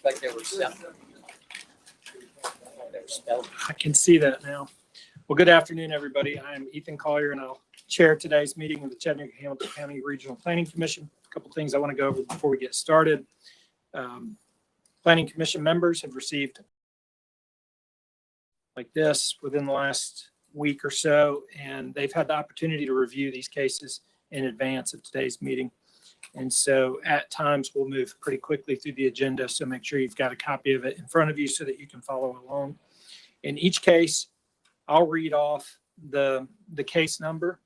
Like they were spelled. I can see that now. Well, good afternoon, everybody. I'm Ethan Collier, and I'll chair today's meeting of the Chattanooga-Hamilton County Regional Planning Commission. A couple things I want to go over before we get started. Planning Commission members have received like this within the last week or so, and they've had the opportunity to review these cases in advance of today's meeting. And so at times we'll move pretty quickly through the agenda. So make sure you've got a copy of it in front of you so that you can follow along. In each case, I'll read off the case number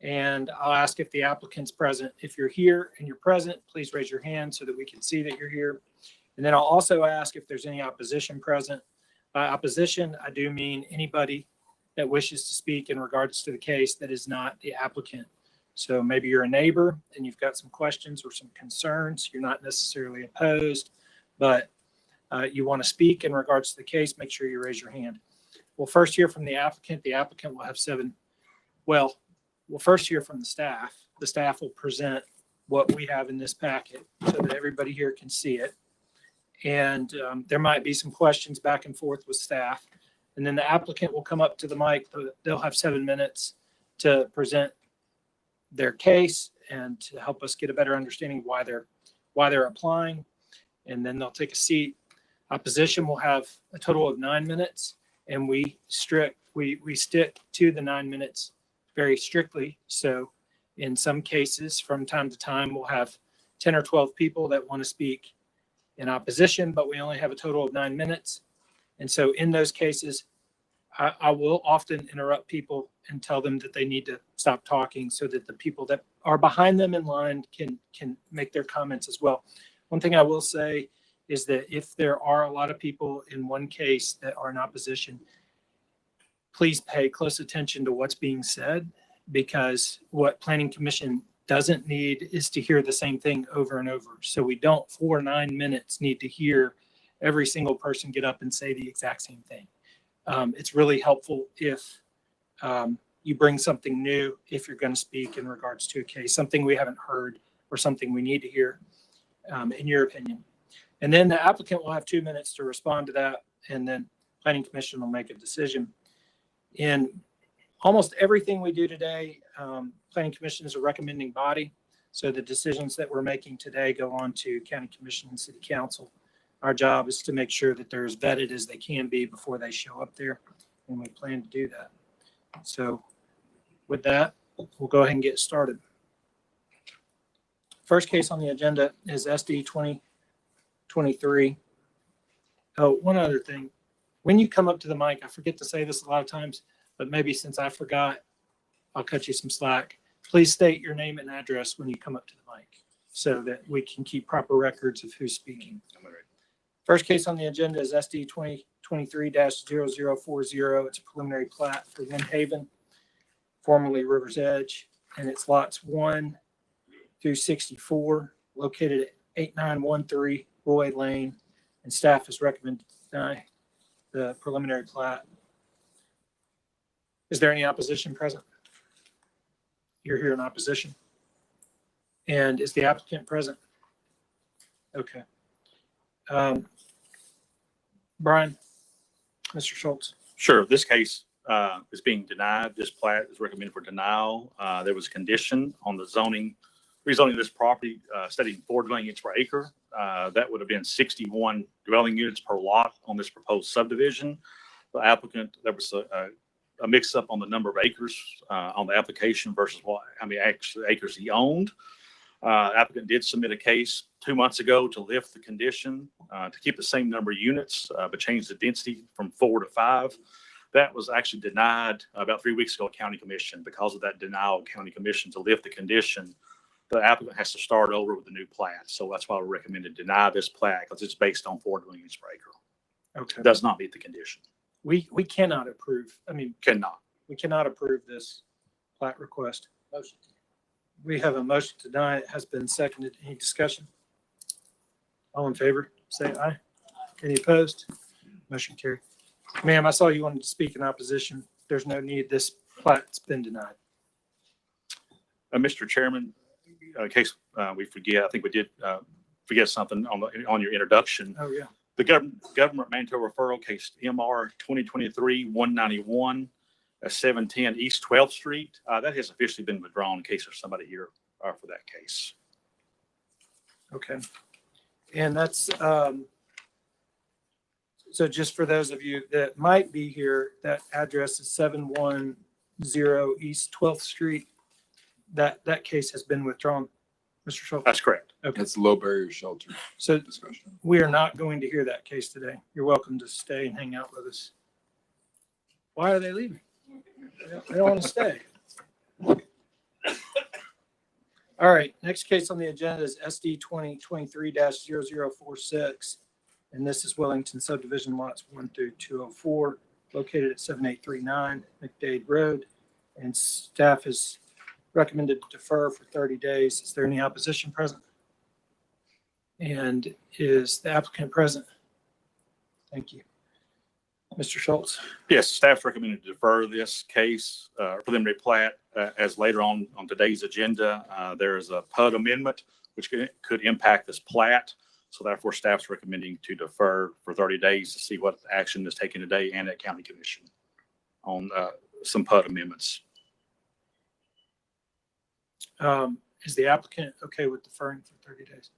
and I'll ask if the applicant's present. If you're here and you're present, please raise your hand so that we can see that you're here. And then I'll also ask if there's any opposition present. By opposition, I do mean anybody that wishes to speak in regards to the case that is not the applicant. So maybe you're a neighbor and you've got some questions or some concerns. You're not necessarily opposed, but you want to speak in regards to the case, make sure you raise your hand. We'll first hear from the applicant. The applicant will have we'll first hear from the staff. The staff will present what we have in this packet so that everybody here can see it. And there might be some questions back and forth with staff. And then the applicant will come up to the mic. They'll have 7 minutes to present their case and to help us get a better understanding why they're applying. And then they'll take a seat. Opposition will have a total of 9 minutes, and we stick to the 9 minutes very strictly. So in some cases, from time to time, we'll have 10 or 12 people that want to speak in opposition, but we only have a total of 9 minutes. And so in those cases, I will often interrupt people and tell them that they need to stop talking so that the people that are behind them in line can make their comments as well. One thing I will say is that if there are a lot of people in one case that are in opposition, please pay close attention to what's being said, because what Planning Commission doesn't need is to hear the same thing over and over. So we don't, for 9 minutes, need to hear every single person get up and say the exact same thing. It's really helpful if you bring something new, if you're going to speak in regards to a case, something we haven't heard or something we need to hear, in your opinion. And then the applicant will have 2 minutes to respond to that, and then Planning Commission will make a decision. In almost everything we do today, Planning Commission is a recommending body. So the decisions that we're making today go on to County Commission and City Council. Our job is to make sure that they're as vetted as they can be before they show up there, and we plan to do that. So with that, we'll go ahead and get started. First case on the agenda is SD 2023. Oh, one other thing. When you come up to the mic, I forget to say this a lot of times, but maybe since I forgot, I'll cut you some slack. Please state your name and address when you come up to the mic so that we can keep proper records of who's speaking. First case on the agenda is SD 2023-0040. It's a preliminary plat for Windhaven, formerly River's Edge, and it's lots 1 through 64, located at 8913 Roy Lane, and staff has recommended to deny the preliminary plat. Is there any opposition present? You're here in opposition. And is the applicant present? Okay. Brian, Mr. Schultz. Sure. This case is being denied. This plat is recommended for denial. There was a condition on the rezoning this property stating 4 dwelling units per acre. That would have been 61 dwelling units per lot on this proposed subdivision. The applicant, there was a mix-up on the number of acres on the application versus how many actually acres he owned. Applicant did submit a case 2 months ago to lift the condition to keep the same number of units, but change the density from 4 to 5. That was actually denied about 3 weeks ago at County Commission. Because of that denial of County Commission to lift the condition, the applicant has to start over with a new plat. So that's why we recommend to deny this plat, because it's based on 4 dwelling units per acre. Okay. It does not meet the condition. We cannot approve, I mean, Cannot. we cannot approve this plat request. Motion. We have a motion to deny. It has been seconded. Any discussion? All in favor, say aye. Any opposed? Motion carried. Ma'am, I saw you wanted to speak in opposition. There's no need. This plat's been denied. Mr. Chairman, in case we forget, I think we did forget something on your introduction. Oh, yeah. The government mandatory referral case MR 2023-191, 710 East 12th Street. That has officially been withdrawn in case there's somebody here for that case. Okay. And that's, so just for those of you that might be here, that address is 710 East 12th Street. That case has been withdrawn, Mr. Schultz. That's correct. Okay. That's low barrier shelter So discussion. we are not going to hear that case today. You're welcome to stay and hang out with us. Why are they leaving? They don't want to stay. All right, next case on the agenda is SD 2023-0046. And this is Willington Subdivision lots 1 through 204, located at 7839 McDade Road. And staff is recommended to defer for 30 days. Is there any opposition present? And is the applicant present? Thank you. Mr. Schultz. Yes, staff's recommended to defer this case, preliminary plat, as later on today's agenda. There is a PUD amendment which could impact this plat. So therefore, staff's recommending to defer for 30 days to see what action is taken today and at county commission on some PUD amendments. Is the applicant okay with deferring for 30 days?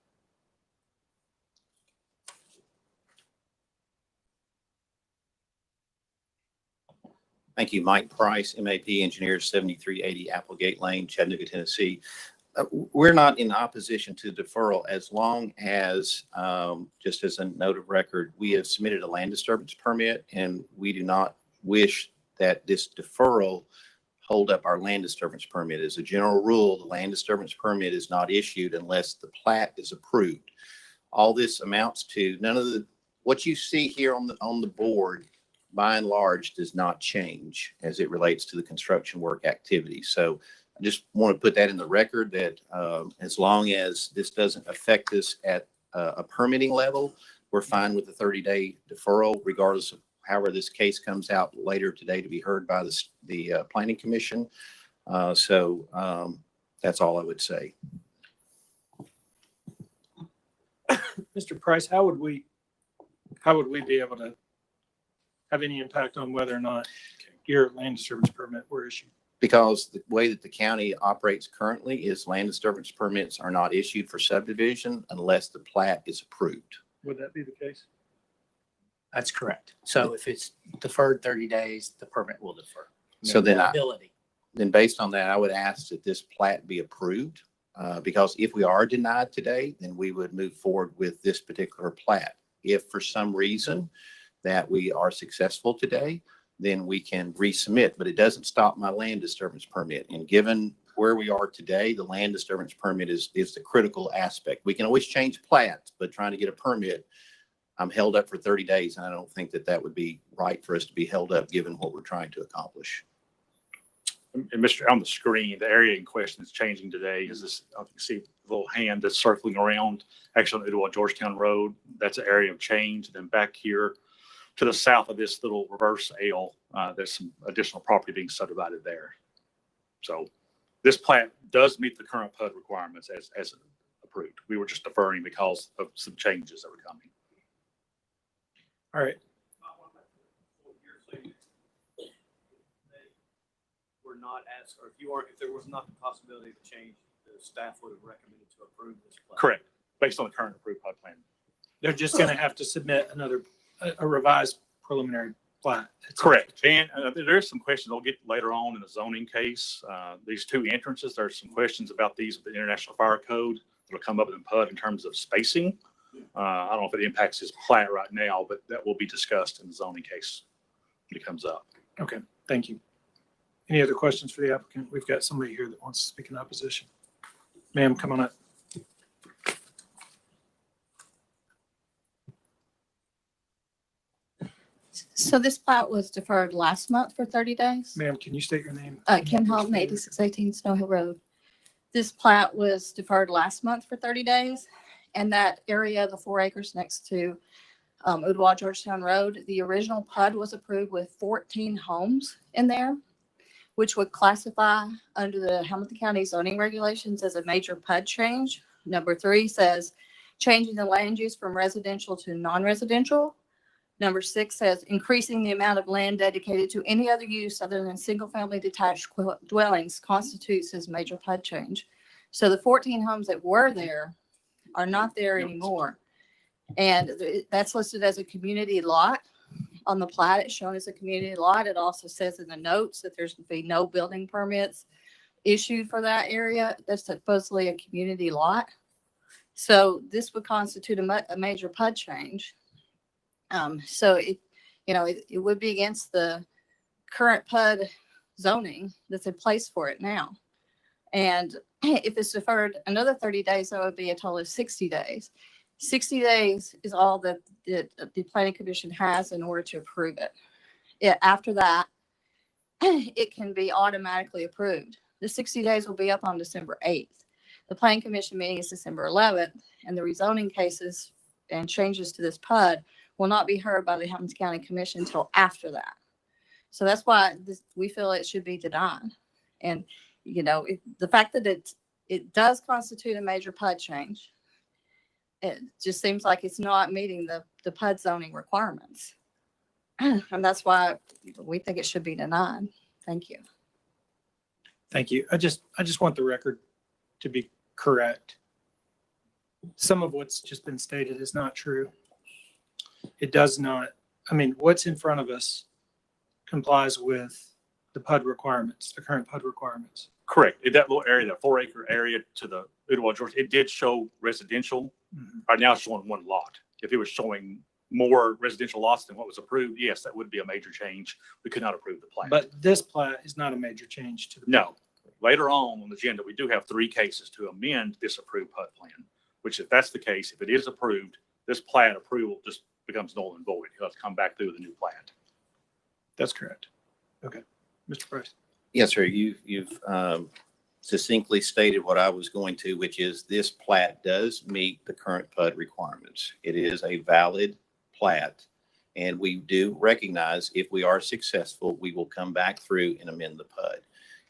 Thank you. Mike Price, MAP Engineer, 7380 Applegate Lane, Chattanooga, Tennessee. We're not in opposition to deferral as long as, just as a note of record, we have submitted a land disturbance permit and we do not wish that this deferral hold up our land disturbance permit. As a general rule, the land disturbance permit is not issued unless the plat is approved. All this amounts to what you see here on the board by and large does not change as it relates to the construction work activity. So I just want to put that in the record that as long as this doesn't affect us at a permitting level, we're fine with the 30-day deferral, regardless of however this case comes out later today to be heard by the Planning Commission. So that's all I would say. Mr. Price, how would we be able to have any impact on whether or not your land disturbance permit were issued? Because the way that the county operates currently is land disturbance permits are not issued for subdivision unless the plat is approved. Would that be the case? That's correct. So if it's deferred 30 days, the permit will defer. So then based on that, I would ask that this plat be approved because if we are denied today, then we would move forward with this particular plat. If for some reason that we are successful today, then we can resubmit, but it doesn't stop my land disturbance permit. And given where we are today, the land disturbance permit is the critical aspect. We can always change plats, but trying to get a permit, I'm held up for 30 days. And I don't think that would be right for us to be held up given what we're trying to accomplish. And Mr. on the screen, the area in question is changing today. Is this, I can see a little hand that's circling around, actually on Georgetown Road. That's an area of change. And then back here to the south of this little reverse L, there's some additional property being subdivided there. So this plat does meet the current PUD requirements as approved. We were just deferring because of some changes that were coming. All right. We're not asked, or if there was not the possibility of change, the staff would have recommended to approve this plan. Correct. Based on the current approved PUD plan. They're just going to have to submit a revised preliminary plat. Correct. And there's some questions I'll get later on in the zoning case. These two entrances, there's some questions about these with the International Fire Code that'll come up in PUD in terms of spacing. I don't know if it impacts his plat right now, but that will be discussed in the zoning case when it comes up. Okay, thank you. Any other questions for the applicant? We've got somebody here that wants to speak in opposition. Ma'am, come on up. So this plat was deferred last month for 30 days. Ma'am, can you state your name? Ken Halton, 8618 Snow Hill Road. This plat was deferred last month for 30 days. And that area, the 4 acres next to Ooltewah Georgetown Road, the original PUD was approved with 14 homes in there, which would classify under the Hamilton County zoning regulations as a major PUD change. Number 3 says changing the land use from residential to non-residential. Number 6 says increasing the amount of land dedicated to any other use other than single-family detached dwellings constitutes as major PUD change. So the 14 homes that were there are not there anymore. And that's listed as a community lot. On the plat, it's shown as a community lot. It also says in the notes that there's going to be no building permits issued for that area. That's supposedly a community lot. So this would constitute a major PUD change. So it would be against the current PUD zoning that's in place for it now. And if it's deferred another 30 days, that would be a total of 60 days. 60 days is all that the planning commission has in order to approve it. After that, it can be automatically approved. The 60 days will be up on December 8th. The planning commission meeting is December 11th, and the rezoning cases and changes to this PUD will not be heard by the Hamilton County Commission until after that. So that's why we feel it should be denied. And, the fact that it does constitute a major PUD change, it just seems like it's not meeting the PUD zoning requirements. And that's why we think it should be denied. Thank you. Thank you. I just want the record to be correct. Some of what's just been stated is not true. It does not. What's in front of us complies with the PUD requirements, the current PUD requirements. Correct. In that little area, that 4-acre area to the Ooltewah George, it did show residential. Mm-hmm. Right now it's showing one lot. If it was showing more residential lots than what was approved, yes, that would be a major change. We could not approve the plan. But this plat is not a major change to the. No. Later on the agenda, we do have 3 cases to amend this approved PUD plan, which if that's the case, if it is approved, this plat approval just becomes null and void. He'll have to come back through with a new plat. That's correct. Okay. Mr. Price. Yes, sir. You've succinctly stated what I was going to, which is this plat does meet the current PUD requirements. It is a valid plat, and we do recognize if we are successful, we will come back through and amend the PUD.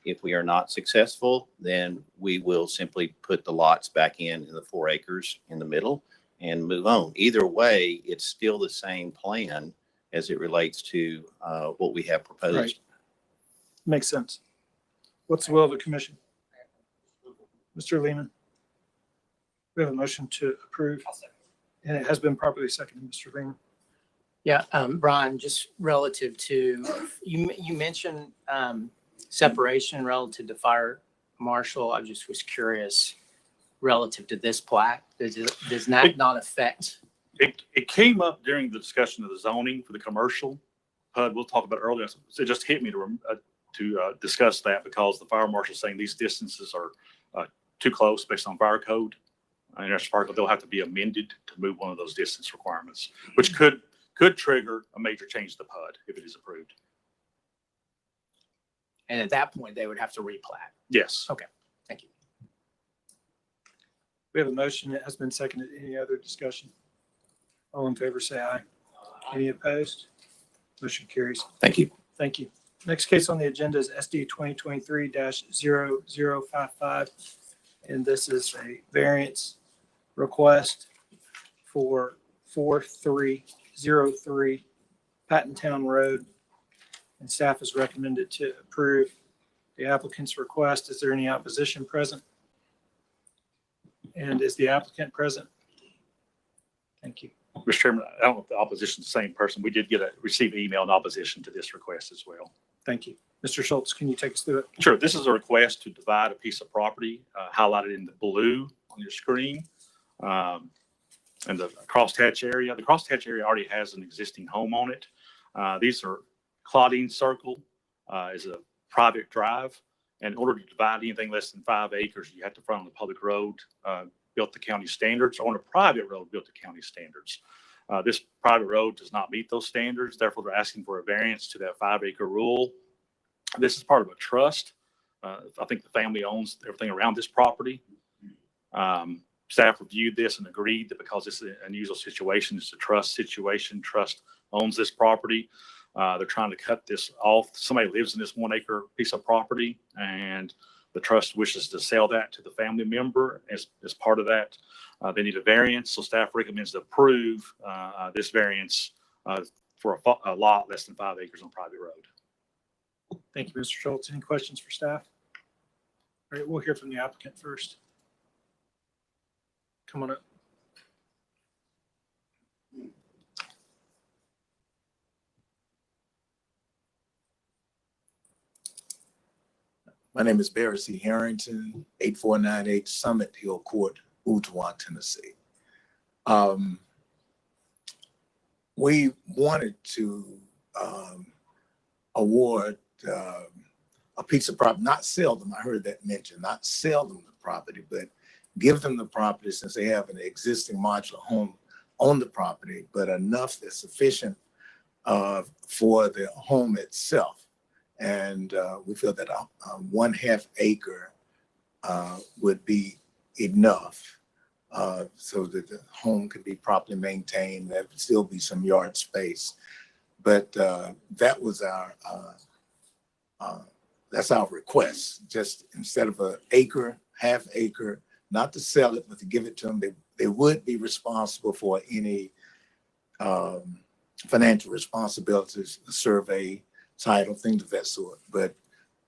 If we are not successful, then we will simply put the lots back in the 4 acres in the middle and move on. Either way, it's still the same plan as it relates to what we have proposed. Right. Makes sense. What's the will of the commission? Mr. Lehman? We have a motion to approve, and it has been properly seconded, Mr. Lehman. Yeah, Brian, just relative to, you mentioned separation relative to fire marshal. I just was curious relative to this plat. Does that not affect? It came up during the discussion of the zoning for the commercial PUD. We'll talk about it earlier. So it just hit me to discuss that because the fire marshal saying these distances are too close based on fire code. And they'll have to be amended to move one of those distance requirements, which could trigger a major change to the PUD if it is approved. And at that point, they would have to replat. Yes. Okay. Thank you. We have a motion that has been seconded. Any other discussion? All in favor, say aye. Any opposed? Motion carries. Thank you. Thank you. Next case on the agenda is SD 2023-0055. And this is a variance request for 4303 Pattontown Road. And staff has recommended to approve the applicant's request. Is there any opposition present? And is the applicant present? Thank you. Mr. Chairman, I don't know if the opposition is the same person. We did receive email in opposition to this request as well. Thank you. Mr. Schultz, can you take us through it? Sure. This is a request to divide a piece of property highlighted in the blue on your screen. And the crosshatch area. The crosshatch area already has an existing home on it. These are Claudine Circle is a private drive. And in order to divide anything less than 5 acres, you have to front on the public road built to county standards, or on a private road built to county standards. This private road does not meet those standards. Therefore, they're asking for a variance to that 5-acre rule. This is part of a trust. I think the family owns everything around this property. Staff reviewed this and agreed that because this is an unusual situation, it's a trust situation. Trust owns this property. They're trying to cut this off. Somebody lives in this 1-acre piece of property, and the trust wishes to sell that to the family member. As part of that, they need a variance. So staff recommends to approve this variance for a lot less than 5 acres on private road. Thank you, Mr. Schultz. Any questions for staff? All right, we'll hear from the applicant first. Come on up. My name is Barry C. Harrington, 8498 Summit Hill Court, Ooltewah, Tennessee. We wanted to award a piece of property, not sell them. I heard that mentioned, not sell them the property, but give them the property since they have an existing modular home on the property, but enough that's sufficient for the home itself. And we feel that a 1/2 acre would be enough so that the home could be properly maintained. There would still be some yard space. But that was that's our request. Just instead of an acre, 1/2 acre, not to sell it, but to give it to them. They would be responsible for any financial responsibilities, the survey, title, things of that sort. But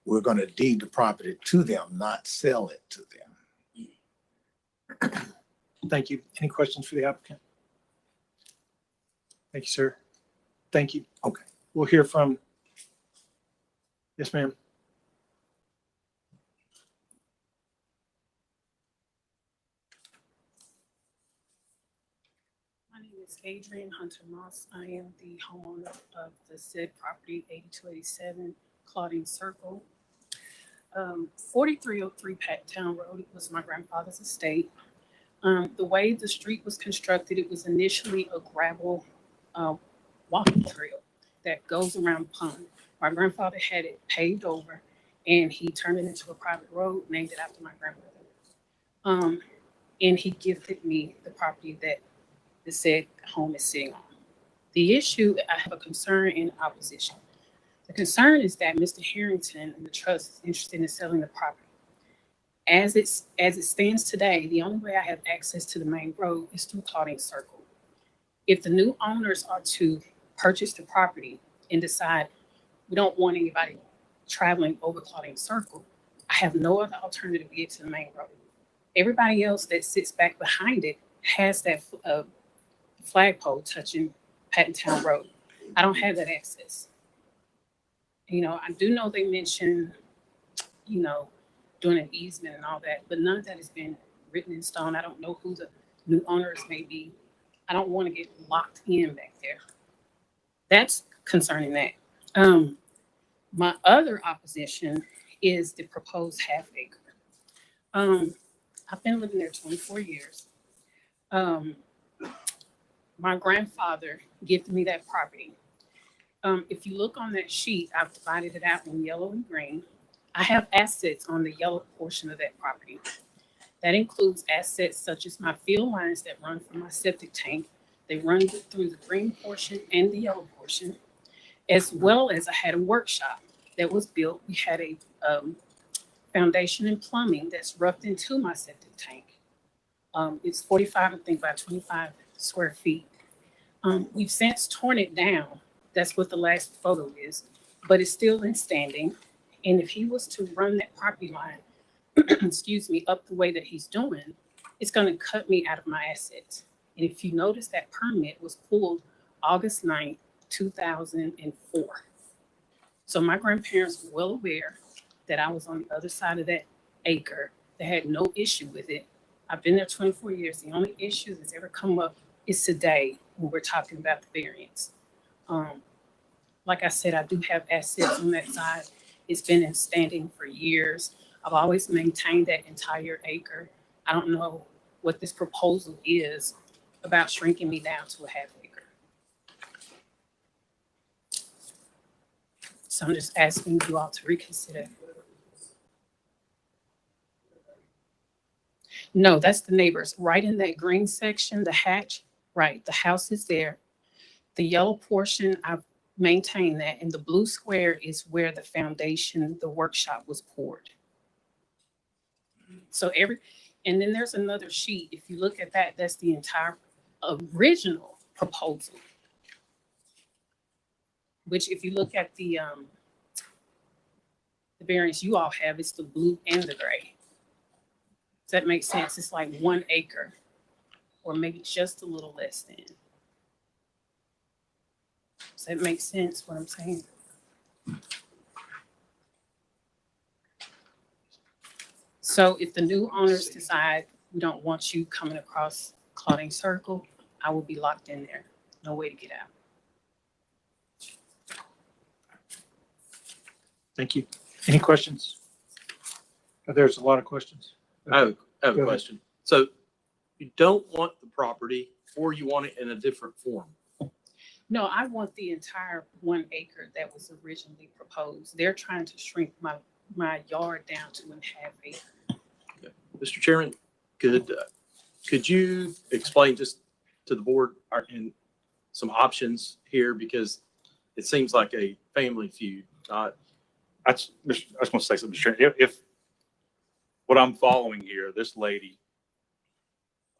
we're going to deed the property to them, not sell it to them. Thank you. Any questions for the applicant? Thank you, sir. Thank you. Okay. We'll hear from, yes, ma'am. My name is Adrian Hunter Moss. I am the homeowner of the said property, 8287 Claudine Circle. 4303 Pattown Road, it was my grandfather's estate. The way the street was constructed, it was initially a gravel walking trail that goes around the pond. My grandfather had it paved over and he turned it into a private road, named it after my grandmother. And he gifted me the property that the said home is sitting on. The issue, I have a concern in opposition. The concern is that Mr. Harrington and the trust is interested in selling the property. As it stands today, the only way I have access to the main road is through Claudine Circle. If the new owners are to purchase the property and decide we don't want anybody traveling over Claudine Circle, I have no other alternative to get to the main road. Everybody else that sits back behind it has that flagpole touching Pattown Road. I don't have that access. You know, I do know they mentioned, you know, doing an easement and all that, but none of that has been written in stone. I don't know who the new owners may be. I don't want to get locked in back there. That's concerning that. My other opposition is the proposed 1/2 acre. I've been living there 24 years. My grandfather gifted me that property. If you look on that sheet, I've divided it out in yellow and green. I have assets on the yellow portion of that property. That includes assets such as my field lines that run from my septic tank. They run through the green portion and the yellow portion, as well as I had a workshop that was built. We had a foundation and plumbing that's roughed into my septic tank. It's 45, I think, by 25 square feet. We've since torn it down. That's what the last photo is, but it's still in standing. And if he was to run that property line, excuse me, up the way that he's doing, it's going to cut me out of my assets. And if you notice, that permit was pulled August 9th, 2004. So my grandparents were well aware that I was on the other side of that acre. They had no issue with it. I've been there 24 years. The only issue that's ever come up is today when we're talking about the variance. Like I said, I do have assets on that side. It's been in standing for years. I've always maintained that entire acre. I don't know what this proposal is about shrinking me down to a 1/2 acre. So I'm just asking you all to reconsider. No, that's the neighbors. Right in that green section, the hatch, right, the house is there. The yellow portion, I've maintained that, and the blue square is where the foundation, the workshop was poured. So and then there's another sheet. If you look at that, that's the entire original proposal. Which if you look at the variance you all have, it's the blue and the gray. Does that make sense? It's like 1 acre or maybe just a little less than. Does that make sense what I'm saying? So if the new owners decide we don't want you coming across Claudine Circle, I will be locked in there. No way to get out. Thank you. Any questions? There's a lot of questions. I have Go a ahead. question. So you don't want the property or you want it in a different form? No, I want the entire 1 acre that was originally proposed. They're trying to shrink my yard down to 1.5 acres. Mr. Chairman, could you explain just to the board in some options here? Because it seems like a family feud. I just want to say something, Mr. Chairman. If what I'm following here, this lady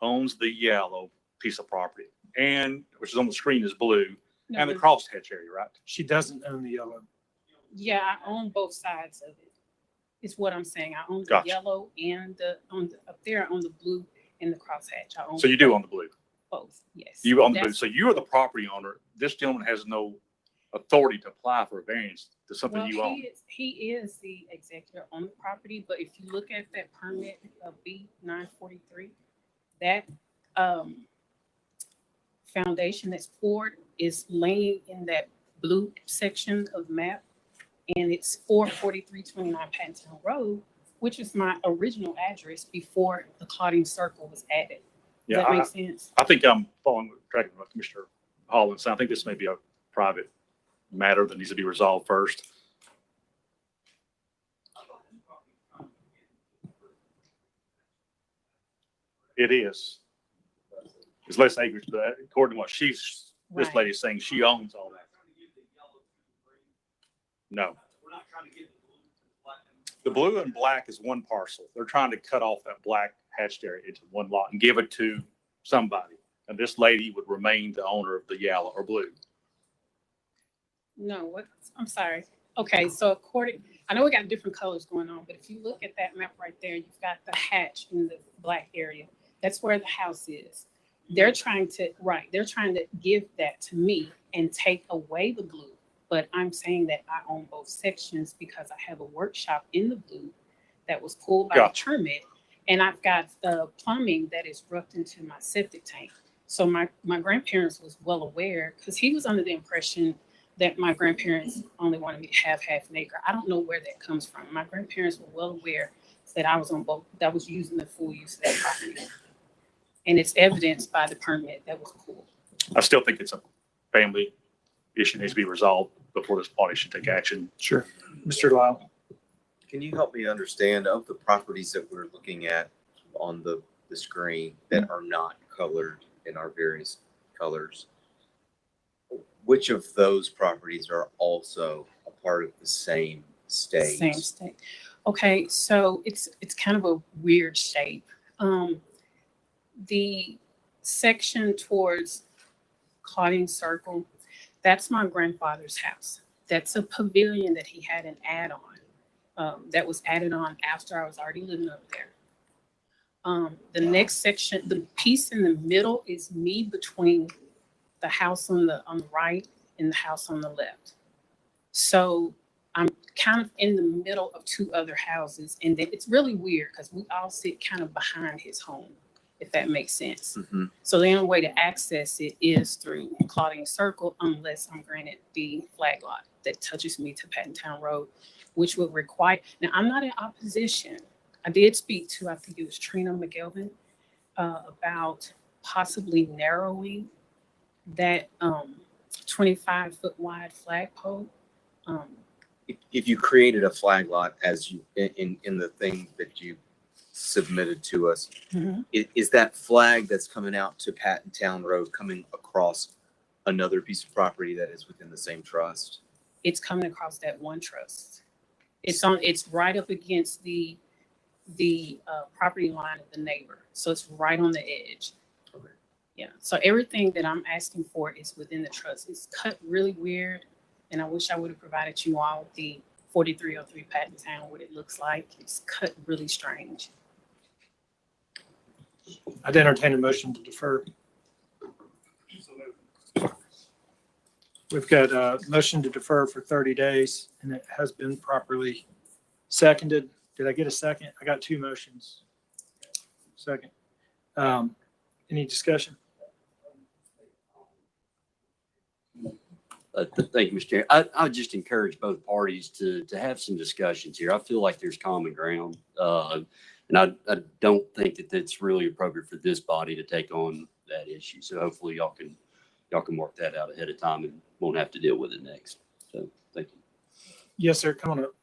owns the yellow piece of property, and which is on the screen is blue, and the crosshatch area, right? She doesn't own the yellow. Yeah, I own both sides of it. Is what I'm saying. I own the Gotcha. yellow and up there I own the blue and the crosshatch. I own So you do own the blue. both. Yes. You own the blue. That's- So you are the property owner. This gentleman has no authority to apply for a variance to something Well, you own. he is the executor on the property, but if you look at that permit B-943, that foundation that's poured is laying in that blue section of the map, and it's 44329 Pattontown Road, which is my original address before the Claudine Circle was added. Does that make sense? I think I'm following track of what Commissioner Holland said. I think this may be a private matter that needs to be resolved first. It is. It's less acres, but according to what this Right. lady's saying, she owns all that. No. The blue and black is one parcel. They're trying to cut off that black hatched area into one lot and give it to somebody. And this lady would remain the owner of the yellow or blue. No, what? I'm sorry. Okay, so I know we got different colors going on, but if you look at that map right there, you've got the hatch in the black area. That's where the house is. They're trying to give that to me and take away the blue. But I'm saying that I own both sections because I have a workshop in the blue that was pulled by Gotcha. the permit. And I've got the plumbing that is roughed into my septic tank. So my grandparents was well aware, because he was under the impression that my grandparents only wanted me to have half an acre. I don't know where that comes from. My grandparents were well aware that I was on both, that I was using the full use of that property. And it's evidenced by the permit that was pulled. I still think it's a family issue that needs to be resolved before this party should take action. Sure. Mr. Lyle. Can you help me understand, of the properties that we're looking at on the screen that are not colored in our various colors, which of those properties are also a part of the same state? Same state. Okay, so it's kind of a weird shape. The section towards Claudine Circle, that's my grandfather's house. That's a pavilion that he had an add-on. That was added on after I was already living up there. The next section, the piece in the middle is me between the house on the right and the house on the left. So I'm kind of in the middle of two other houses, and then it's really weird because we all sit kind of behind his home, if that makes sense. Mm-hmm. So the only way to access it is through Claudine Circle, unless I'm granted the flag lot that touches me to Pattontown Road, which would require, now I'm not in opposition. I did speak to, I think it was Trina McGelvin, about possibly narrowing that 25-foot wide flagpole. if you created a flag lot as you, in the thing that you submitted to us, Mhm. is that flag that's coming out to Patton Town Road coming across another piece of property that is within the same trust? It's coming across that one trust. It's right up against the property line of the neighbor. So it's right on the edge. Okay. Yeah. So everything that I'm asking for is within the trust. It's cut really weird. And I wish I would have provided you all the 4303 Patton Town, what it looks like. It's cut really strange. I'd entertain a motion to defer. We've got a motion to defer for 30 days, and it has been properly seconded. Did I get a second? I got two motions. Second. Any discussion? Thank you, Mr. Chair. I would just encourage both parties to have some discussions here. I feel like there's common ground. And I don't think that it's really appropriate for this body to take on that issue. So hopefully y'all can work that out ahead of time and won't have to deal with it next. So thank you. Yes, sir. Come on up.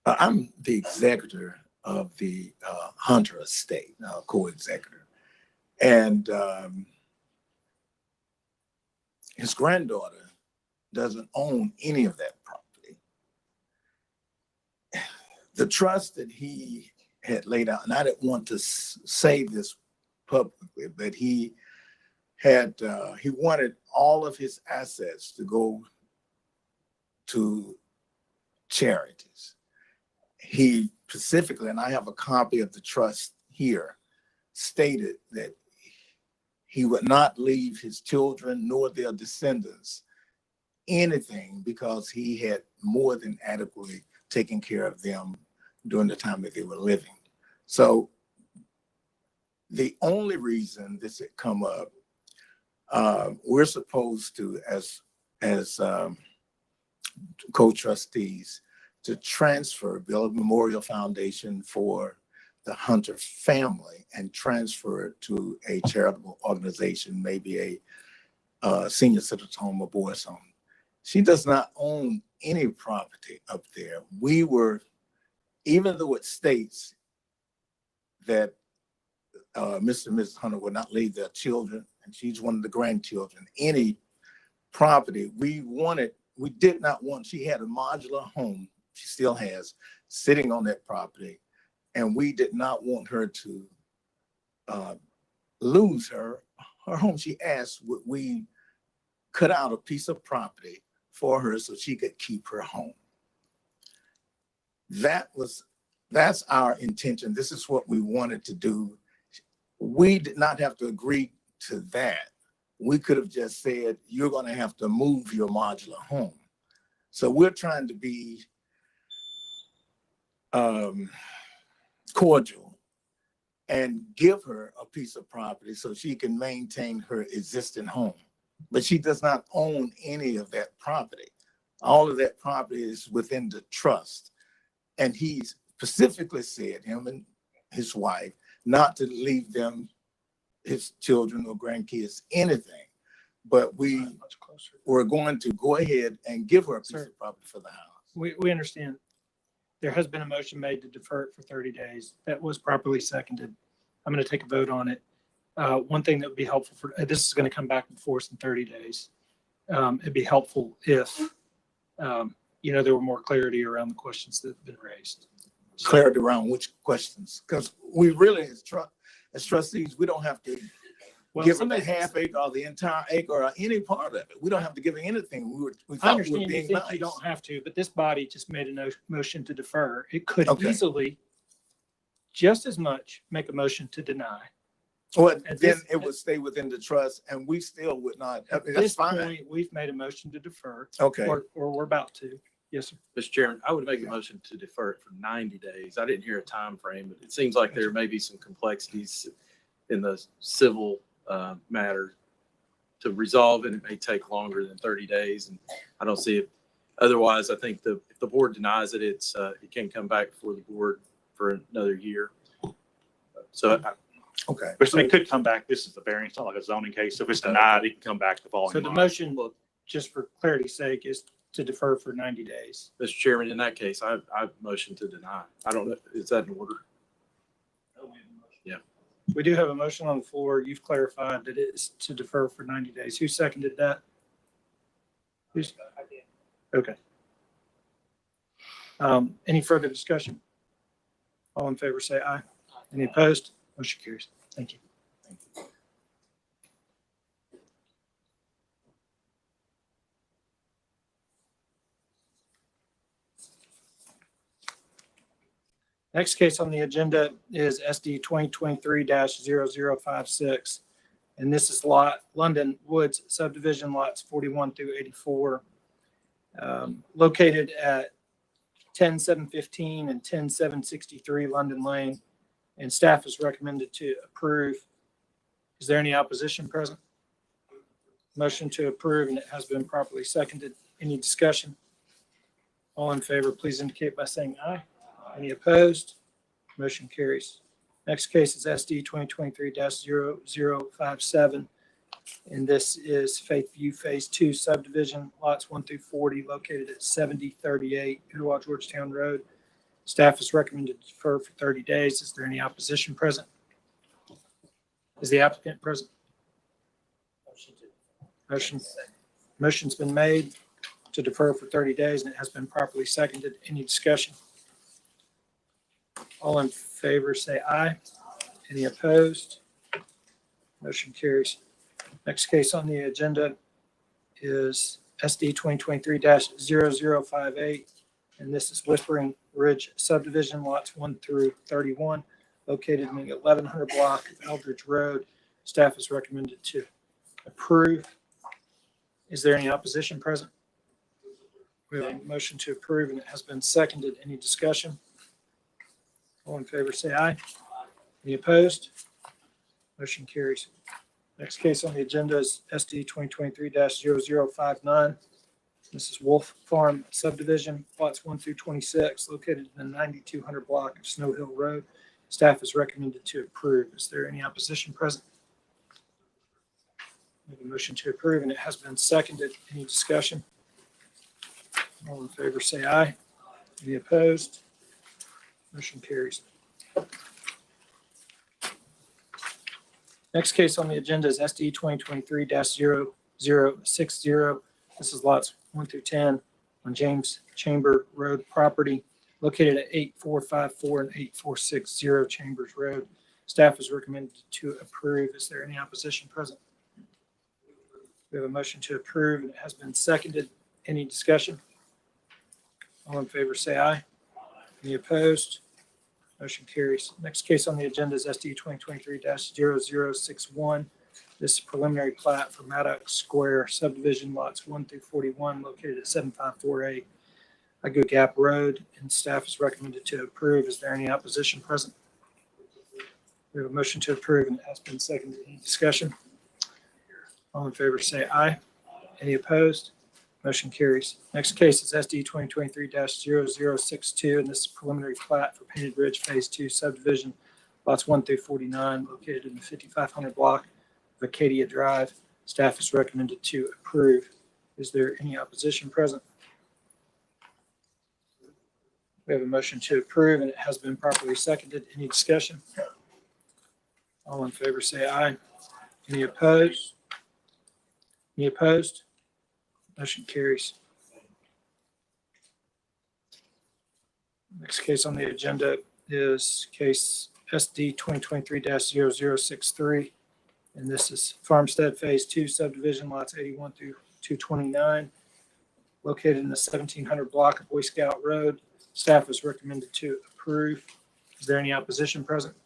I'm the executor of the Hunter estate, co-executor. And his granddaughter doesn't own any of that property. The trust that he had laid out, and I didn't want to say this publicly, but he wanted all of his assets to go to charities. He specifically, and I have a copy of the trust here, stated that he would not leave his children nor their descendants anything because he had more than adequately taken care of them during the time that they were living. So the only reason this had come up, we're supposed to, as co-trustees, to transfer, build a memorial foundation for the Hunter family and transfer it to a charitable organization, maybe a senior citizen home or boys home. She does not own any property up there. We were, even though it states that Mr. and Mrs. Hunter would not leave their children, and she's one of the grandchildren, any property, we did not want, she had a modular home, she still has, sitting on that property, and we did not want her to lose her home. She asked, would we cut out a piece of property for her so she could keep her home? That's our intention. This is what we wanted to do. We did not have to agree to that. We could have just said, you're going to have to move your modular home. So we're trying to be cordial and give her a piece of property so she can maintain her existing home. But she does not own any of that property. All of that property is within the trust. And he specifically said, him and his wife, not to leave them, his children or grandkids, anything. But we were going to go ahead and give her a piece of property for the house. We understand. There has been a motion made to defer it for 30 days. That was properly seconded. I'm going to take a vote on it. One thing that would be helpful for, this is going to come back before us in 30 days. It'd be helpful if, there were more clarity around the questions that have been raised. Clarity around which questions? Because we really, as trustees, we don't have to give them a half acre or the entire acre or any part of it. We don't have to give anything. We I thought we were understand you being think nice. you don't have to, but this body just made a motion to defer. It could Okay. easily just as much make a motion to deny. Well, At then this- it would stay within the trust and we still would not. At That's this fine. point, we've made a motion to defer, Okay. or we're about to. Yes, sir. Mr. Chairman, I would make a motion to defer it for 90 days. I didn't hear a time frame, but it seems like there may be some complexities in the civil matter to resolve, and it may take longer than 30 days. And I don't see it. Otherwise, I think if the board denies it, it can come back before the board for another year. So Okay. Which they could come back. This is the variance, not like a zoning case. If it's denied, it can come back the following So the month. motion, just for clarity's sake, is to defer for 90 days. Mr. Chairman, in that case, I motion to deny. I don't know, is that in order? We do have a motion on the floor. You've clarified that it is to defer for 90 days. Who seconded that? Who's? Okay. Any further discussion? All in favor, say aye. Any opposed? Motion carries. Thank you. Next case on the agenda is SD 2023-0056. And this is London Woods subdivision lots 41 through 84, located at 10715 and 10763 London Lane. And staff is recommended to approve. Is there any opposition present? Motion to approve, and it has been properly seconded. Any discussion? All in favor, please indicate by saying aye. Any opposed? Motion carries. Next case is SD 2023-0057. And this is Faithview Phase 2 subdivision, lots 1 through 40, located at 7038 Ottawa Georgetown Road. Staff is recommended to defer for 30 days. Is there any opposition present? Is the applicant present? Motion's been made to defer for 30 days, and it has been properly seconded. Any discussion? All in favor, say aye. Any opposed? Motion carries. Next case on the agenda is SD 2023-0058, and this is Whispering Ridge subdivision, lots 1 through 31, located in the 1100 block of Eldridge Road. Staff is recommended to approve. Is there any opposition present? We have a motion to approve, and it has been seconded. Any discussion? All in favor, say aye. Any opposed? Motion carries. Next case on the agenda is SD 2023-0059. This is Wolf Farm subdivision, lots 1 through 26, located in the 9200 block of Snow Hill Road. Staff is recommended to approve. Is there any opposition present? We have a motion to approve, and it has been seconded. Any discussion? All in favor, say aye. Any opposed? Motion carries. Next case on the agenda is SD 2023-0060. This is lots 1 through 10 on James Chamber Road property, located at 8454 and 8460 Chambers Road. Staff is recommended to approve. Is there any opposition present? We have a motion to approve, and it has been seconded. Any discussion? All in favor, say aye. Any opposed? Motion carries. Next case on the agenda is SD 2023-0061. This is preliminary plat for Maddox Square subdivision, lots 1 through 41, located at 7548 Igo Gap Road, and staff is recommended to approve. Is there any opposition present? We have a motion to approve, and it has been seconded. Any discussion? All in favor, say aye. Any opposed? Motion carries. Next case is SD 2023-0062, and this is preliminary plat for Painted Ridge Phase 2 subdivision, lots 1 through 49, located in the 5500 block of Acadia Drive. Staff is recommended to approve. Is there any opposition present? We have a motion to approve, and it has been properly seconded. Any discussion? All in favor, say aye. Any opposed? Any opposed? Motion carries. Next case on the agenda is case SD 2023-0063. And this is Farmstead Phase 2 subdivision, lots 81 through 229, located in the 1700 block of Boy Scout Road. Staff is recommended to approve. Is there any opposition present?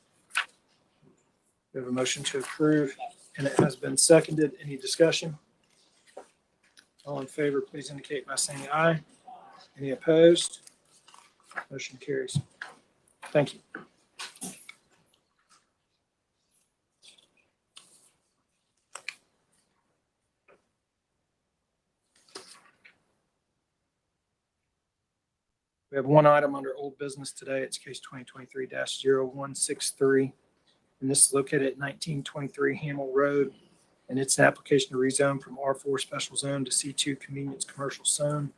We have a motion to approve, and it has been seconded. Any discussion? All in favor, please indicate by saying aye. Any opposed? Motion carries. Thank you. We have one item under old business today. It's case 2023-0163. And this is located at 1923 Hamel Road. And it's an application to rezone from R4 Special Zone to C2 Convenience Commercial Zone.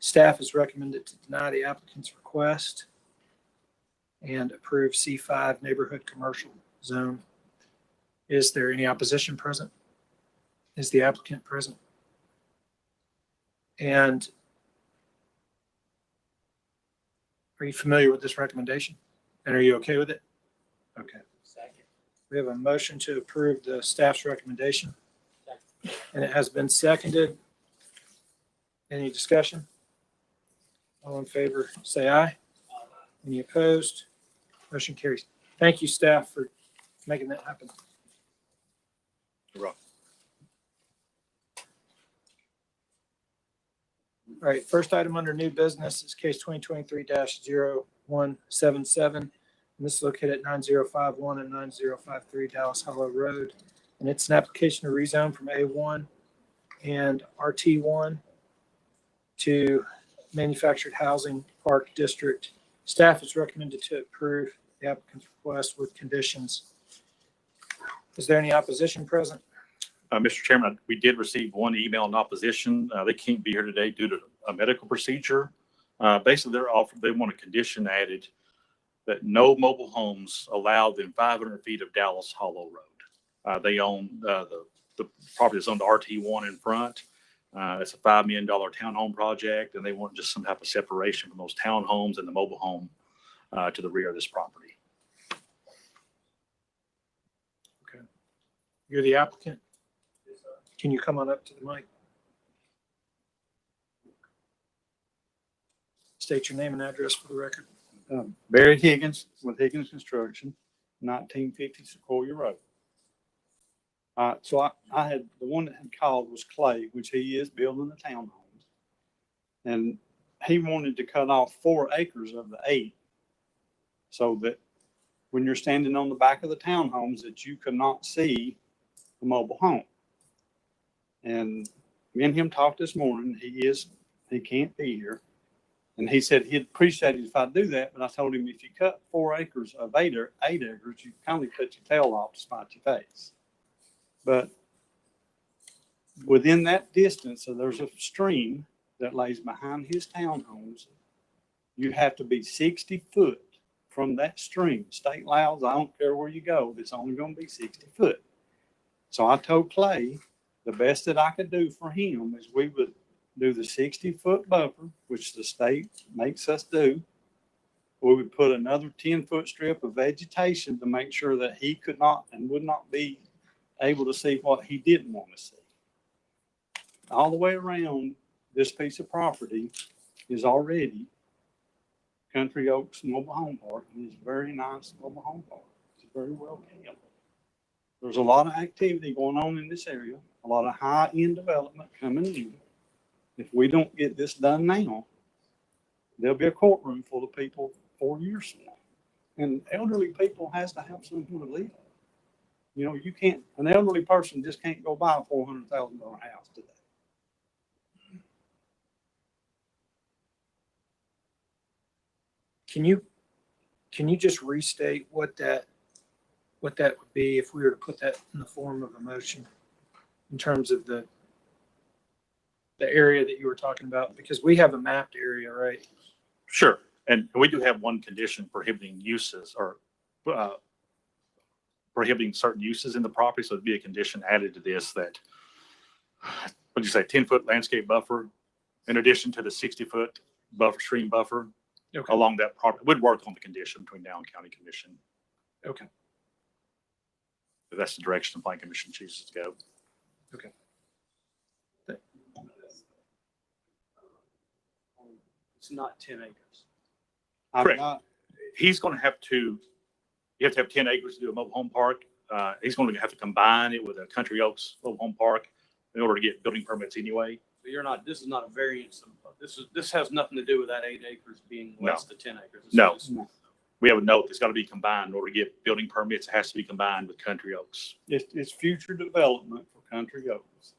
Staff has recommended to deny the applicant's request and approve C5 Neighborhood Commercial Zone. Is there any opposition present? Is the applicant present? And are you familiar with this recommendation? And are you okay with it? Okay. We have a motion to approve the staff's recommendation. And it has been seconded. Any discussion? All in favor, say aye. Any opposed? Motion carries. Thank you, staff, for making that happen. You're welcome. All right, first item under new business is case 2023-0177. And this is located at 9051 and 9053 Dallas Hollow Road. And it's an application to rezone from A1 and RT1 to manufactured housing park district. Staff is recommended to approve the applicant's request with conditions. Is there any opposition present? Mr. Chairman, we did receive one email in opposition. They can't be here today due to a medical procedure. Basically, they want a condition added that no mobile homes allowed within 500 feet of Dallas Hollow Road. They own the property is owned RT1 in front. It's a $5 million townhome project, and they want just some type of separation from those townhomes and the mobile home to the rear of this property. Okay. You're the applicant? Can you come on up to the mic? State your name and address for the record. Barry Higgins with Higgins Construction, 1950 Sequoia Road. So I had, the one that had called was Clay, which he is building the townhomes. And he wanted to cut off 4 acres of the 8 so that when you're standing on the back of the townhomes that you could not see the mobile home. And me and him talked this morning. He can't be here. And he said he'd appreciate it if I do that. But I told him if you cut 4 acres of 8 acres, you kind of cut your tail off to spite your face. But within that distance, so there's a stream that lays behind his townhomes. You have to be 60 foot from that stream. State laws, I don't care where you go, it's only going to be 60 foot. So I told Clay the best that I could do for him is we would do the 60-foot buffer, which the state makes us do. We would put another 10-foot strip of vegetation to make sure that he could not and would not be able to see what he didn't want to see. All the way around this piece of property is already Country Oaks Mobile Home Park. And it's a very nice mobile home park. It's very well kept. There's a lot of activity going on in this area, a lot of high-end development coming in. If we don't get this done now, there'll be a courtroom full of people 4 years from now. And elderly people has to have something to live. You know, you can't, an elderly person just can't go buy a $400,000 house today. Can you just restate what that would be if we were to put that in the form of a motion in terms of the area that you were talking about? Because we have a mapped area, right? Sure. And we do have one condition prohibiting uses or prohibiting certain uses in the property. So it'd be a condition added to this that, what'd you say, 10-foot landscape buffer in addition to the 60-foot buffer, stream buffer along that property. Would work on the condition between Down County Commission. Okay. If that's the direction the Planning Commission chooses to go. Okay. It's not 10 acres. Correct. He's going to have to, you have to have 10 acres to do a mobile home park. He's going to have to combine it with a Country Oaks mobile home park in order to get building permits anyway. But you're not, this is not a variance. This has nothing to do with that 8 acres being less than 10 acres. No. We have a note that's got to be combined in order to get building permits. It has to be combined with Country Oaks. It's future development for Country Oaks.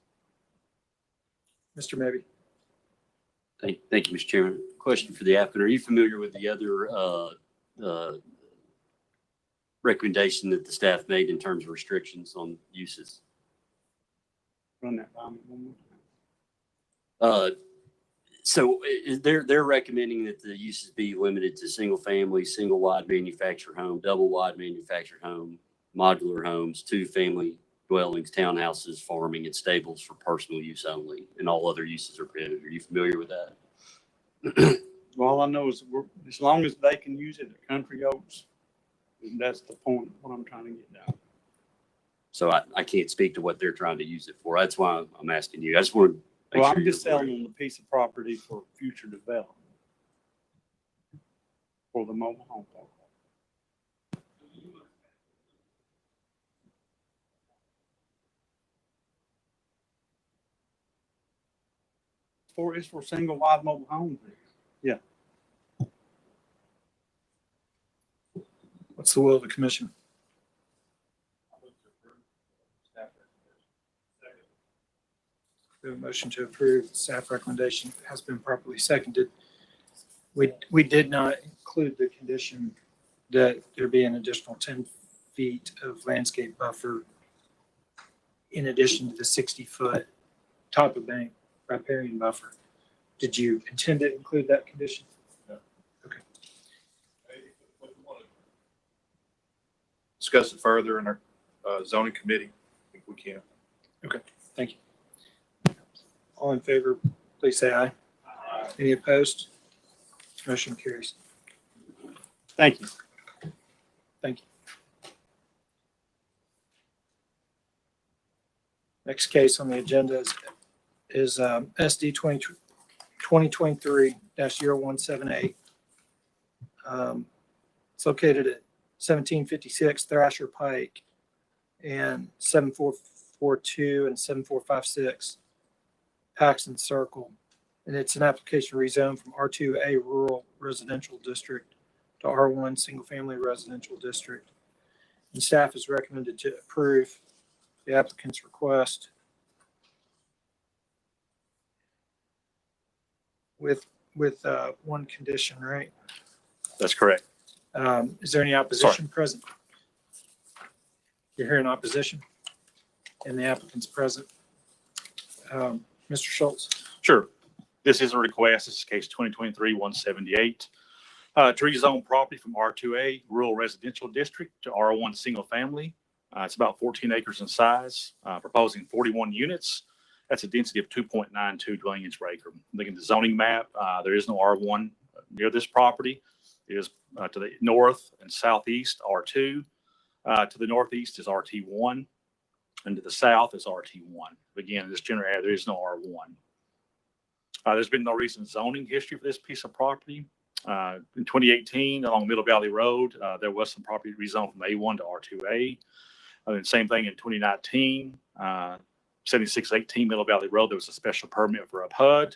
Mr. Mabee. Thank you, Mr. Chairman. Question for the applicant. Are you familiar with the other recommendation that the staff made in terms of restrictions on uses. Run that by me one more time. So they're recommending that the uses be limited to single family, single wide manufactured home, double wide manufactured home, modular homes, 2-family dwellings, townhouses, farming, and stables for personal use only, and all other uses are prohibited. Are you familiar with that? Well, all I know is as long as they can use it at Country Oaks, that's the point, what I'm trying to get down. So I can't speak to what they're trying to use it for. That's why I'm asking you. I just want to make Well, sure I'm just you're aware. selling them a piece of property for future development for the mobile home park. It's for single wide mobile homes. Yeah. What's the will of the commission? We have a motion to approve. Staff recommendation has been properly seconded. We did not include the condition that there be an additional 10 feet of landscape buffer in addition to the 60-foot top of bank riparian buffer. Did you intend to include that condition? No. Okay. Discuss it further in our zoning committee, I think we can. Thank you. All in favor, please say aye. Any opposed? Motion carries. Thank you. Thank you. Next case on the agenda is SD 2023-0178. It's located at 1756 Thrasher Pike and 7442 and 7456 Paxton Circle. And it's an application rezone from R2A Rural Residential District to R1 Single Family Residential District. And staff is recommended to approve the applicant's request with one condition, right? That's correct. Is there any opposition present? You're hearing opposition and the applicant's present. Mr. Schultz. Sure. This is a request. This is case 2023-178. To rezone property from R2A Rural Residential District to R1 Single Family. It's about 14 acres in size, proposing 41 units. That's a density of 2.92 dwelling units per acre. Looking at the zoning map, there is no R1 near this property. It is to the north and southeast R2. To the northeast is RT1, and to the south is RT1. Again, in this general area, there is no R1. There's been no recent zoning history for this piece of property. In 2018, along Middle Valley Road, there was some property rezoned from A1 to R2A. And same thing in 2019, 7618 Middle Valley Road, there was a special permit for a PUD.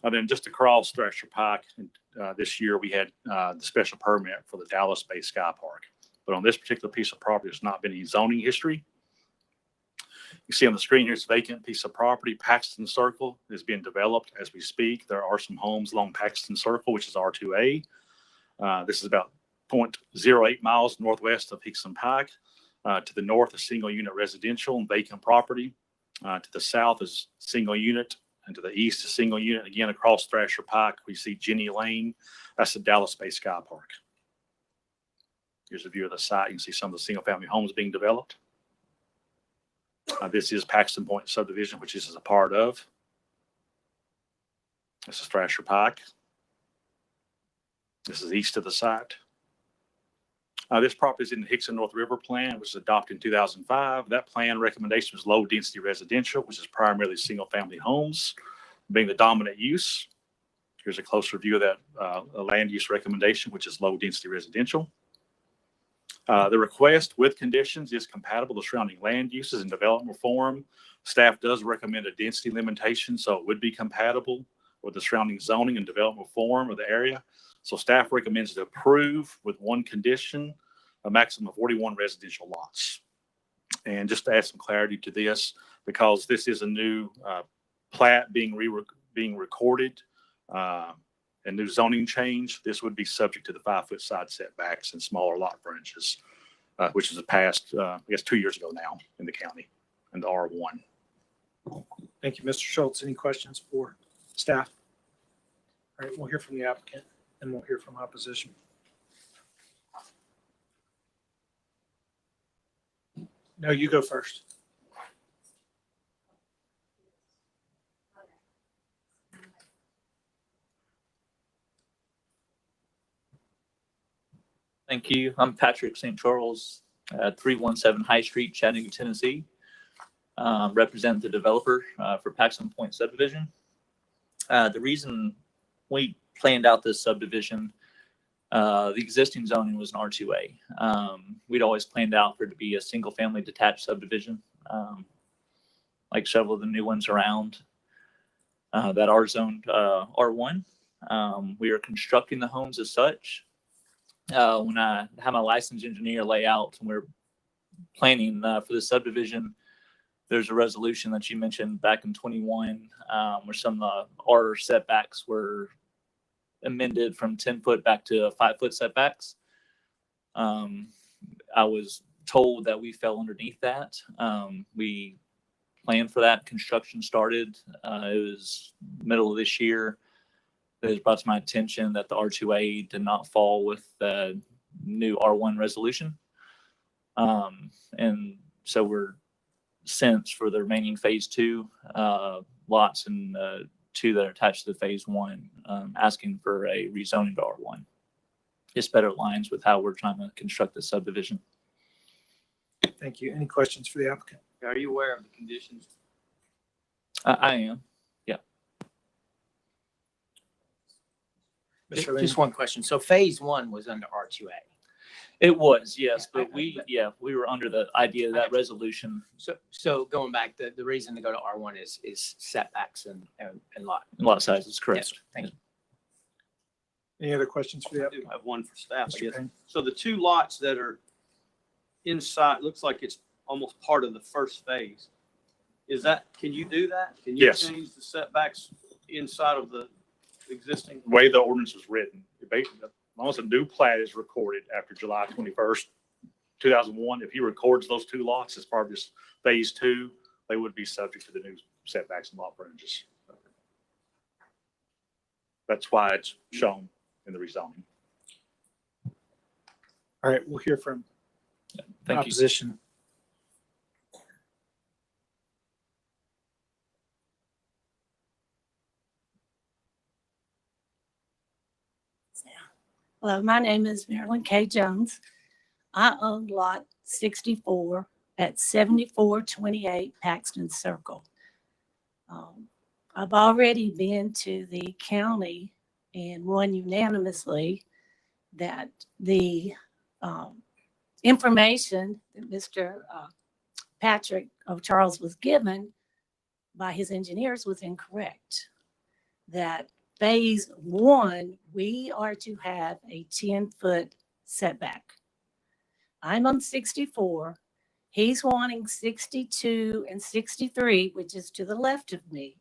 And then just across Thrasher Pike, this year we had the special permit for the Dallas-based Sky Park. But on this particular piece of property, there's not been any zoning history. You see on the screen here, it's a vacant piece of property. Paxton Circle is being developed as we speak. There are some homes along Paxton Circle, which is R2A. This is about 0.08 miles northwest of Hickson Pike. To the north is single unit residential and vacant property. To the south is single unit, and to the east is single unit. Again, across Thrasher Pike, we see Jenny Lane. That's the Dallas-based Sky Park. Here's a view of the site. You can see some of the single family homes being developed. This is Paxton Point Subdivision, which this is a part of. This is Thrasher Pike. This is east of the site. This property is in the Hickson North River Plan, which was adopted in 2005. That plan recommendation was low density residential, which is primarily single family homes being the dominant use. Here's a closer view of that land use recommendation, which is low density residential. The request with conditions is compatible with surrounding land uses and development reform. Staff does recommend a density limitation, so it would be compatible with the surrounding zoning and development reform of the area. So staff recommends to approve with one condition, a maximum of 41 residential lots. And just to add some clarity to this, because this is a new plat being recorded, and new zoning change, this would be subject to the 5-foot side setbacks and smaller lot frontages. which was passed, I guess, 2 years ago now in the county, in the R1. Thank you, Mr. Schultz. Any questions for staff? All right, we'll hear from the applicant and we'll hear from opposition. No, you go first. Thank you. I'm Patrick St. Charles at 317 High Street, Chattanooga, Tennessee. Represent the developer for Paxton Point Subdivision. The reason we planned out this subdivision, the existing zoning was an R2A. We'd always planned out for it to be a single family detached subdivision, like several of the new ones around that are zoned R1. We are constructing the homes as such. When I had my licensed engineer lay out and we're planning for the subdivision, there's a resolution that you mentioned back in 21 where some of our setbacks were amended from 10-foot back to 5-foot setbacks. I was told that we fell underneath that. We planned for that. Construction started. It was middle of this year. It was brought to my attention that the R2A did not fall with the new R1 resolution. And so we're since for the remaining phase 2 lots and 2 that are attached to the phase 1, asking for a rezoning to R1. This better aligns with how we're trying to construct the subdivision. Thank you. Any questions for the applicant? Are you aware of the conditions? I am. Mr. Just one question. So phase 1 was under R2A. It was, yes, but we were under the idea of that resolution. So going back, the reason to go to R1 is setbacks and lot sizes, correct. Yes, thank you. Any other questions for the I applicant? do have one for staff, I Mr. guess. Payne? So the 2 lots that are inside, looks like it's almost part of the first phase. Is that, can you do that? Can you Yes. change the setbacks inside of the existing? The way the ordinance was written, basically, once a new plat is recorded after July 21st, 2001, if he records those 2 lots as part of this phase 2, they would be subject to the new setbacks and lot frontages. That's why it's shown in the rezoning. All right, we'll hear from Thank you. opposition. Hello, my name is Marilyn K. Jones. I own lot 64 at 7428 Paxton Circle. I've already been to the county and won unanimously that the information that Mr. Patrick O'Charles was given by his engineers was incorrect. That phase 1, we are to have a 10-foot setback. I'm on 64. He's wanting 62 and 63, which is to the left of me,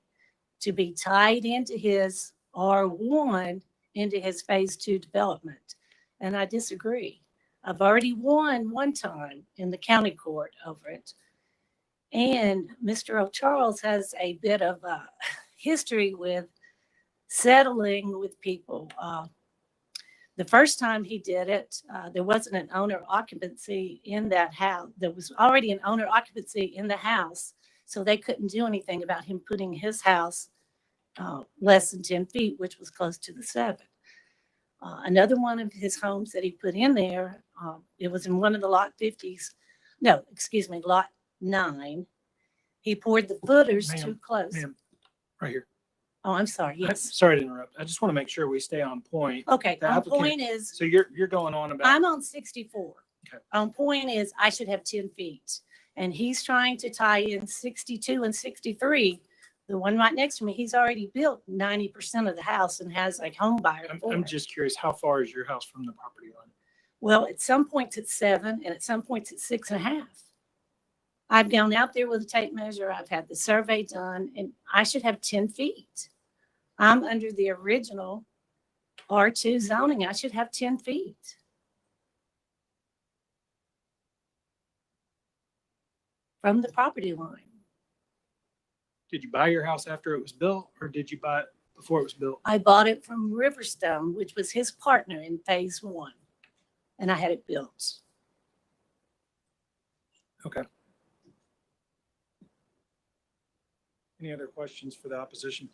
to be tied into his R1 into his phase 2 development. And I disagree. I've already won one time in the county court over it. And Mr. O'Charles has a bit of a history with settling with people. The first time he did it, there wasn't an owner occupancy in that house. There was already an owner occupancy in the house, so they couldn't do anything about him putting his house less than 10 feet, which was close to the 7. Another one of his homes that he put in there, it was in one of the lot 50s. No, excuse me, lot 9. He poured the footers too close. Ma'am, right here. Oh, I'm sorry. Yes. Sorry to interrupt. I just want to make sure we stay on point. Okay. The On applicant- point is, So you're going on about. I'm on 64. Okay. On point is, I should have 10 feet. And he's trying to tie in 62 and 63. The one right next to me, he's already built 90% of the house and has a home buyer for I'm it. just curious, how far is your house from the property line? Well, at some points it's 7 and at some points it's 6.5. I've gone out there with a tape measure. I've had the survey done and I should have 10 feet. I'm under the original R2 zoning. I should have 10 feet. from the property line. Did you buy your house after it was built or did you buy it before it was built? I bought it from Riverstone, which was his partner in phase one, and I had it built. Okay. Any other questions for the opposition?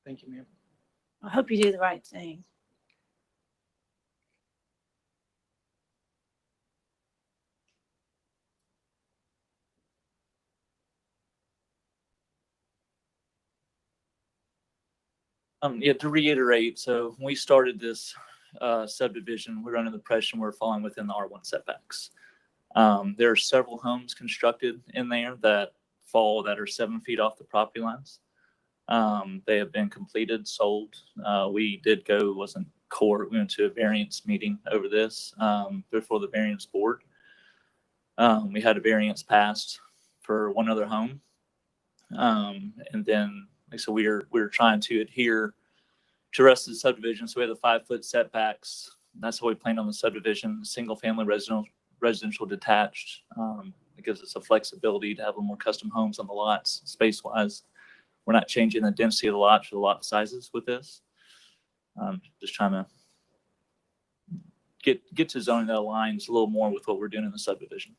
Thank you, ma'am. I hope you do the right thing. Yeah, to reiterate, so when we started this subdivision, we're under the impression we're falling within the R1 setbacks. There are several homes constructed in there that are 7 feet off the property lines. They have been completed, sold. We did go, it wasn't court, we went to a variance meeting over this before the variance board. We had a variance passed for one other home. And then, so we're trying to adhere to the rest of the subdivision. So we have the 5 foot setbacks. That's how we planned on the subdivision, single family residential detached. It gives us a flexibility to have a little more custom homes on the lots space wise. We're not changing the density of the lots or the lot sizes with this. Just trying to get to zoning that aligns a little more with what we're doing in the subdivision.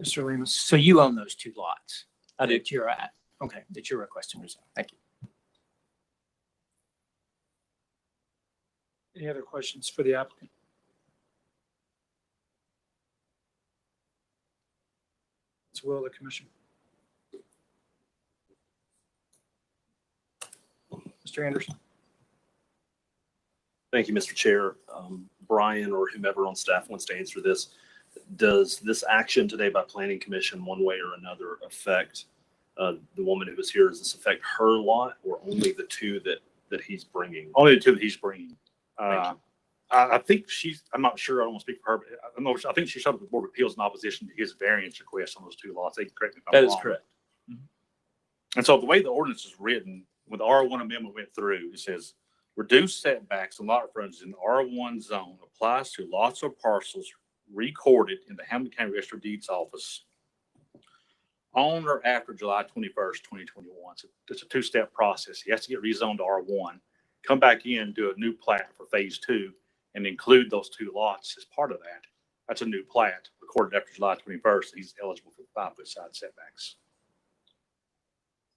Mr. Lemus, so you own those 2 lots? I do. That you're at? Okay, that you're requesting rezone. Thank you. Any other questions for the applicant? It's will of the commission. Mr. Anderson. Thank you, Mr. Chair. Brian or whomever on staff wants to answer this. Does this action today by Planning Commission one way or another affect the woman who was here? Does this affect her lot or only the 2 that he's bringing? Only the 2 that he's bringing. I think I'm not sure, I don't want to speak for her, but I think she showed up at the Board of Appeals in opposition to his variance request on those 2 lots. They can correct me if I'm wrong. That is correct. And so the way the ordinance is written, when the R1 amendment went through, it says, reduced setbacks and lot frontage in the R1 zone applies to lots or parcels recorded in the Hamilton County Register of Deeds office on or after July 21st, 2021. So it's a 2-step process. He has to get rezoned to R1, come back in, do a new plat for phase 2, and include those 2 lots as part of that. That's a new plat recorded after July 21st. He's eligible for 5 foot side setbacks.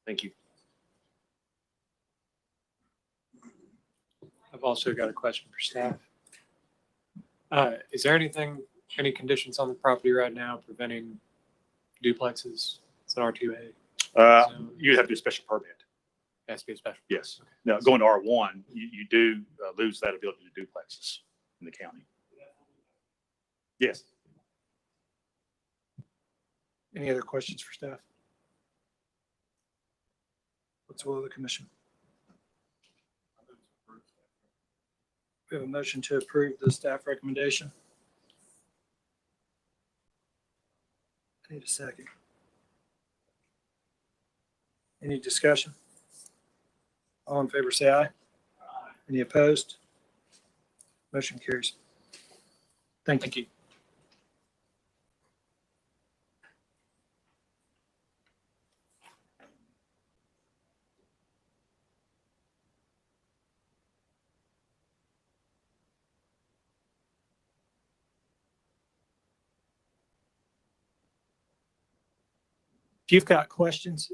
Thank you. I've also got a question for staff. Is there any conditions on the property right now preventing duplexes? It's an R2A. You'd have to do a special permit. It has to be a special. Yes. Now, going to R1, you do lose that ability to do duplexes in the county. Yes. Any other questions for staff? What's the will of the commission? We have a motion to approve the staff recommendation. I need a second. Any discussion? All in favor, say aye. Any opposed? Motion carries. Thank you. If you've got questions,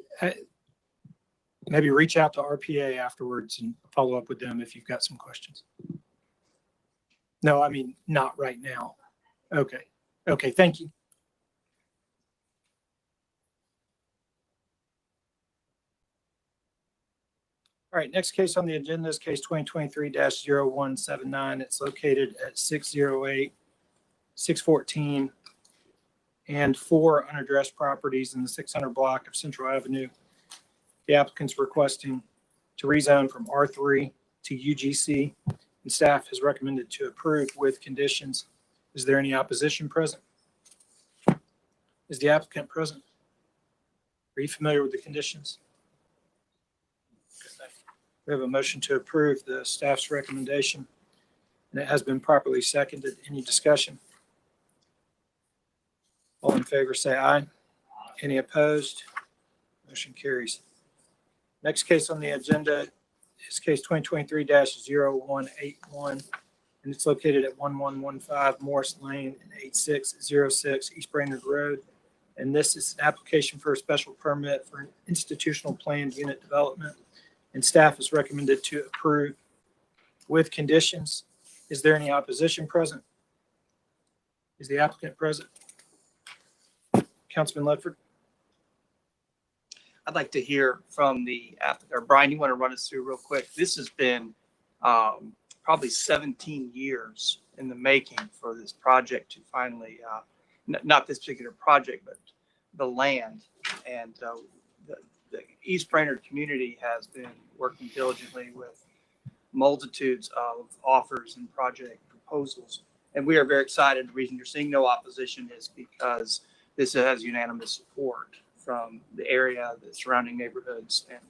maybe reach out to RPA afterwards and follow up with them if you've got some questions. No, I mean, not right now. Okay. Okay, thank you. All right, next case on the agenda is case 2023-0179. It's located at 608, 614, and 4 unaddressed properties in the 600 block of Central Avenue. The applicant's requesting to rezone from R3 to UGC, and staff has recommended to approve with conditions. Is there any opposition present? Is the applicant present? Are you familiar with the conditions? We have a motion to approve the staff's recommendation. and it has been properly seconded. Any discussion? All in favor, say aye. Any opposed? Motion carries. Next case on the agenda is case 2023-0181, and it's located at 1115 Morris Lane and 8606 East Brainard Road. And this is an application for a special permit for an institutional planned unit development, and staff is recommended to approve with conditions. Is there any opposition present? Is the applicant present? Councilman Ledford? I'd like to hear from the applicant, or Brian, you want to run us through real quick? This has been probably 17 years in the making for this project to finally, not this particular project, but the land. And the East Brainerd community has been working diligently with multitudes of offers and project proposals. And we are very excited. The reason you're seeing no opposition is because this has unanimous support from the area, the surrounding neighborhoods. And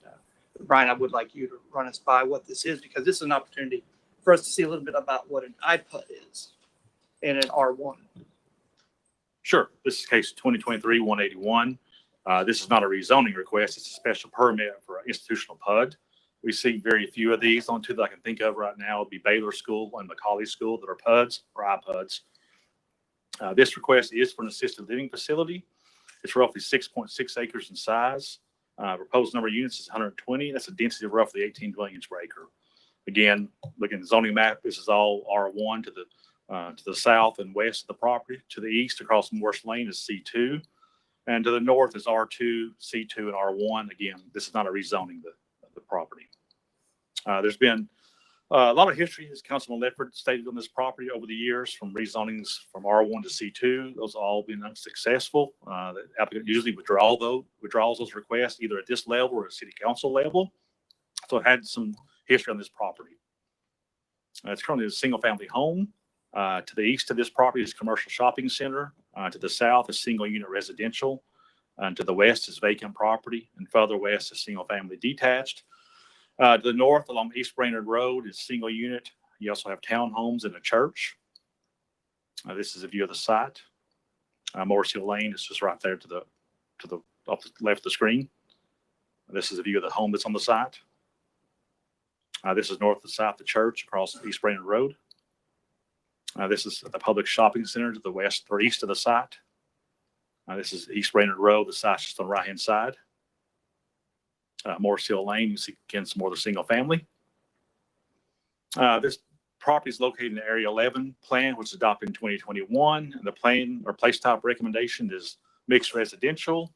Brian, I would like you to run us by what this is, because this is an opportunity for us to see a little bit about what an iPUT is in an R1. Sure. This is case 2023-181. This is not a rezoning request. It's a special permit for an institutional PUD. We see very few of these. The only two that I can think of right now would be Baylor School and Macaulay School that are PUDs or iPUDs. This request is for an assisted living facility. It's roughly 6.6 acres in size. Proposed number of units is 120. That's a density of roughly 18 dwelling units per acre. Again, looking at the zoning map, this is all R1 to the south and west of the property. To the east across Morris Lane is C2. And to the north is R2, C2, and R1. Again, this is not a rezoning the property. There's been a lot of history, as Councilman Ledford stated, on this property over the years, from rezonings from R1 to C2. Those have all been unsuccessful. The applicant usually withdraws those requests either at this level or at city council level. So it had some history on this property. It's currently a single family home. To the east of this property is commercial shopping center. To the south is single unit residential. And to the west is vacant property. And further west is single family detached. To the north along East Brainerd Road is single unit. You also have townhomes and a church. This is a view of the site. Morris Hill Lane is just right there to the off the left of the screen. This is a view of the home that's on the site. This is north and south of the church across East Brainerd Road. This is the public shopping center to the west or east of the site. This is East Brainerd Road. The site's just on the right hand side. Morris Hill Lane, you see again some more of the single family. This property is located in the Area 11 plan, which was adopted in 2021. And the plan or place type recommendation is mixed residential,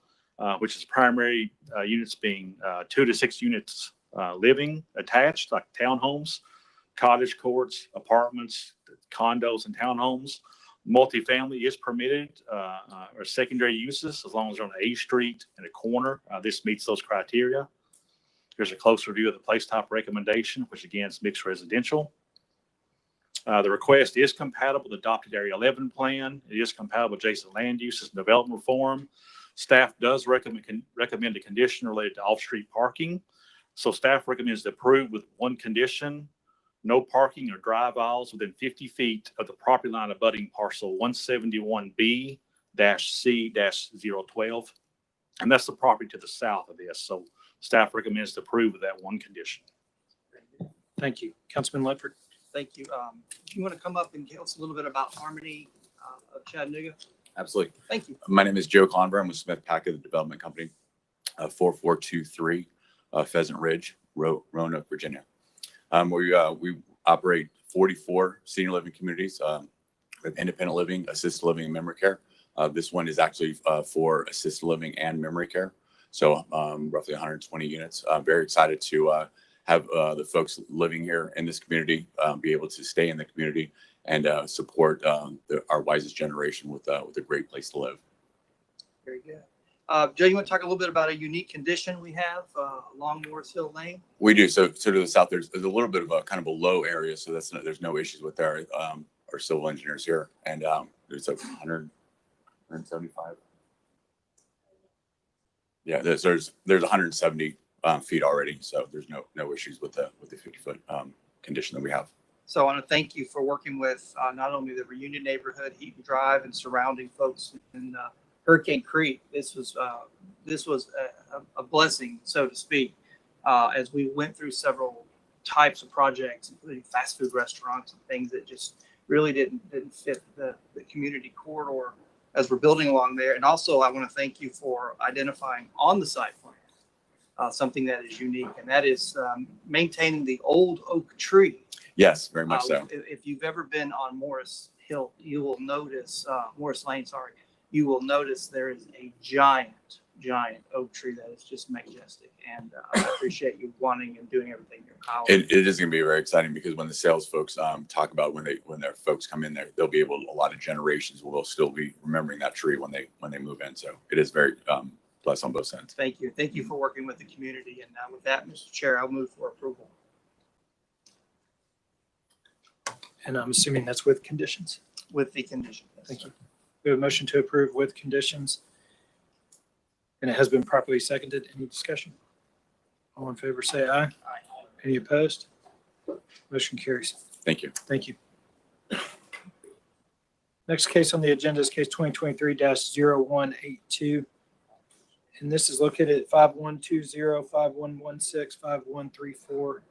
which is primary units being 2 to 6 units living attached, like townhomes, cottage courts, apartments, condos, and townhomes. Multifamily is permitted or secondary uses as long as they're on A Street and a corner. This meets those criteria. Here's a closer view of the place type recommendation, which again is mixed residential. The request is compatible with adopted Area 11 plan. It is compatible with adjacent land uses and development reform. Staff does recommend a condition related to off-street parking. So staff recommends to approve with one condition: no parking or drive aisles within 50 feet of the property line abutting parcel 171B-C-012. And that's the property to the south of this. So staff recommends to approve with that one condition. Thank you. Councilman Ledford? Thank you. If you want to come up and tell us a little bit about Harmony of Chattanooga. Absolutely. Thank you. My name is Joe Conver. I'm with Smith Packard Development Company, 4423 Pheasant Ridge, Roanoke, Virginia. We operate 44 senior living communities with independent living, assisted living, and memory care. This one is actually for assisted living and memory care. So roughly 120 units. I'm very excited to have the folks living here in this community be able to stay in the community and support our wisest generation with a great place to live. Very good. Joe, you want to talk a little bit about a unique condition we have along Morris Hill Lane? We do. So to the south, there's a little bit of a kind of a low area, so there's no issues with our civil engineers here, and there's 175. Yeah, there's 170 feet already, so there's no issues with the 50-foot condition that we have. So I want to thank you for working with not only the Reunion neighborhood, Heaton Drive, and surrounding folks in Hurricane Creek. This was a blessing, so to speak, as we went through several types of projects, including fast food restaurants and things that just really didn't fit the community corridor as we're building along there. And also, I want to thank you for identifying on the site plan something that is unique, and that is maintaining the old oak tree. Yes, very much so. If you've ever been on Morris Hill, you will notice, Morris Lane, sorry, you will notice there is a giant oak tree that is just majestic. And I appreciate you wanting and doing everything in your power. It is going to be very exciting because when the sales folks talk about when their folks come in there, they'll be able, a lot of generations will still be remembering that tree when they move in. So it is very blessed on both sides. Thank you. Thank you for working with the community. And with that, Mr. Chair, I'll move for approval. And I'm assuming that's with conditions. With the condition. Thank you. We have a motion to approve with conditions. And it has been properly seconded. Any discussion? All in favor, say aye. Aye. Any opposed? Motion carries. Thank you. Thank you. Next case on the agenda is case 2023-0182. And this is located at 5120, 5116, 5134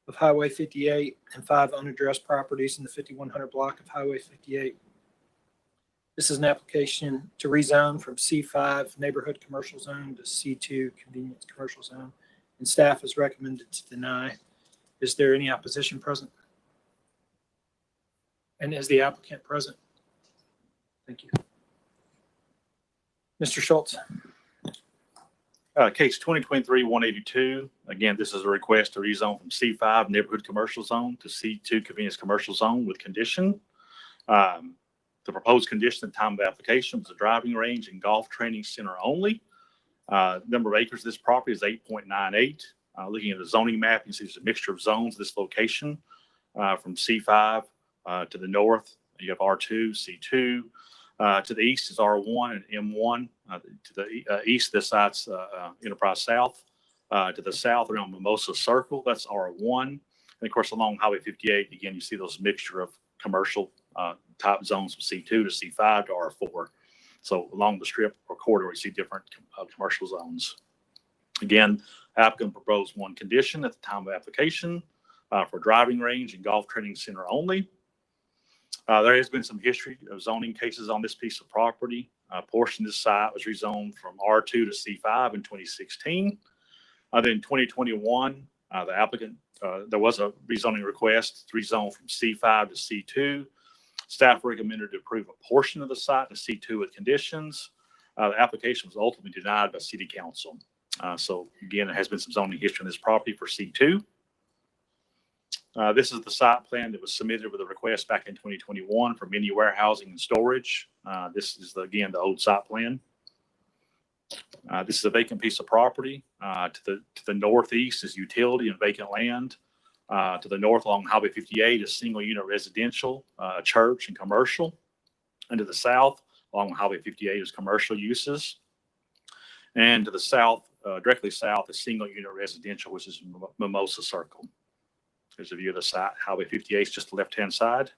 of Highway 58 and 5 unaddressed properties in the 5100 block of Highway 58. This is an application to rezone from C5 Neighborhood Commercial Zone to C2 Convenience Commercial Zone, and staff is recommended to deny. Is there any opposition present? And is the applicant present? Thank you. Mr. Schultz. Case 2023-182. Again, this is a request to rezone from C5 Neighborhood Commercial Zone to C2 Convenience Commercial Zone with condition. The proposed condition at the time of application was a driving range and golf training center only. Number of acres of this property is 8.98. Looking at the zoning map, you can see there's a mixture of zones, this location from C5 to the north. You have R2, C2. To the east is R1 and M1. To the east, this side's Enterprise South. To the south around Mimosa Circle, that's R1. And of course, along Highway 58, again, you see those mixture of commercial type zones from C2 to C5 to R4. So along the strip or corridor, we see different commercial zones. Again, applicant proposed one condition at the time of application for driving range and golf training center only. There has been some history of zoning cases on this piece of property. A portion of this site was rezoned from R2 to C5 in 2016. Then in 2021, the applicant, there was a rezoning request to rezone from C5 to C2. Staff recommended to approve a portion of the site to C2 with conditions. The application was ultimately denied by City Council. So again, there has been some zoning history on this property for C2. This is the site plan that was submitted with a request back in 2021 for mini warehousing and storage. This is, again, the old site plan. This is a vacant piece of property. To the northeast is utility and vacant land. To the north along Highway 58 is single unit residential, church and commercial. And to the south along Highway 58 is commercial uses. And to the south, directly south is single unit residential, which is Mimosa Circle. There's a view of the site. Highway 58 is just the left-hand side.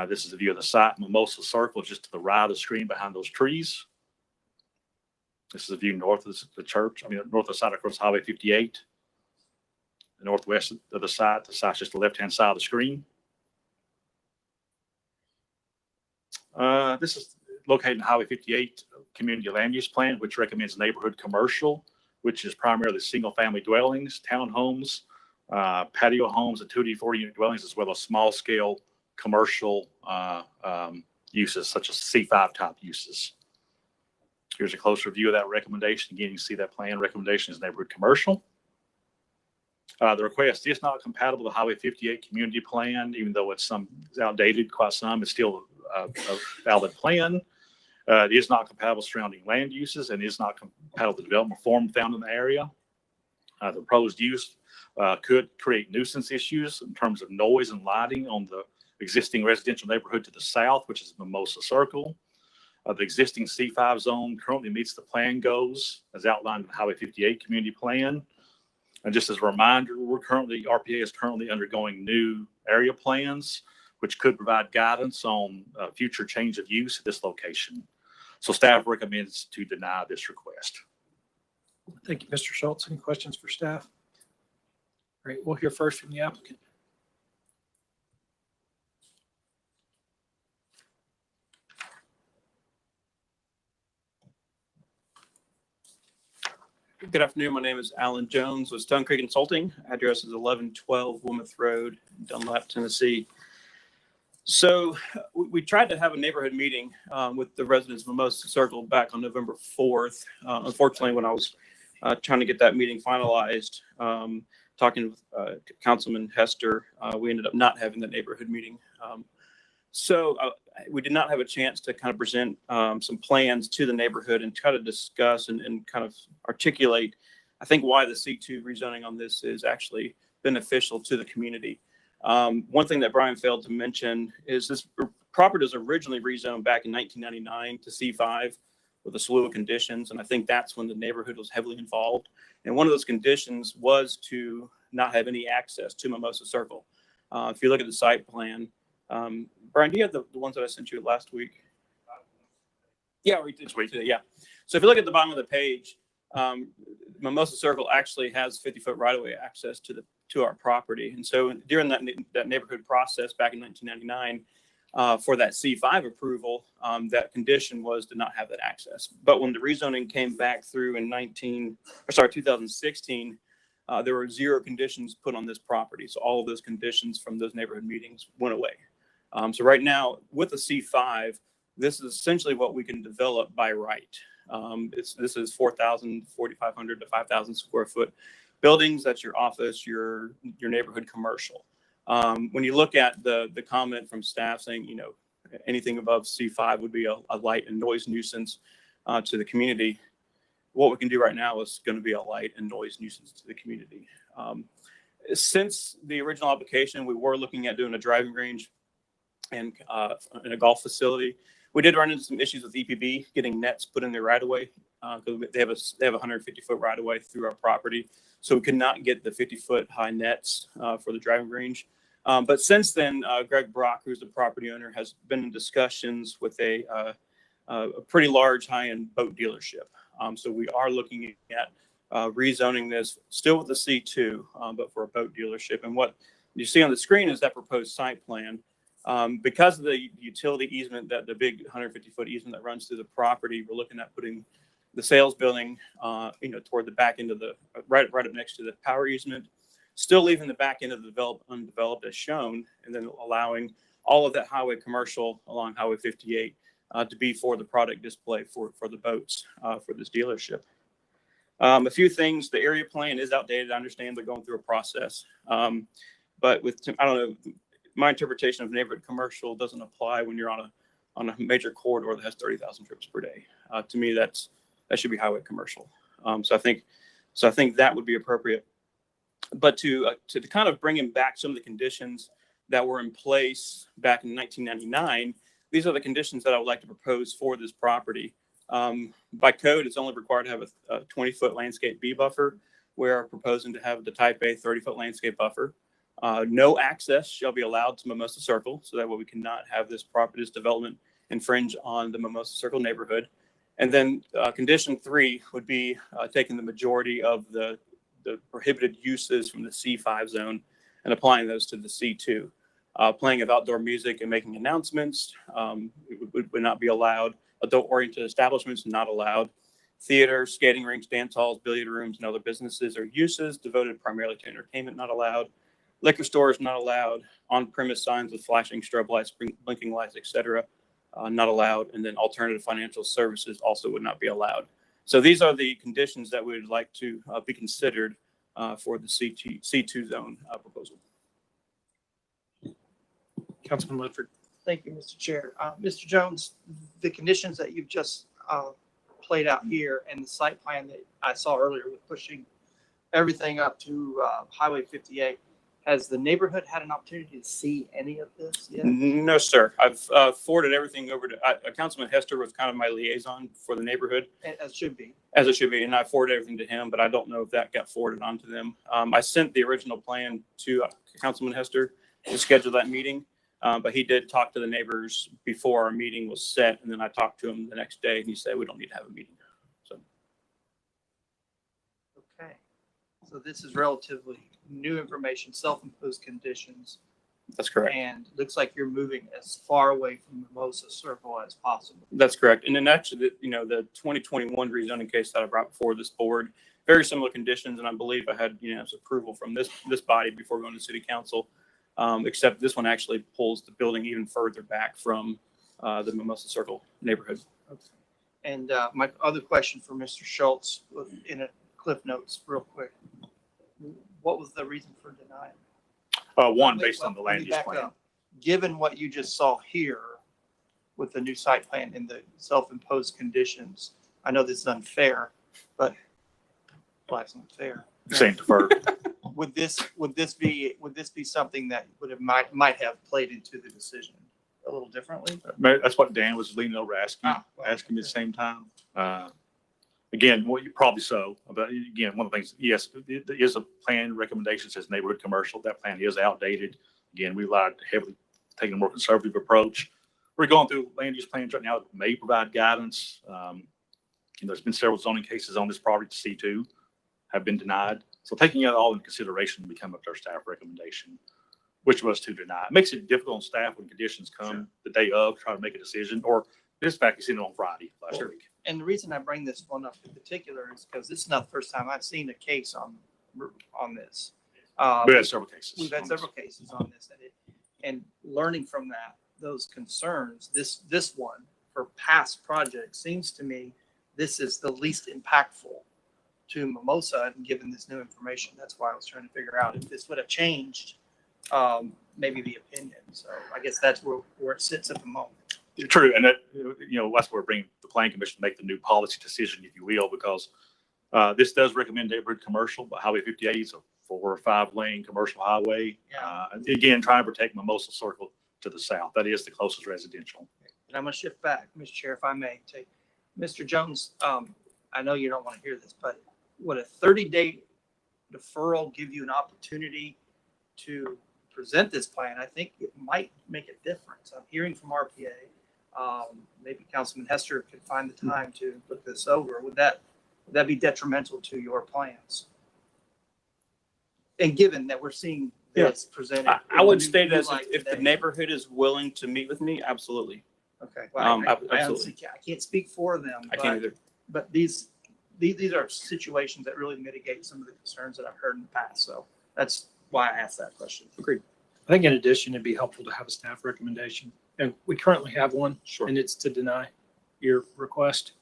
This is a view of the site. Mimosa Circle is just to the right of the screen behind those trees. This is a view north of the church. North of the site across Highway 58. The northwest of the site. The site's just the left-hand side of the screen. This is located in Highway 58 Community Land Use Plan, which recommends neighborhood commercial, which is primarily single-family dwellings, townhomes, patio homes, and 2 to 4 unit dwellings, as well as small-scale commercial uses, such as C5 type uses. Here's a closer view of that recommendation. Again, you see that plan recommendation is neighborhood commercial. The request is not compatible with the Highway 58 community plan, even though it's outdated, quite some, it's still a valid plan. It is not compatible with surrounding land uses and is not compatible with the development form found in the area. The proposed use could create nuisance issues in terms of noise and lighting on the existing residential neighborhood to the south, which is Mimosa Circle. The existing C5 zone currently meets the plan goals as outlined in the Highway 58 community plan. And just as a reminder, RPA is currently undergoing new area plans, which could provide guidance on future change of use at this location. So staff recommends to deny this request. Thank you, Mr. Schultz. Any questions for staff? Great. We'll hear first from the applicant. Good afternoon. My name is Alan Jones with Stone Creek Consulting. Address is 1112 Wilmouth Road, Dunlap, Tennessee. So we tried to have a neighborhood meeting with the residents of Mimosa Circle back on November 4th. Unfortunately, when I was trying to get that meeting finalized, talking with Councilman Hester, we ended up not having that neighborhood meeting. So we did not have a chance to kind of present some plans to the neighborhood and try to discuss and kind of articulate, I think, why the C2 rezoning on this is actually beneficial to the community. One thing that Brian failed to mention is this property was originally rezoned back in 1999 to C5 with a slew of conditions. And I think that's when the neighborhood was heavily involved. And one of those conditions was to not have any access to Mimosa Circle. If you look at the site plan, Brian, do you have the ones that I sent you last week? Yeah, we did. Yeah. So if you look at the bottom of the page, Mimosa Circle actually has 50-foot right-of-way access to our property. And so during that neighborhood process back in 1999, for that C5 approval, that condition was to not have that access. But when the rezoning came back through in 2016, there were 0 conditions put on this property. So all of those conditions from those neighborhood meetings went away. So right now with the C5, this is essentially what we can develop by right. This is 4,500 to 5,000 square foot buildings. That's your office, your neighborhood commercial. When you look at the comment from staff saying, you know, anything above C5 would be a light and noise nuisance to the community. What we can do right now is going to be a light and noise nuisance to the community. Since the original application, we were looking at doing a driving range and a golf facility. We did run into some issues with EPB getting nets put in their right of way because they have a 150-foot right of way through our property. So we could not get the 50-foot high nets for the driving range. But since then, Greg Brock, who's the property owner, has been in discussions with a pretty large high-end boat dealership. So we are looking at rezoning this still with the C2, but for a boat dealership. And what you see on the screen is that proposed site plan. Because of the utility easement, that the big 150-foot easement that runs through the property, we're looking at putting the sales building, toward the back end of the right up next to the power easement, still leaving the back end of the undeveloped as shown, and then allowing all of that highway commercial along Highway 58 to be for the product display for the boats for this dealership. A few things: the area plan is outdated. I understand they're going through a process, but I don't know. My interpretation of neighborhood commercial doesn't apply when you're on a major corridor that has 30,000 trips per day. To me, that should be highway commercial. So I think that would be appropriate. But to kind of bring in back some of the conditions that were in place back in 1999, these are the conditions that I would like to propose for this property. By code, it's only required to have a 20-foot landscape B buffer. We're proposing to have the type A 30-foot landscape buffer. No access shall be allowed to Mimosa Circle, so that way we cannot have this property's development infringe on the Mimosa Circle neighborhood. And then condition 3 would be taking the majority of the prohibited uses from the C5 zone and applying those to the C2. Playing of outdoor music and making announcements would not be allowed. Adult-oriented establishments not allowed. Theaters, skating rinks, dance halls, billiard rooms, and other businesses or uses devoted primarily to entertainment not allowed. Liquor stores not allowed. On-premise signs with flashing strobe lights, blinking lights, etc. Not allowed. And then alternative financial services also would not be allowed. So these are the conditions that we would like to be considered for the C2 zone proposal. Councilman Ledford. Thank you, Mr. Chair. Mr. Jones, the conditions that you've just played out here and the site plan that I saw earlier with pushing everything up to Highway 58, Has the neighborhood had an opportunity to see any of this yet? No, sir. I've forwarded everything over to Councilman Hester was kind of my liaison for the neighborhood, As should be. as it should be, and I forwarded everything to him, but I don't know if that got forwarded on to them. I sent the original plan to Councilman Hester to schedule that meeting, but he did talk to the neighbors before our meeting was set, and then I talked to him the next day, and he said, we don't need to have a meeting. So. Okay. So this is relatively new information, self-imposed conditions. That's correct. And looks like you're moving as far away from Mimosa Circle as possible. That's correct. And then actually, the 2021 rezoning case that I brought before this board, very similar conditions. And I believe I had, approval from this body before going to city council. Except this one actually pulls the building even further back from the Mimosa Circle neighborhood. And my other question for Mr. Schultz was in a Cliff Notes real quick. What was the reason for denying? One, based on the land use Back plan. up. Given what you just saw here with the new site plan and the self-imposed conditions, I know this is unfair, but life's unfair. Saying defer. Would this be something that might have played into the decision a little differently? That's what Dan was leaning over asking me at the same time. Again, well, you probably so, but again, one of the things, yes, there is a plan recommendation that says neighborhood commercial. That plan is outdated. Again, we relied heavily taking a more conservative approach. We're going through land use plans right now that may provide guidance. There's been several zoning cases on this property to C2 have been denied. So taking it all into consideration will become up to our staff recommendation, which was to deny. It makes it difficult on staff when conditions come the day of, try to make a decision, or this fact is in on Friday last week. And the reason I bring this one up in particular is because this is not the first time I've seen a case on this. We've had several cases. We've had several cases on this, and learning from those concerns, this one for past projects seems to me this is the least impactful to Mimosa, and given this new information, that's why I was trying to figure out if this would have changed maybe the opinion. So I guess that's where it sits at the moment. True, and that that's where we're bringing the planning commission to make the new policy decision, if you will, because this does recommend neighborhood commercial, but Highway 58 is a 4 or 5 lane commercial highway. Again, trying to protect Mimosa Circle to the south. That is the closest residential. And I'm going to shift back, Mr. Chair, if I may. Take Mr. Jones. I know you don't want to hear this, but would a 30-day deferral give you an opportunity to present this plan? I think it might make a difference. I'm hearing from RPA. Maybe Councilman Hester could find the time to look this over. Would that be detrimental to your plans? And given that we're seeing this presented, I would state as if the neighborhood is willing to meet with me, absolutely. Okay. Well, I absolutely. can't speak for them. I can't either. But these are situations that really mitigate some of the concerns that I've heard in the past. So that's why I asked that question. Agreed. I think in addition, it'd be helpful to have a staff recommendation. And we currently have one, Sure. And it's to deny your request.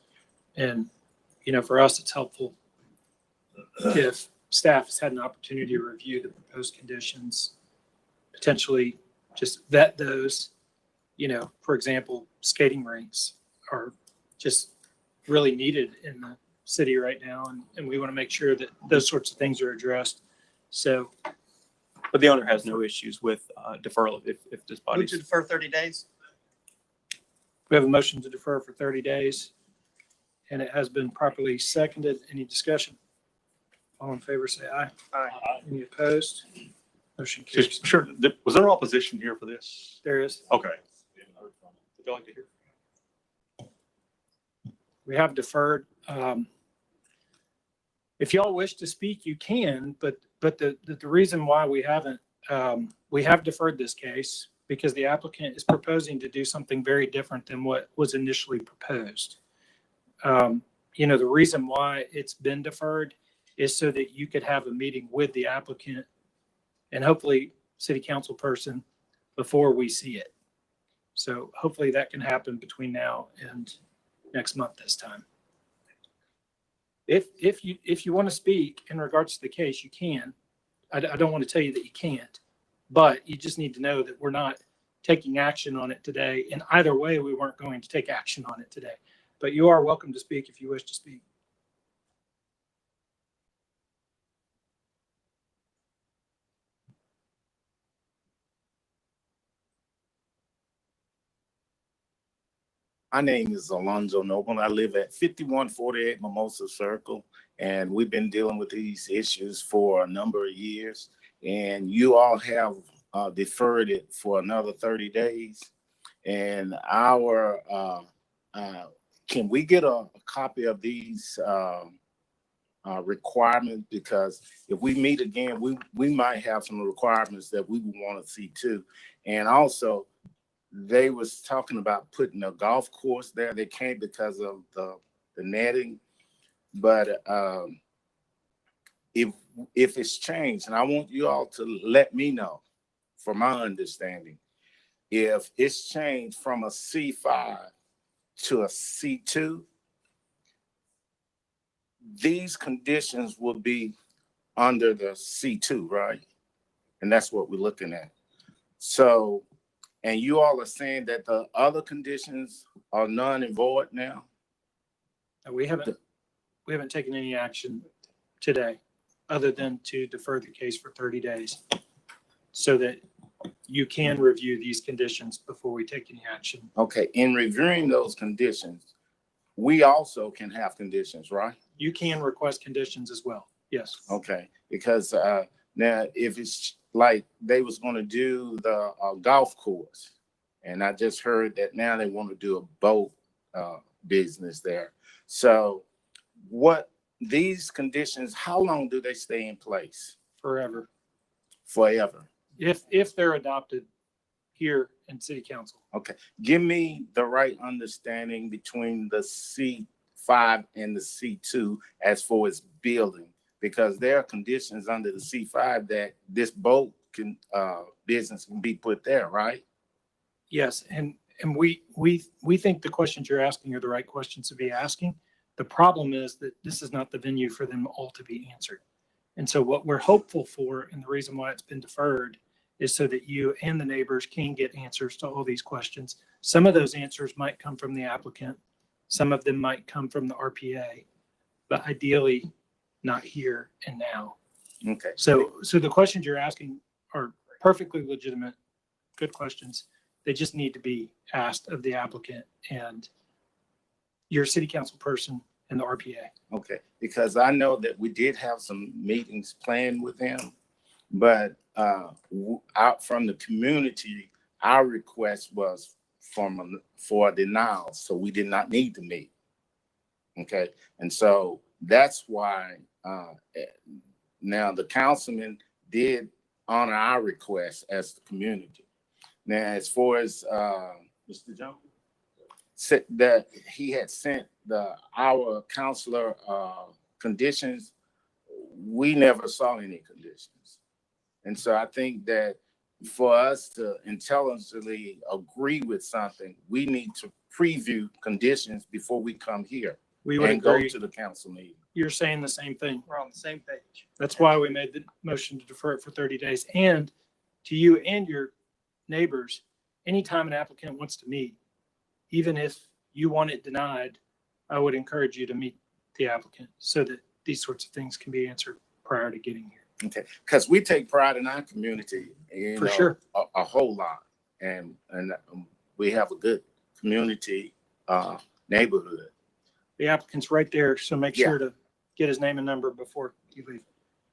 And, for us, it's helpful if staff has had an opportunity to review the proposed conditions, potentially just vet those. For example, skating rinks are just really needed in the city right now. And we want to make sure that those sorts of things are addressed. So, But the owner has no issues with deferral if this Move body. to defer 30 days. we have a motion to defer for 30 days, and it has been properly seconded. Any discussion? All in favor, say aye. Aye. Any opposed? Motion carries. Sure. Was there opposition here for this? There is. Okay. Would you like to hear? We have deferred. If y'all wish to speak, you can, but the reason why we haven't, we have deferred this case because the applicant is proposing to do something very different than what was initially proposed. The reason why it's been deferred is so that you could have a meeting with the applicant and hopefully city council person before we see it. So hopefully that can happen between now and next month this time. If you want to speak in regards to the case, you can. I don't want to tell you that you can't, but you just need to know that we're not taking action on it today. And either way, we weren't going to take action on it today. But you are welcome to speak if you wish to speak. My name is Alonzo Noble. I live at 5148 Mimosa Circle, and we've been dealing with these issues for a number of years. And you all have deferred it for another 30 days. And can we get a copy of these requirements? Because if we meet again, we might have some requirements that we would want to see too. And also, they was talking about putting a golf course there. They can't because of the netting. But if it's changed, and I want you all to let me know, from my understanding, if it's changed from a C5 to a C2, these conditions will be under the C2, right? And that's what we're looking at. So, and you all are saying that the other conditions are none and void now? We haven't taken any action today, other than to defer the case for 30 days so that you can review these conditions before we take any action. Okay, in reviewing those conditions, we also can have conditions, right? You can request conditions as well, yes. Okay, because now if it's like they was going to do the golf course, and I just heard that now they want to do a boat business there. So what these conditions, how long do they stay in place? Forever. Forever. If they're adopted here in city council. Okay, give me the right understanding between the C5 and the C2 as far as building, because there are conditions under the C5 that this boat can business can be put there, right? Yes, and we think the questions you're asking are the right questions to be asking. The problem is that this is not the venue for them all to be answered. And so what we're hopeful for, and the reason why it's been deferred, is so that you and the neighbors can get answers to all these questions. Some of those answers might come from the applicant. Some of them might come from the RPA, but ideally not here and now. Okay. So the questions you're asking are perfectly legitimate, good questions. They just need to be asked of the applicant and your city council person and the RPA. Okay, because I know that we did have some meetings planned with them, but out from the community, our request was for a denial, so we did not need to meet. Okay, and so that's why now the councilman did honor our request as the community. Now, as far as Mr. Jones said that he had sent our counselor conditions, we never saw any conditions. And so I think that for us to intelligently agree with something, we need to preview conditions before we come here We would and go agree. to the council meeting. You're saying the same thing. We're on the same page. That's why we made the motion to defer it for 30 days. And to you and your neighbors, anytime an applicant wants to meet, even if you want it denied, I would encourage you to meet the applicant so that these sorts of things can be answered prior to getting here. Okay, because we take pride in our community, For sure. a whole lot, and we have a good community neighborhood. The applicant's right there, so make sure to get his name and number before you leave.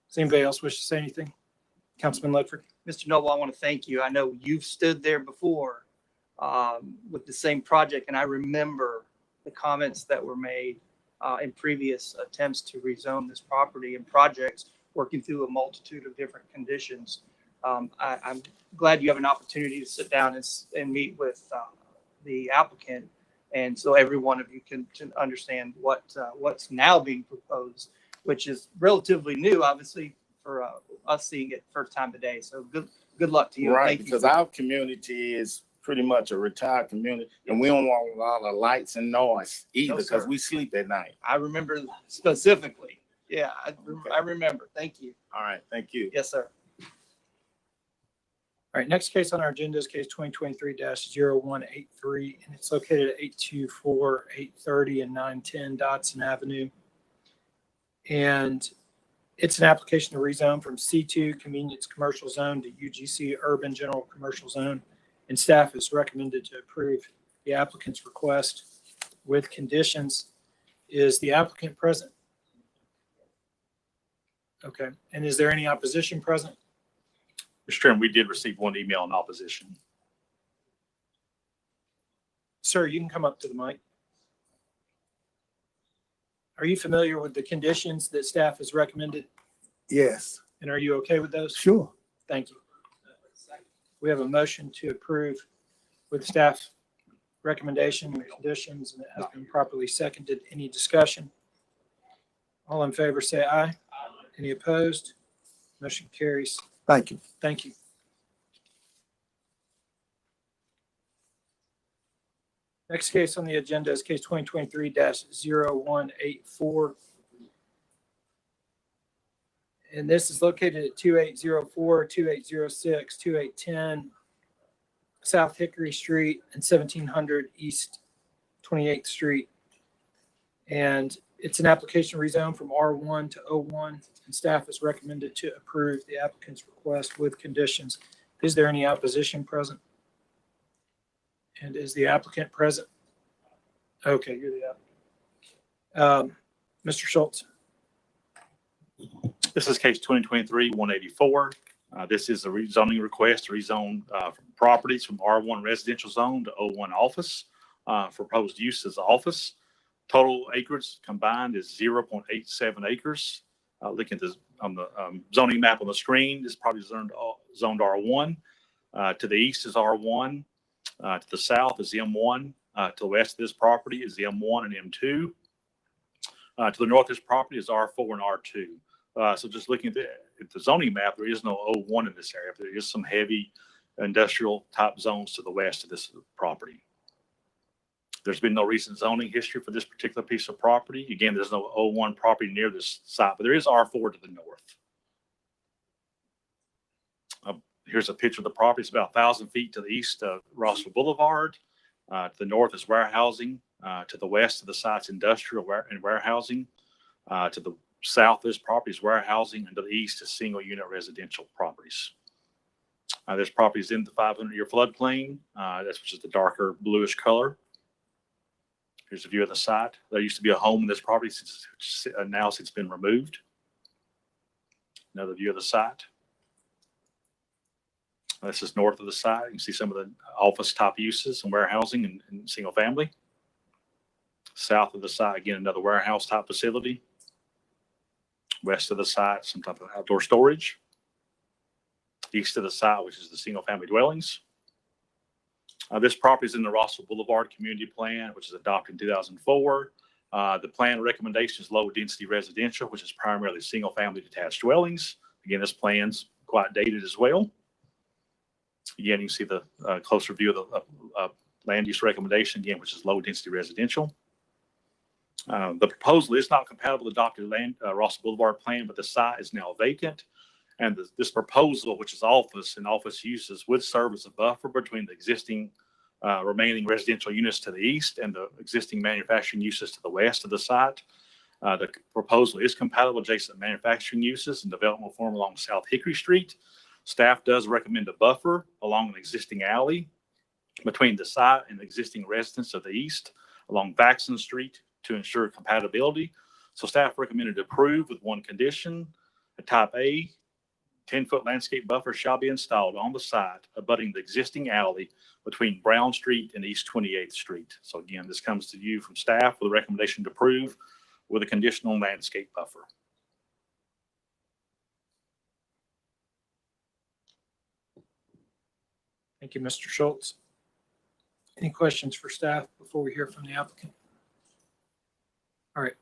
Does anybody else wish to say anything? Councilman Ledford. Mr. Noble, I want to thank you. I know you've stood there before with the same project, and I remember the comments that were made in previous attempts to rezone this property and projects, working through a multitude of different conditions. I'm glad you have an opportunity to sit down and meet with the applicant, and so every one of you can understand what's now being proposed, which is relatively new, obviously, for us seeing it first time today. So good luck to you. Right, Thank because you. our community is pretty much a retired community, and we don't want a lot of lights and noise either, No, because sir. we sleep at night. I remember specifically. Yeah, I remember. Thank you. All right, thank you. Yes, sir. All right, next case on our agenda is case 2023-0183, and it's located at 824, 830, and 910 Dodson Avenue. And it's an application to rezone from C2 Convenience Commercial Zone to UGC Urban General Commercial Zone, and staff is recommended to approve the applicant's request. with conditions. Is the applicant present? Okay, and is there any opposition present? Mr. Chairman, we did receive one email in opposition. Sir, you can come up to the mic. Are you familiar with the conditions that staff has recommended? Yes. And are you okay with those? Sure. Thank you. We have a motion to approve with staff recommendation and conditions, and it has been properly seconded. Any discussion? All in favor, say aye. Any opposed? Motion carries. Thank you. Thank you. Next case on the agenda is case 2023-0184. And this is located at 2804, 2806, 2810 South Hickory Street and 1700 East 28th Street. And it's an application rezone from R1 to O1, and staff has recommended to approve the applicant's request with conditions. Is there any opposition present? And is the applicant present? Okay, you're the applicant. Mr. Schultz. This is case 2023-184. This is a rezoning request to rezone properties from R1 residential zone to O1 office. Proposed use as office. Total acreage combined is 0.87 acres. Looking at this on the zoning map on the screen, this property is zoned R1. To the east is R1. To the south is M1. To the west of this property is the M1 and M2. To the north of this property is R4 and R2. So just looking at the zoning map, there is no O1 in this area. There is some heavy industrial type zones to the west of this property. There's been no recent zoning history for this particular piece of property. Again, there's no O1 property near this site, but there is R4 to the north. Here's a picture of the property. It's about 1,000 feet to the east of Rossville Boulevard. To the north is warehousing. To the west of the site's industrial and warehousing. To the south of this property is warehousing, and to the east is single unit residential properties. This property is in the 500-year floodplain. That's which is the darker bluish color. Here's a view of the site. There used to be a home in this property since it's been removed. Another view of the site. This is north of the site. You can see some of the office type uses and warehousing and single family. South of the site, again, another warehouse type facility. West of the site, some type of outdoor storage. East of the site, which is the single family dwellings. This property is in the Rossville Boulevard Community Plan, which is adopted in 2004. The plan recommendation is low density residential, which is primarily single family detached dwellings. Again, this plan's quite dated as well. Again, you can see the closer view of the land use recommendation, again, which is low density residential. The proposal is not compatible with adopted Rossville Boulevard plan, but the site is now vacant. And this proposal, which is office and office uses, would serve as a buffer between the existing remaining residential units to the east and the existing manufacturing uses to the west of the site. The proposal is compatible with adjacent manufacturing uses and development form along South Hickory Street. Staff does recommend a buffer along an existing alley between the site and the existing residents of the east along Faxon Street to ensure compatibility. So staff recommended to approve with one condition. A type A, 10-foot landscape buffer shall be installed on the site abutting the existing alley between Brown Street and East 28th Street. So again, this comes to you from staff with a recommendation to approve with a conditional landscape buffer. Thank you, Mr. Schultz. Any questions for staff before we hear from the applicant? All right,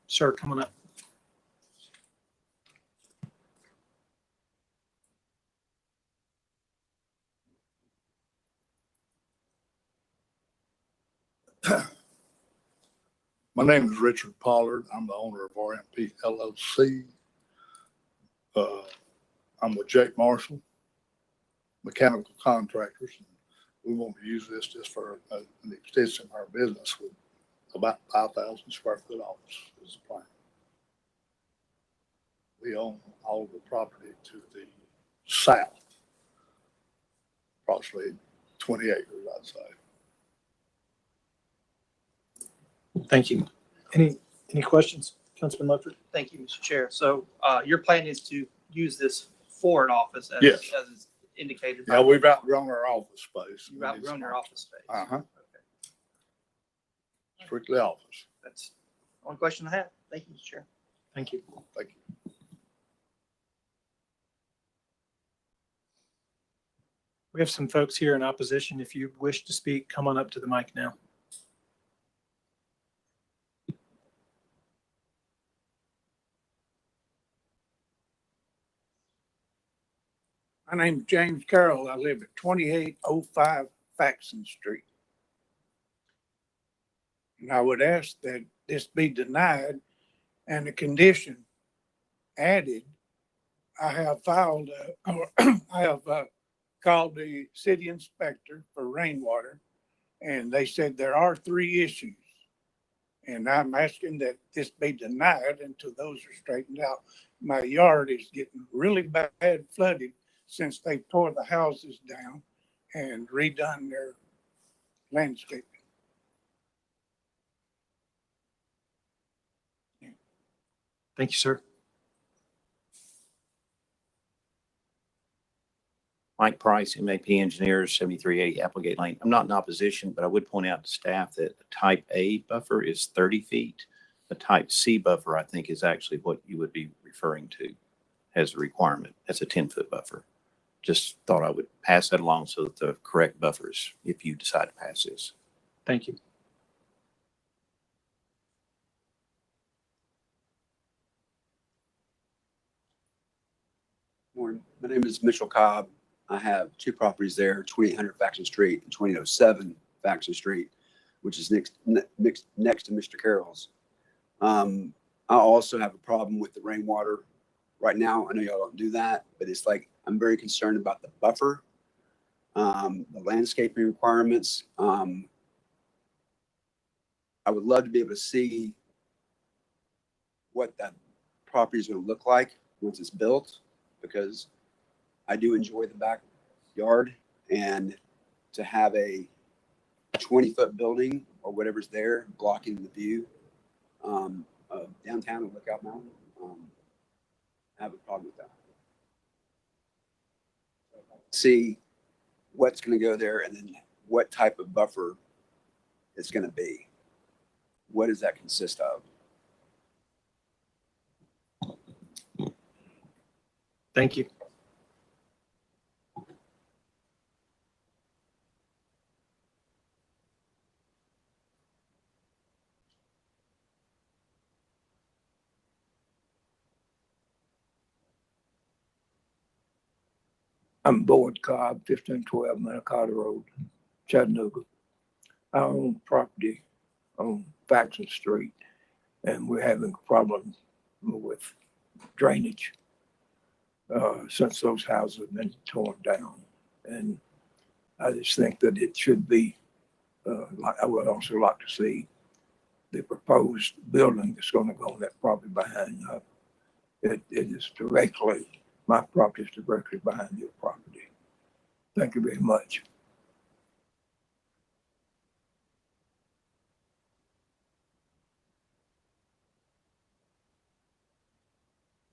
sir, come on up. My name is Richard Pollard. I'm the owner of RMP LLC. I'm with Jake Marshall, mechanical contractors. We want to use this just for an extension of our business with about 5,000 square foot office is the plan. We own all of the property to the south, approximately 20 acres, I'd say. Thank you. Any questions, Councilman Ledford? Thank you, Mr. Chair. So your plan is to use this for an office as, Yes. as is indicated. Yeah, we've outgrown our office space. You've outgrown your office space. Uh-huh. Strictly office. That's one question I had. Thank you, Mr. Chair. Thank you. Thank you. We have some folks here in opposition. If you wish to speak, come on up to the mic now. My name's James Carroll. I live at 2805 Faxon Street. And I would ask that this be denied and the condition added. I have filed, called the city inspector for rainwater, and they said there are 3 issues. And I'm asking that this be denied until those are straightened out. My yard is getting really bad flooded since they tore the houses down and redone their landscaping. Thank you, sir. Mike Price, MAP Engineers, 7380 Applegate Lane. I'm not in opposition, but I would point out to staff that a type A buffer is 30 feet. A type C buffer, I think, is actually what you would be referring to as a requirement. That's a 10-foot buffer. Just thought I would pass that along so that the correct buffers, if you decide to pass this. Thank you. Morning. My name is Mitchell Cobb. I have 2 properties there, 2800 Faxon Street and 2007 Faxon Street, which is next to Mr. Carroll's. I also have a problem with the rainwater right now. I know y'all don't do that, but it's like I'm very concerned about the buffer, the landscaping requirements. I would love to be able to see what that property is going to look like once it's built, because I do enjoy the backyard, and to have a 20-foot building or whatever's there blocking the view of downtown and Lookout Mountain, I have a problem with that. See what's going to go there and then what type of buffer it's going to be. What does that consist of? Thank you. I'm Boyd Cobb, 1512 Manicotta Road, Chattanooga. I own property on Faxon Street, and we're having a problem with drainage since those houses have been torn down. And I just think that it should be, I would also like to see the proposed building that's going to go on that property behind. It is directly, my property is directly behind your property. Thank you very much.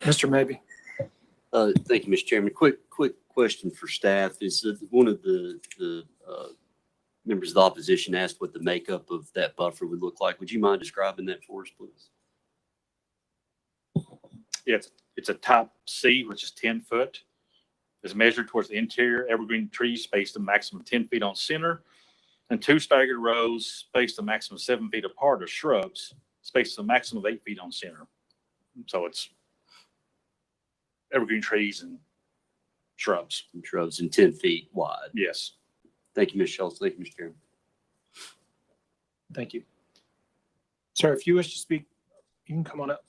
Mr. Maybe. Thank you, Mr. Chairman. Quick question for staff is one of the members of the opposition asked what the makeup of that buffer would look like. Would you mind describing that for us, please? Yeah, it's a type C, which is 10 foot. Is measured towards the interior evergreen trees spaced a maximum 10 feet on center, and 2 staggered rows spaced a maximum 7 feet apart of shrubs spaced a maximum of 8 feet on center. So it's evergreen trees and shrubs. And shrubs and 10 feet wide. Yes. Thank you, Ms. Schultz. Thank you, Mr. Chairman. Thank you. Sir, if you wish to speak, you can come on up.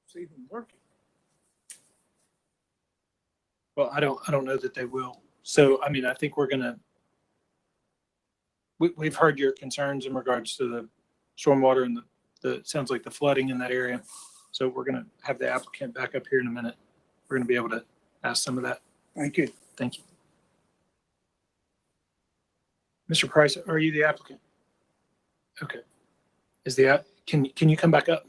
See them working. Well, I don't know that they will. So, I mean, I think we're gonna, we've heard your concerns in regards to the stormwater and the sounds like the flooding in that area. So we're gonna have the applicant back up here in a minute. We're gonna be able to ask some of that. Thank you. Thank you. Mr. Price, are you the applicant? Okay. Can you come back up?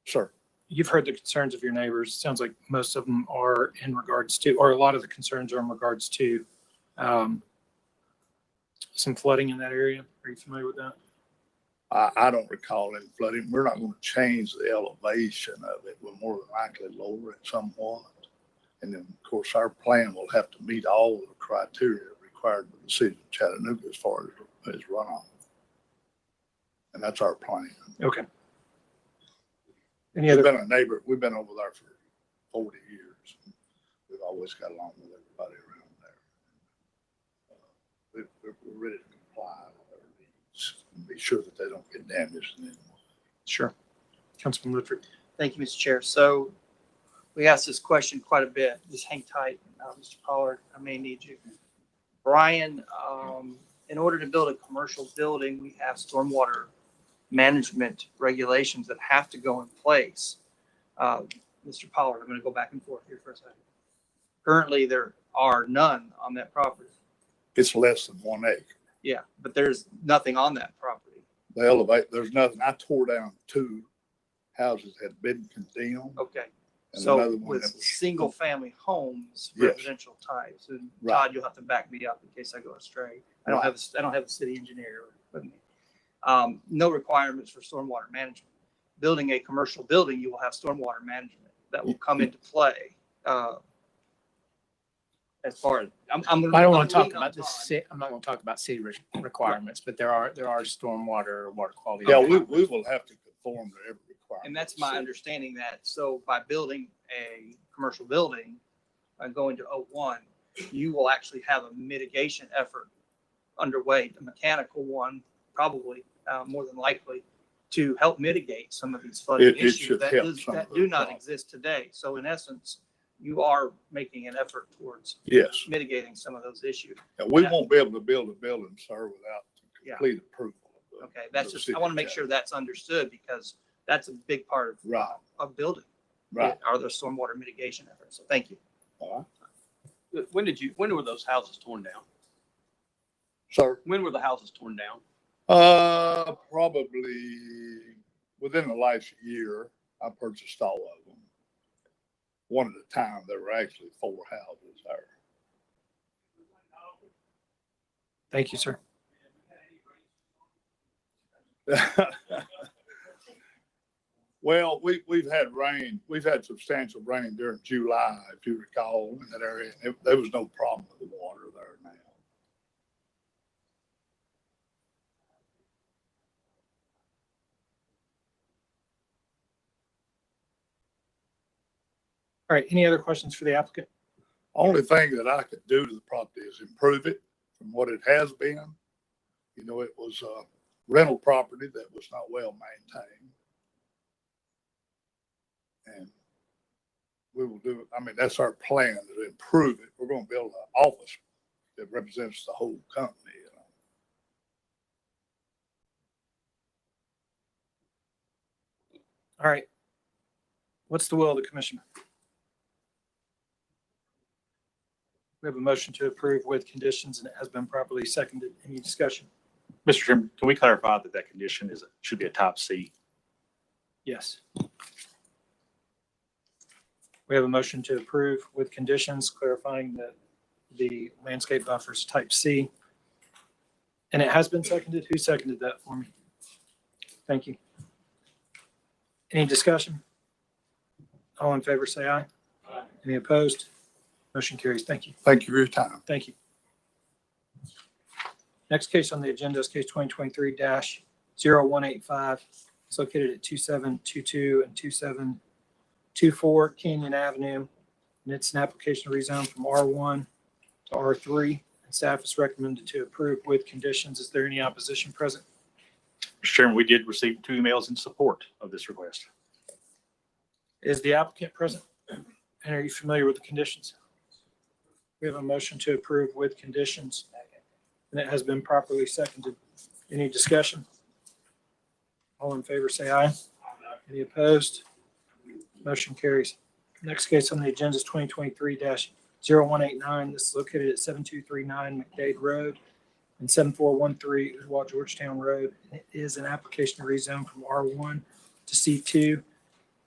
Sure. You've heard the concerns of your neighbors. Sounds like most of them are in regards to, or a lot of the concerns are in regards to some flooding in that area. Are you familiar with that? I don't recall any flooding. We're not going to change the elevation of it. We'll more than likely lower it somewhat. And then, of course, our plan will have to meet all of the criteria required by the city of Chattanooga as far as runoff. And that's our plan. Okay. We've been a neighbor. We've been over there for 40 years. We've always got along with everybody around there. We're ready to comply with their needs and be sure that they don't get damaged in any way. Sure. Councilman Woodford. Thank you, Mr. Chair. So we asked this question quite a bit. Just hang tight, Mr. Pollard. I may need you. Brian, in order to build a commercial building, we have stormwater management regulations that have to go in place. Mr. Pollard, I'm going to go back and forth here for a second. Currently, there are none on that property. It's less than 1 acre. Yeah, but there's nothing on that property. The elevate, there's nothing. I tore down 2 houses that had been condemned. Okay. And So another one with that was- single family homes, Yes. residential types, and Right. Todd, you'll have to back me up in case I go astray. I don't have the city engineer with me. No requirements for stormwater management. Building a commercial building, you will have stormwater management that will come into play. As far as I don't want to talk about this. I'm not going to talk about city requirements, but there are stormwater, water quality. Yeah, we will have to conform to every requirement. And that's my understanding that, so by building a commercial building and going to O1, you will actually have a mitigation effort underway, a mechanical one, probably more than likely, to help mitigate some of these flooding It issues should that help some of do those not problems. exist today. So in essence, you are making an effort towards Yes. mitigating some of those issues. And we won't be able to build a building, sir, without Yeah. complete approval. Okay, that's the just, city I want to of make sure that's understood because that's a big part of building. Right. Are those stormwater mitigation efforts. So thank you. When were those houses torn down? Sir? When were the houses torn down? Probably within the last year, I purchased all of them. One at a time. There were actually 4 houses there. Thank you, sir. Well, we've had rain. We've had substantial rain during July, if you recall, in that area. There was no problem with the water there now. All right. Any other questions for the applicant? Only thing that I could do to the property is improve it from what it has been. You know, it was a rental property that was not well maintained. And we will do, I mean, that's our plan to improve it. We're going to build an office that represents the whole company, you know. All right. What's the will of the commission? We have a motion to approve with conditions and it has been properly seconded. Any discussion? Mr. Chairman, can we clarify that condition should be a type C? Yes. We have a motion to approve with conditions clarifying that the landscape buffer is type C. And it has been seconded. Who seconded that for me? Thank you. Any discussion? All in favor, say aye. Aye. Any opposed? Motion carries. Thank you. Thank you for your time. Thank you. Next case on the agenda is case 2023-0185. It's located at 2722 and 2724 Canyon Avenue. And it's an application to rezone from R1 to R3. And staff is recommended to approve with conditions. Is there any opposition present? Mr. Chairman, we did receive 2 emails in support of this request. Is the applicant present? And are you familiar with the conditions? We have a motion to approve with conditions. And it has been properly seconded. Any discussion? All in favor, say aye. Any opposed? Motion carries. Next case on the agenda is 2023-0189. This is located at 7239 McDade Road and 7413 Ottawa Georgetown Road. It is an application to rezone from R1 to C2.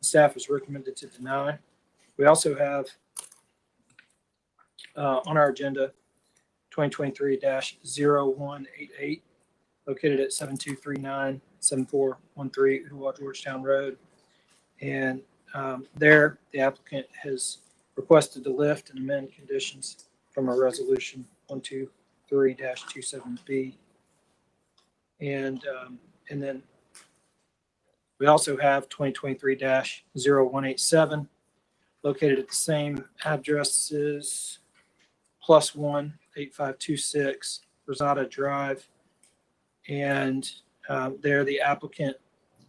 Staff is recommended to deny. We also have on our agenda 2023-0188, located at 7239 7413 Ottawa Georgetown Road. And there, the applicant has requested to lift and amend conditions from a resolution 123-27B. And then we also have 2023-0187, located at the same addresses, +1 8526 Rosada Drive. And there, the applicant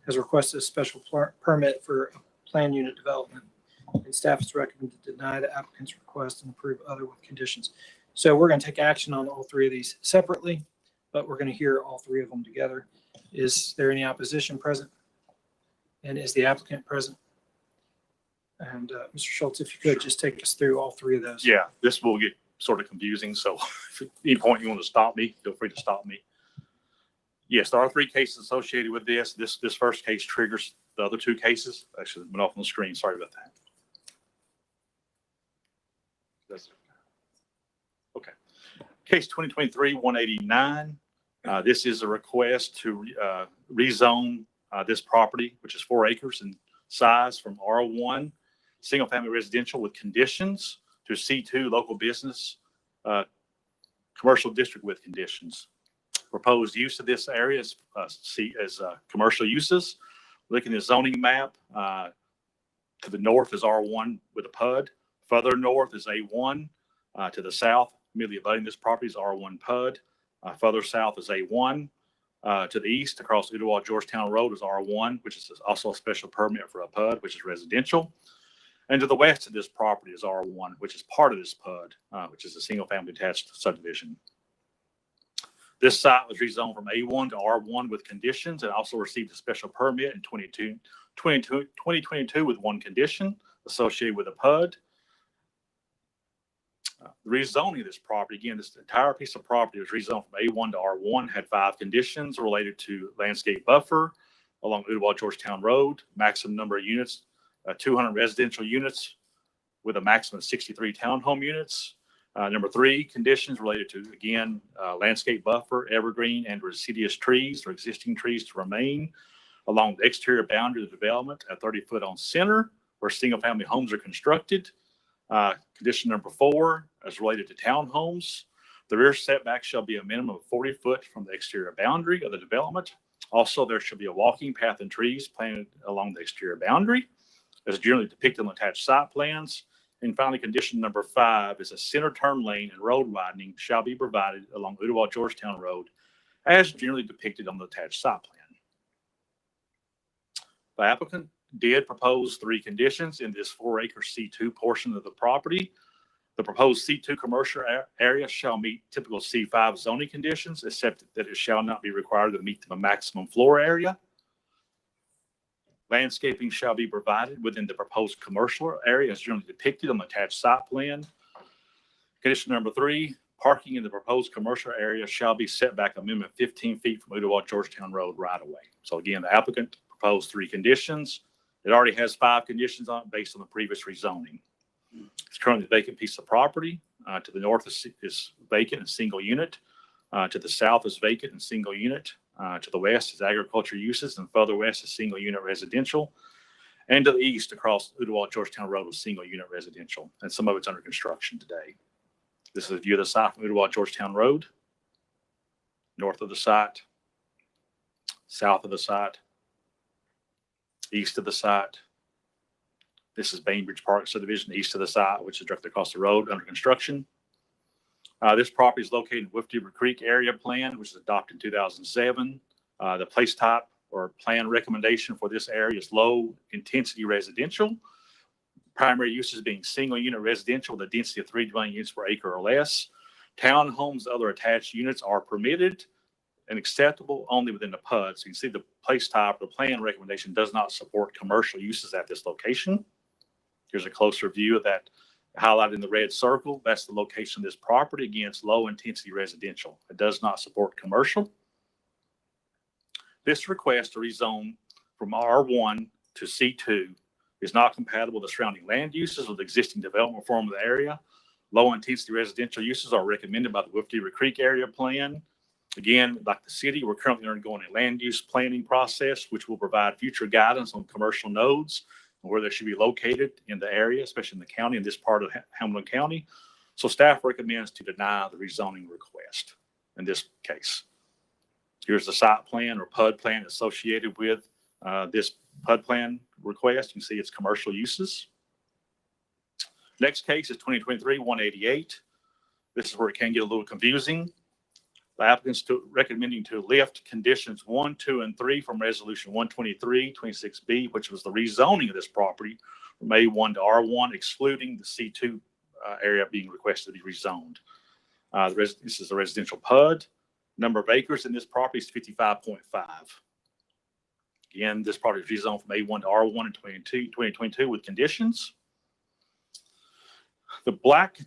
has requested a special permit for a planned unit development. And staff is recommended to deny the applicant's request and approve other with conditions. So we're going to take action on all three of these separately, but we're going to hear all three of them together. Is there any opposition present? And is the applicant present? And Mr. Schultz, if you could just take us through all three of those. Yeah, this will get sort of confusing. So if at any point you want to stop me, feel free to stop me. Yes, there are three cases associated with this. This first case triggers the other two cases. Actually, it went off on the screen. Sorry about that. Okay. Case 2023-189. This is a request to rezone this property, which is 4 acres in size, from R1 single-family residential with conditions to C2 local business commercial district with conditions. Proposed use of this area is commercial uses. Looking at the zoning map, to the north is R1 with a PUD. Further north is A1. To the south, immediately abutting this property is R1 PUD. Further south is A1. To the east, across Ottawa Georgetown Road, is R1, which is also a special permit for a PUD, which is residential. And to the west of this property is R1, which is part of this PUD, which is a single-family attached subdivision. This site was rezoned from A1 to R1 with conditions, and also received a special permit in 2022 with one condition associated with a PUD. The rezoning of this property, again, this entire piece of property was rezoned from A1 to R1, had 5 conditions related to landscape buffer along Ottawa Georgetown Road, maximum number of units, 200 residential units with a maximum of 63 townhome units. Number 3, conditions related to, again, landscape buffer, evergreen and deciduous trees or existing trees to remain along the exterior boundary of the development at 30 foot on center where single family homes are constructed. Condition number 4 is related to townhomes. The rear setback shall be a minimum of 40 foot from the exterior boundary of the development. Also, there should be a walking path and trees planted along the exterior boundary, as generally depicted on attached site plans. And finally, condition number 5 is a center turn lane and road widening shall be provided along Ottawa Georgetown Road, as generally depicted on the attached site plan. The applicant did propose 3 conditions in this 4-acre C2 portion of the property. The proposed C2 commercial area shall meet typical C5 zoning conditions, except that it shall not be required to meet the maximum floor area. Landscaping shall be provided within the proposed commercial area as generally depicted on the attached site plan. Condition number 3, parking in the proposed commercial area shall be set back a minimum of 15 feet from Ottawa Georgetown Road right away. So again, the applicant proposed 3 conditions. It already has 5 conditions on it based on the previous rezoning. It's currently a vacant piece of property. To the north is vacant and single unit. To the south is vacant and single unit. To the west is agriculture uses, and further west is single unit residential. And to the east across Ottawa Georgetown Road is single unit residential, and some of it's under construction today. This is a view of the site from Ottawa Georgetown Road. North of the site, south of the site, east of the site. This is Bainbridge Park Subdivision, east of the site, which is directly across the road under construction. This property is located in Wolf River Creek Area Plan, which was adopted in 2007. The place type or plan recommendation for this area is low intensity residential. Primary uses being single unit residential with a density of 3 dwelling units per acre or less. Townhomes, other attached units are permitted and acceptable only within the PUD. So you can see the place type, the plan recommendation does not support commercial uses at this location. Here's a closer view of that highlighted in the red circle. That's the location of this property. Again, it's low intensity residential. It does not support commercial. This request to rezone from R1 to C2 is not compatible with the surrounding land uses with existing development form of the area. Low intensity residential uses are recommended by the Wolf River Creek area plan. Again, like the city, we're currently undergoing a land use planning process, which will provide future guidance on commercial nodes and where they should be located in the area, especially in the county, in this part of Hamilton County. So staff recommends to deny the rezoning request in this case. Here's the site plan or PUD plan associated with this PUD plan request. You can see it's commercial uses. Next case is 2023-188. This is where it can get a little confusing. The applicant's recommending to lift conditions 1, 2, and 3 from resolution 123-26B, which was the rezoning of this property from A1 to R1, excluding the C2 area being requested to be rezoned. This is a residential PUD. Number of acres in this property is 55.5. Again, this property is rezoned from A1 to R1 in 2022 with conditions. The black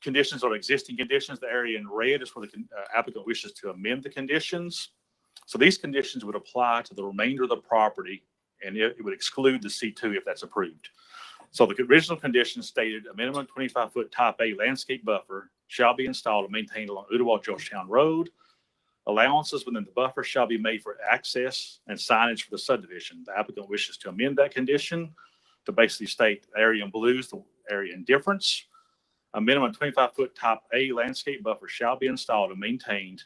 conditions are existing conditions. The area in red is where the applicant wishes to amend the conditions. So these conditions would apply to the remainder of the property, and it would exclude the C2 if that's approved. So the original conditions stated a minimum 25-foot type A landscape buffer shall be installed and maintained along Ottawa-Georgetown Road. Allowances within the buffer shall be made for access and signage for the subdivision. The applicant wishes to amend that condition to basically state the area in blue is the area in difference. A minimum 25-foot type A landscape buffer shall be installed and maintained.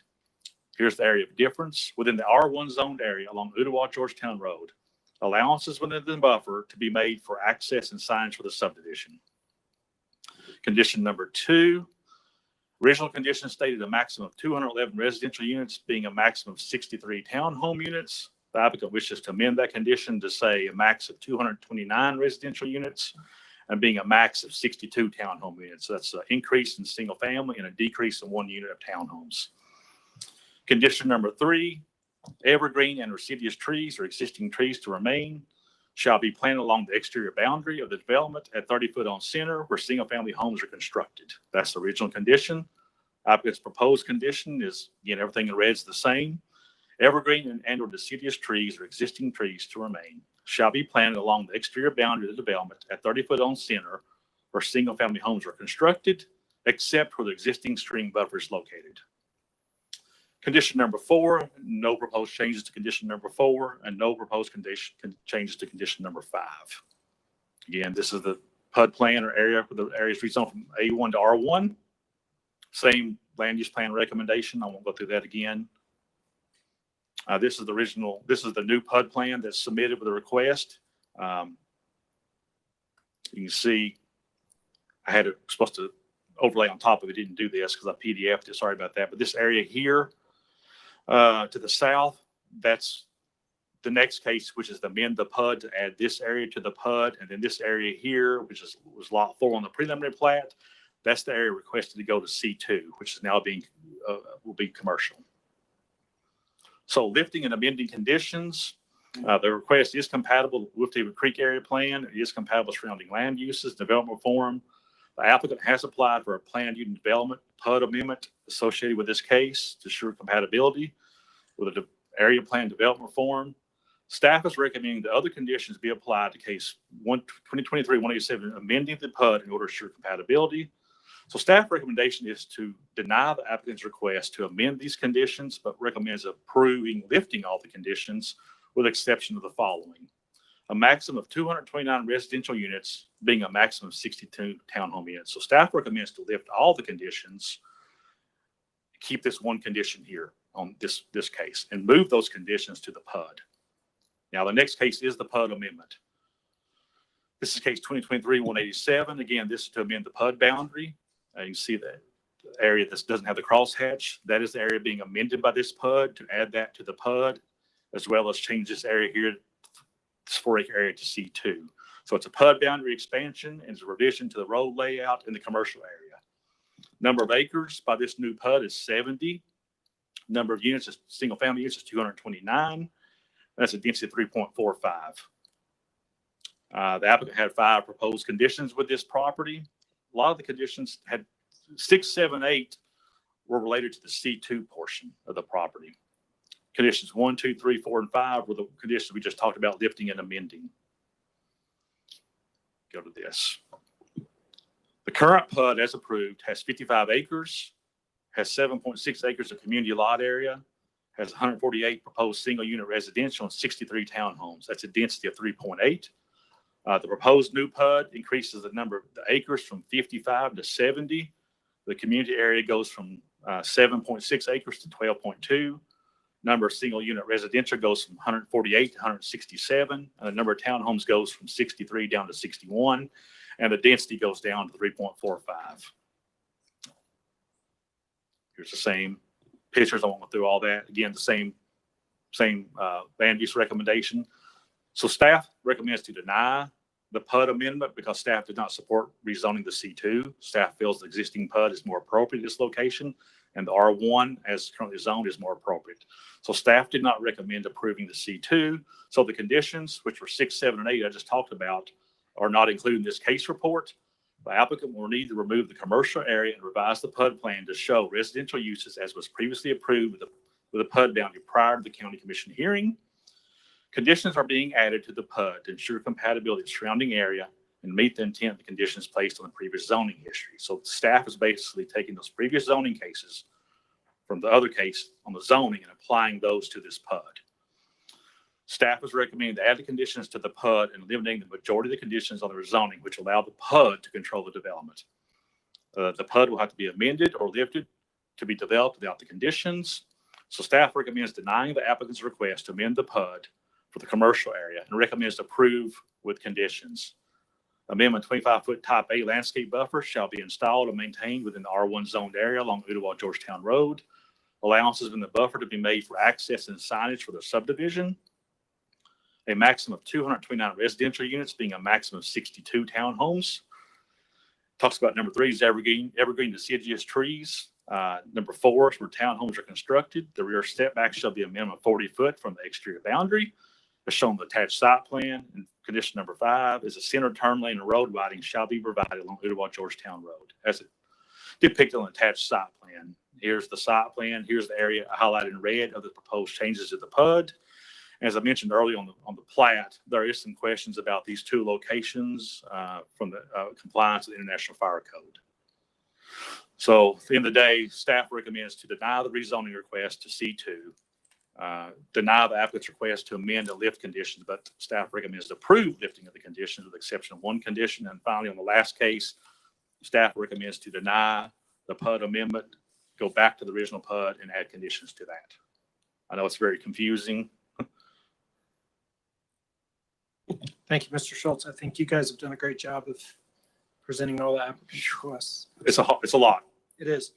Here's the area of difference within the R1 zoned area along Ottawa-Georgetown Road. Allowances within the buffer to be made for access and signage for the subdivision. Condition number 2, original condition stated a maximum of 211 residential units being a maximum of 63 townhome units. The applicant wishes to amend that condition to say a max of 229 residential units and being a max of 62 townhome units. So that's an increase in single family and a decrease in 1 unit of townhomes. Condition number 3, evergreen and deciduous trees or existing trees to remain shall be planted along the exterior boundary of the development at 30 foot on center where single family homes are constructed. That's the original condition. Applicant's proposed condition is, again, everything in red is the same. Evergreen and or deciduous trees or existing trees to remain shall be planted along the exterior boundary of the development at 30 foot on center where single family homes are constructed, except where the existing stream buffer is located. Condition number 4, no proposed changes to condition number 4 and no proposed changes to condition number 5. Again, this is the PUD plan or area for the areas rezoned from A1 to R1. Same land use plan recommendation. I won't go through that again. This is the new PUD plan that's submitted with a request. You can see I had supposed to overlay on top of it. Didn't do this because I PDF'd it. Sorry about that. But this area here to the south, that's the next case, which is to amend the PUD to add this area to the PUD. And then this area here, which was lot 4 on the preliminary plat, that's the area requested to go to C2, which is now will be commercial. So lifting and amending conditions, the request is compatible with the Creek area plan. It is compatible with surrounding land uses, development form. The applicant has applied for a planned unit development PUD amendment associated with this case to ensure compatibility with the area plan development form. Staff is recommending the other conditions be applied to case 2023-187, amending the PUD in order to ensure compatibility. So staff recommendation is to deny the applicant's request to amend these conditions, but recommends approving lifting all the conditions with exception of the following. A maximum of 229 residential units being a maximum of 62 townhome units. So staff recommends to lift all the conditions, keep this one condition here on this case, and move those conditions to the PUD. Now, the next case is the PUD amendment. This is case 2023-187. Again, this is to amend the PUD boundary. You can see that area that doesn't have the crosshatch. That is the area being amended by this PUD to add that to the PUD, as well as change this area here, this 4-acre area to C2. So it's a PUD boundary expansion and it's a revision to the road layout in the commercial area. Number of acres by this new PUD is 70. Number of units, single family units is 229. That's a density of 3.45. The applicant had 5 proposed conditions with this property. A lot of the conditions had 6, 7, 8 were related to the C2 portion of the property. Conditions 1, 2, 3, 4, and 5 were the conditions we just talked about, lifting and amending. Go to this. The current PUD, as approved, has 55 acres, has 7.6 acres of community lot area, has 148 proposed single unit residential and 63 townhomes. That's a density of 3.8. The proposed new PUD increases the number of the acres from 55 to 70. The community area goes from 7.6 acres to 12.2. Number of single unit residential goes from 148 to 167. And the number of townhomes goes from 63 down to 61. And the density goes down to 3.45. Here's the same pictures. I won't go through all that. Again, the same land use recommendation. So staff recommends to deny the PUD amendment because staff did not support rezoning the C2. Staff feels the existing PUD is more appropriate at this location, and the R1 as currently zoned is more appropriate. So staff did not recommend approving the C2. So the conditions, which were 6, 7, and 8 I just talked about, are not included in this case report. The applicant will need to remove the commercial area and revise the PUD plan to show residential uses as was previously approved with a PUD boundary prior to the county commission hearing. Conditions are being added to the PUD to ensure compatibility of surrounding area and meet the intent of the conditions placed on the previous zoning history. So staff is basically taking those previous zoning cases from the other case on the zoning and applying those to this PUD. Staff is recommending to add the conditions to the PUD and eliminating the majority of the conditions on the rezoning, which allow the PUD to control the development. The PUD will have to be amended or lifted to be developed without the conditions. So staff recommends denying the applicant's request to amend the PUD for the commercial area and recommends to approve with conditions. Amendment 25-foot type A landscape buffer shall be installed and maintained within the R1 zoned area along Ottawa-Georgetown Road. Allowances in the buffer to be made for access and signage for the subdivision. A maximum of 229 residential units, being a maximum of 62 townhomes. Talks about number 3 is evergreen deciduous trees. Number 4 is where townhomes are constructed. The rear setback shall be a minimum of 40 foot from the exterior boundary, as shown in the attached site plan. And condition number 5 is a center turn lane and road widening shall be provided along Ottawa-Georgetown Road, as it depicted on the attached site plan. Here's the site plan. Here's the area highlighted in red of the proposed changes to the PUD. As I mentioned earlier on the plat, there is some questions about these 2 locations from the compliance with the International Fire Code. So at the end of the day, staff recommends to deny the rezoning request to C2, deny the applicant's request to amend and lift conditions, but staff recommends to approve lifting of the conditions with the exception of 1 condition. And finally, on the last case, staff recommends to deny the PUD amendment, go back to the original PUD and add conditions to that. I know it's very confusing. Thank you, Mr. Schultz. I think you guys have done a great job of presenting all the applicants' requests. It's a lot. It is.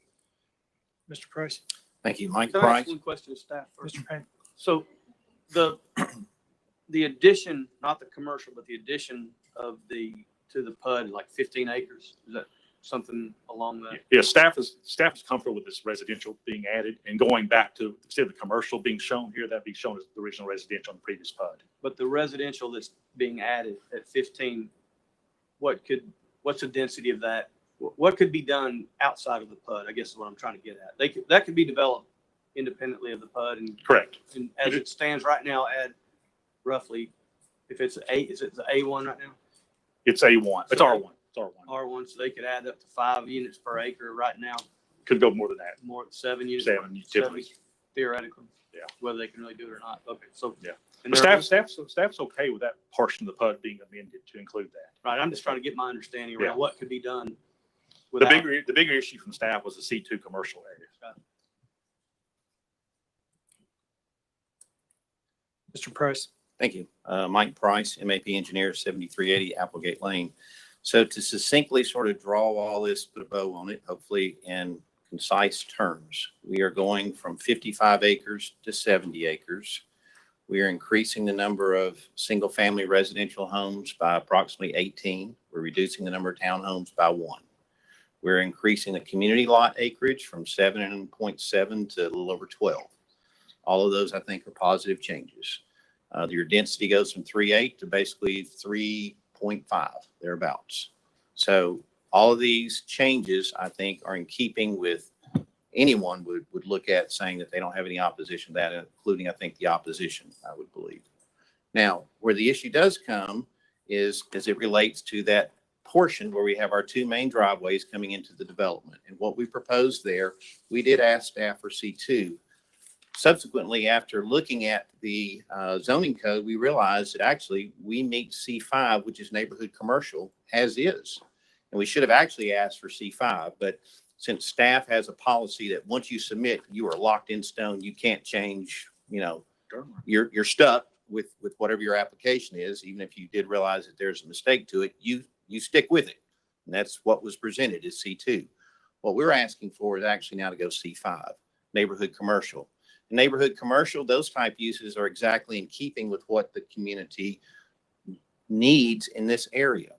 Mr. Price. Thank you, Mike Can I Price. ask one question to staff first? Mr. Payne. So the addition, not the commercial, but the addition of to the PUD, like 15 acres, is that something along that? Yeah, staff is comfortable with this residential being added and going back to, instead of the commercial being shown here, that being shown as the original residential on the previous PUD. But the residential that's being added at 15, what's the density of that? What could be done outside of the PUD? I guess is what I'm trying to get at. That could be developed independently of the PUD. And correct. And as it stands right now, add roughly, if it's is it the A1 right now? It's A1. It's R1. It's R1. R1, so they could add up to 5 units per acre right now. Could go more than that. More than 7 units. 7, typically. Theoretically. Yeah. Whether they can really do it or not. Okay, so yeah. And But staff's okay with that portion of the PUD being amended to include that. Right. I'm just trying to get my understanding around what could be done. The bigger issue from staff was the C2 commercial area. Mr. Price. Thank you. Mike Price, MAP Engineer, 7380 Applegate Lane. So to succinctly sort of draw all this, put a bow on it, hopefully in concise terms, we are going from 55 acres to 70 acres. We are increasing the number of single-family residential homes by approximately 18. We're reducing the number of townhomes by 1. We're increasing the community lot acreage from 7.7 to a little over 12. All of those, I think, are positive changes. Your density goes from 3.8 to basically 3.5, thereabouts. So all of these changes, I think, are in keeping with anyone would look at saying that they don't have any opposition to that, including, I think, the opposition, I would believe. Now, where the issue does come is as it relates to that portion where we have our two main driveways coming into the development. And what we proposed there, we did ask staff for C2. Subsequently, after looking at the zoning code, we realized that actually we meet C5, which is neighborhood commercial, as is. And we should have actually asked for C5, but since staff has a policy that once you submit, you are locked in stone, you can't change, you know, you're stuck with whatever your application is. Even if you did realize that there's a mistake to it, you stick with it. And that's what was presented as C2. What we're asking for is actually now to go C5, neighborhood commercial. Neighborhood commercial, those type uses are exactly in keeping with what the community needs in this area.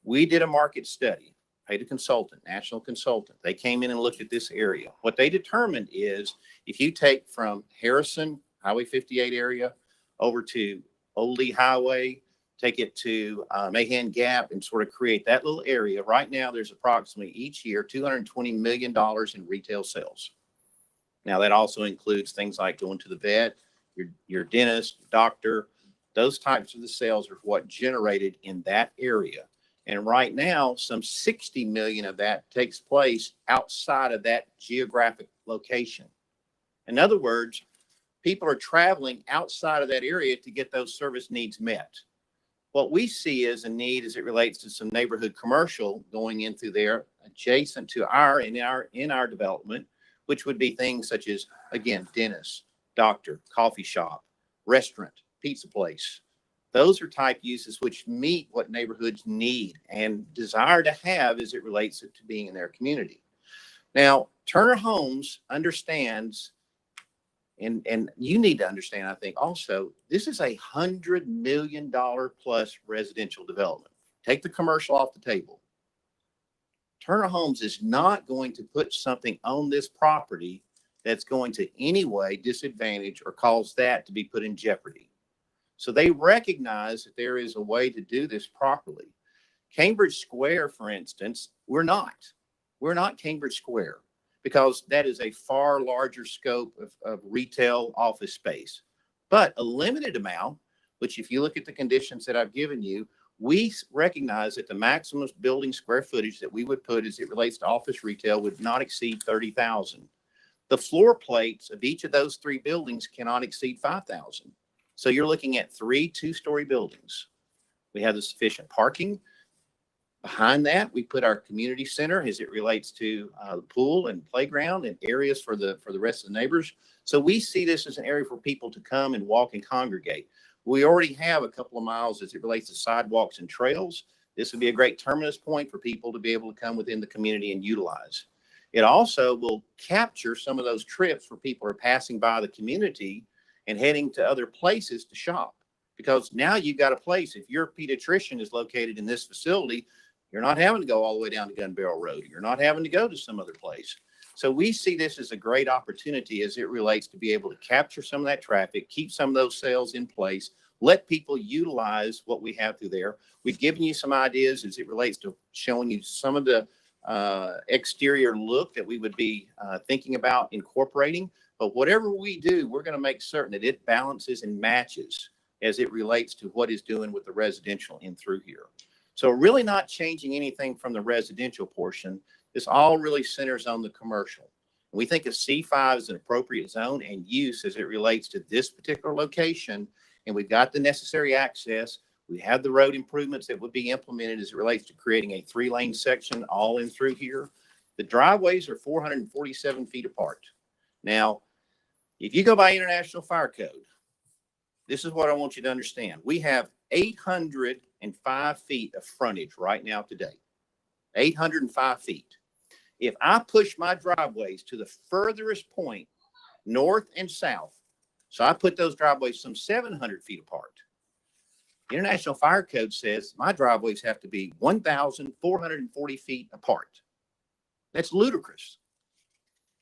We did a market study, paid a consultant, national consultant. They came in and looked at this area. What they determined is if you take from Harrison, Highway 58 area, over to Old Lee Highway, take it to Mahan Gap and sort of create that little area. Right now, there's approximately each year $220 million in retail sales. Now, that also includes things like going to the vet, your dentist, doctor. Those types of the sales are what generated in that area. And right now, some 60 million of that takes place outside of that geographic location. In other words, people are traveling outside of that area to get those service needs met. What we see as a need as it relates to some neighborhood commercial going in through there adjacent to in our development, which would be things such as, again, dentist, doctor, coffee shop, restaurant, pizza place. Those are type uses which meet what neighborhoods need and desire to have as it relates to being in their community. Now, Turner Homes understands, and you need to understand, I think also, this is $100 million plus residential development. Take the commercial off the table. Turner Homes is not going to put something on this property that's going to any way disadvantage or cause that to be put in jeopardy. So they recognize that there is a way to do this properly. Cambridge Square, for instance, we're not Cambridge Square because that is a far larger scope of retail office space, but a limited amount, which if you look at the conditions that I've given you, we recognize that the maximum building square footage that we would put as it relates to office retail would not exceed 30,000. The floor plates of each of those three buildings cannot exceed 5,000. So you're looking at 3 two-story buildings. We have the sufficient parking. Behind that, we put our community center as it relates to the pool and playground and areas for the rest of the neighbors. So we see this as an area for people to come and walk and congregate. We already have a couple of miles as it relates to sidewalks and trails. This would be a great terminus point for people to be able to come within the community and utilize. It also will capture some of those trips for people who are passing by the community and heading to other places to shop. Because now you've got a place, if your pediatrician is located in this facility, you're not having to go all the way down to Gun Barrel Road. You're not having to go to some other place. So we see this as a great opportunity as it relates to be able to capture some of that traffic, keep some of those sales in place, let people utilize what we have through there. We've given you some ideas as it relates to showing you some of the exterior look that we would be thinking about incorporating. But whatever we do, we're going to make certain that it balances and matches as it relates to what is doing with the residential in through here. So really not changing anything from the residential portion. This all really centers on the commercial. We think a C5 is an appropriate zone and use as it relates to this particular location. And we've got the necessary access. We have the road improvements that would be implemented as it relates to creating a 3-lane section all in through here. The driveways are 447 feet apart. Now, if you go by International Fire Code, this is what I want you to understand. We have 805 feet of frontage right now today. 805 feet. If I push my driveways to the furthest point, north and south, so I put those driveways some 700 feet apart. The International Fire Code says my driveways have to be 1,440 feet apart. That's ludicrous.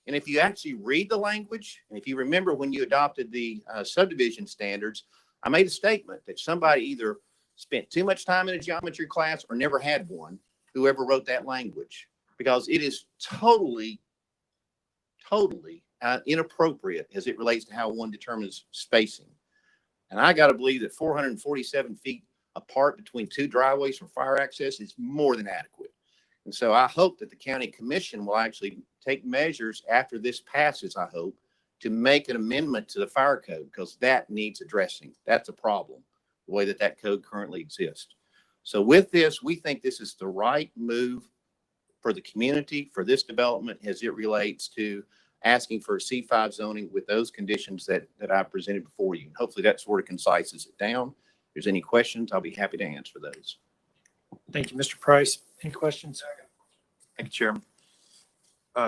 And if you actually read the language, and if you remember when you adopted the subdivision standards, I made a statement that somebody either spent too much time in a geometry class or never had one, whoever wrote that language, because it is totally inappropriate as it relates to how one determines spacing. And I got to believe that 447 feet apart between two driveways for fire access is more than adequate. And so I hope that the county commission will actually take measures after this passes, I hope, to make an amendment to the fire code, because that needs addressing. That's a problem, the way that that code currently exists. So with this, we think this is the right move for the community, for this development, as it relates to asking for a C5 zoning with those conditions that I presented before you. Hopefully that sort of concises it down. If there's any questions, I'll be happy to answer those. Thank you, Mr. Price. Any questions? Thank you, Chairman.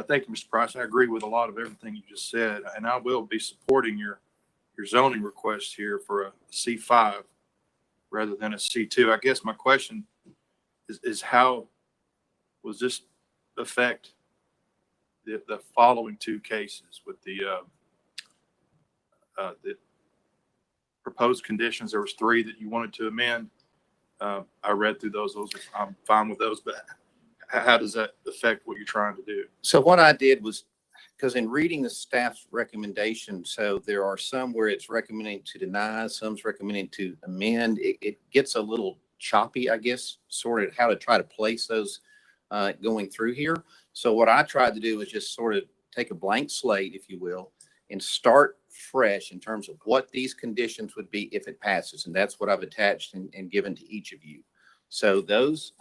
Thank you, Mr. Price. I agree with a lot of everything you just said, and I will be supporting your zoning request here for a C5 rather than a C2. I guess my question is how was this affect the following two cases with the proposed conditions? There was 3 that you wanted to amend. I read through those. I'm fine with those, but how does that affect what you're trying to do? So what I did was, because in reading the staff's recommendation, so there are some where it's recommending to deny, some's recommending to amend. It gets a little choppy, I guess, sort of how to try to place those going through here. So what I tried to do was just sort of take a blank slate, if you will, and start fresh in terms of what these conditions would be if it passes. And that's what I've attached and given to each of you. So those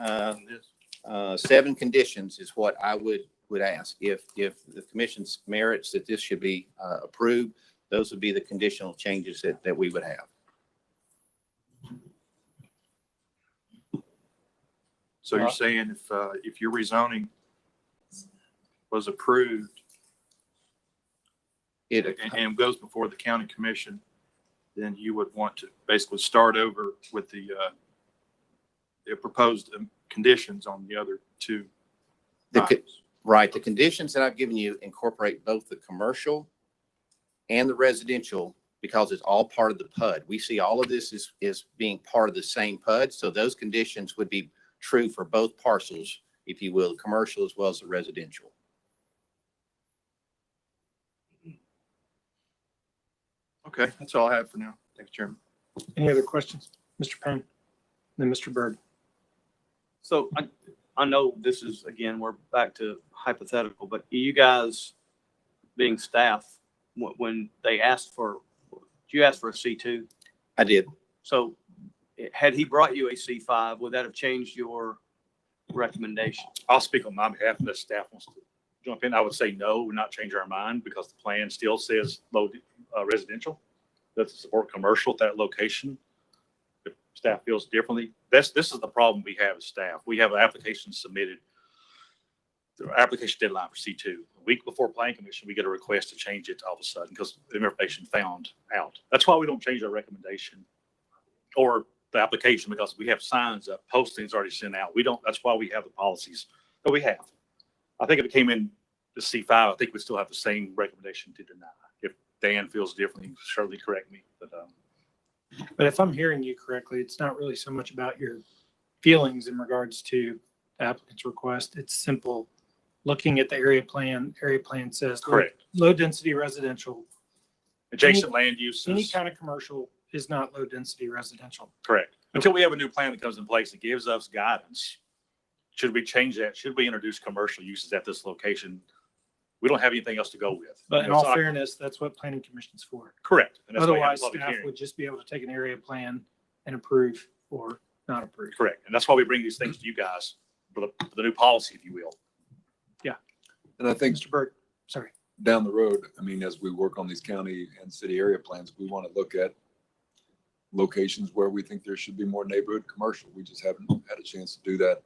7 conditions is what I would ask. If the commission's merits that this should be approved, those would be the conditional changes that we would have. So you're saying if your rezoning was approved and goes before the county commission, then you would want to basically start over with the proposed conditions on the other 2. Right. The conditions that I've given you incorporate both the commercial and the residential, because it's all part of the PUD. We see all of this is being part of the same PUD. So those conditions would be true for both parcels, if you will, the commercial as well as the residential. Okay, that's all I have for now. Thank you, Chairman. Any other questions? Mr. Penn, then Mr. Byrd. So I know this is, again, we're back to hypothetical, but you guys being staff, when they asked for, did you ask for a C2? I did. So had he brought you a C5, would that have changed your recommendation? I'll speak on my behalf unless staff wants to jump in. I would say no, we're not changing our mind because the plan still says low residential. That's support commercial at that location. If staff feels differently, this is the problem we have as staff. We have an application submitted. The application deadline for C2. A week before Planning Commission, we get a request to change it all of a sudden because the information found out. That's why we don't change our recommendation or the application, because we have signs up, postings already sent out. We don't. That's why we have the policies that we have. I think if it came in to C5, I think we still have the same recommendation to deny. If Dan feels differently, certainly correct me. But if I'm hearing you correctly, it's not really so much about your feelings in regards to the applicant's request. It's simple. Looking at the area plan says correct. Low density residential. Adjacent land uses. Any kind of commercial is not low density residential. Correct. Until we have a new plan that comes in place that gives us guidance. Should we change that? Should we introduce commercial uses at this location? We don't have anything else to go with. But in all fairness, that's what planning commission's for. Correct. Otherwise, staff would just be able to take an area plan and approve or not approve. Correct. And that's why we bring these things to you guys for the new policy, if you will. Yeah. And I think Mr. Byrd, sorry. Down the road, I mean, as we work on these county and city area plans, we want to look at locations where we think there should be more neighborhood commercial. We just haven't had a chance to do that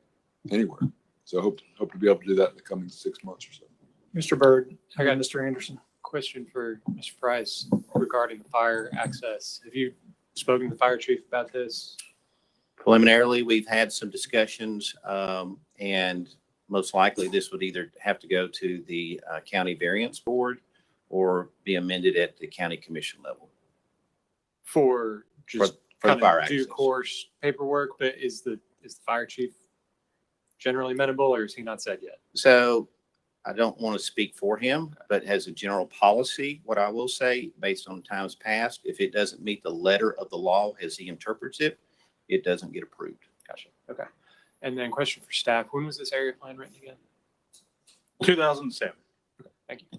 anywhere. So hope to be able to do that in the coming 6 months or so. Mr. Byrd, I got Mr. Anderson. Question for Mr. Price regarding fire access. Have you spoken to the fire chief about this? Preliminarily, we've had some discussions, and most likely this would either have to go to the county variance board or be amended at the county commission level. For just for the kind fire of due access. course paperwork, but is the fire chief generally amenable, or is he not said yet? So I don't want to speak for him, but as a general policy, what I will say, based on times past, if it doesn't meet the letter of the law as he interprets it, it doesn't get approved. Gotcha. Okay. And then question for staff, when was this area plan written again? 2007. Okay, thank you.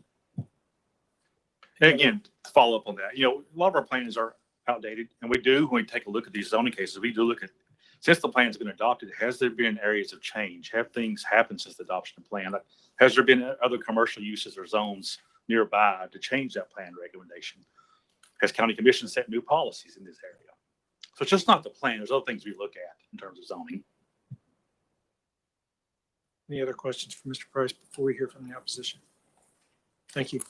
And again, to follow up on that, a lot of our plans are outdated, and when we take a look at these zoning cases, we do look at, since the plan's been adopted, has there been areas of change? Have things happened since the adoption of the plan? Has there been other commercial uses or zones nearby to change that plan recommendation? Has county commission set new policies in this area? So it's just not the plan. There's other things we look at in terms of zoning. Any other questions for Mr. Price before we hear from the opposition? Thank you.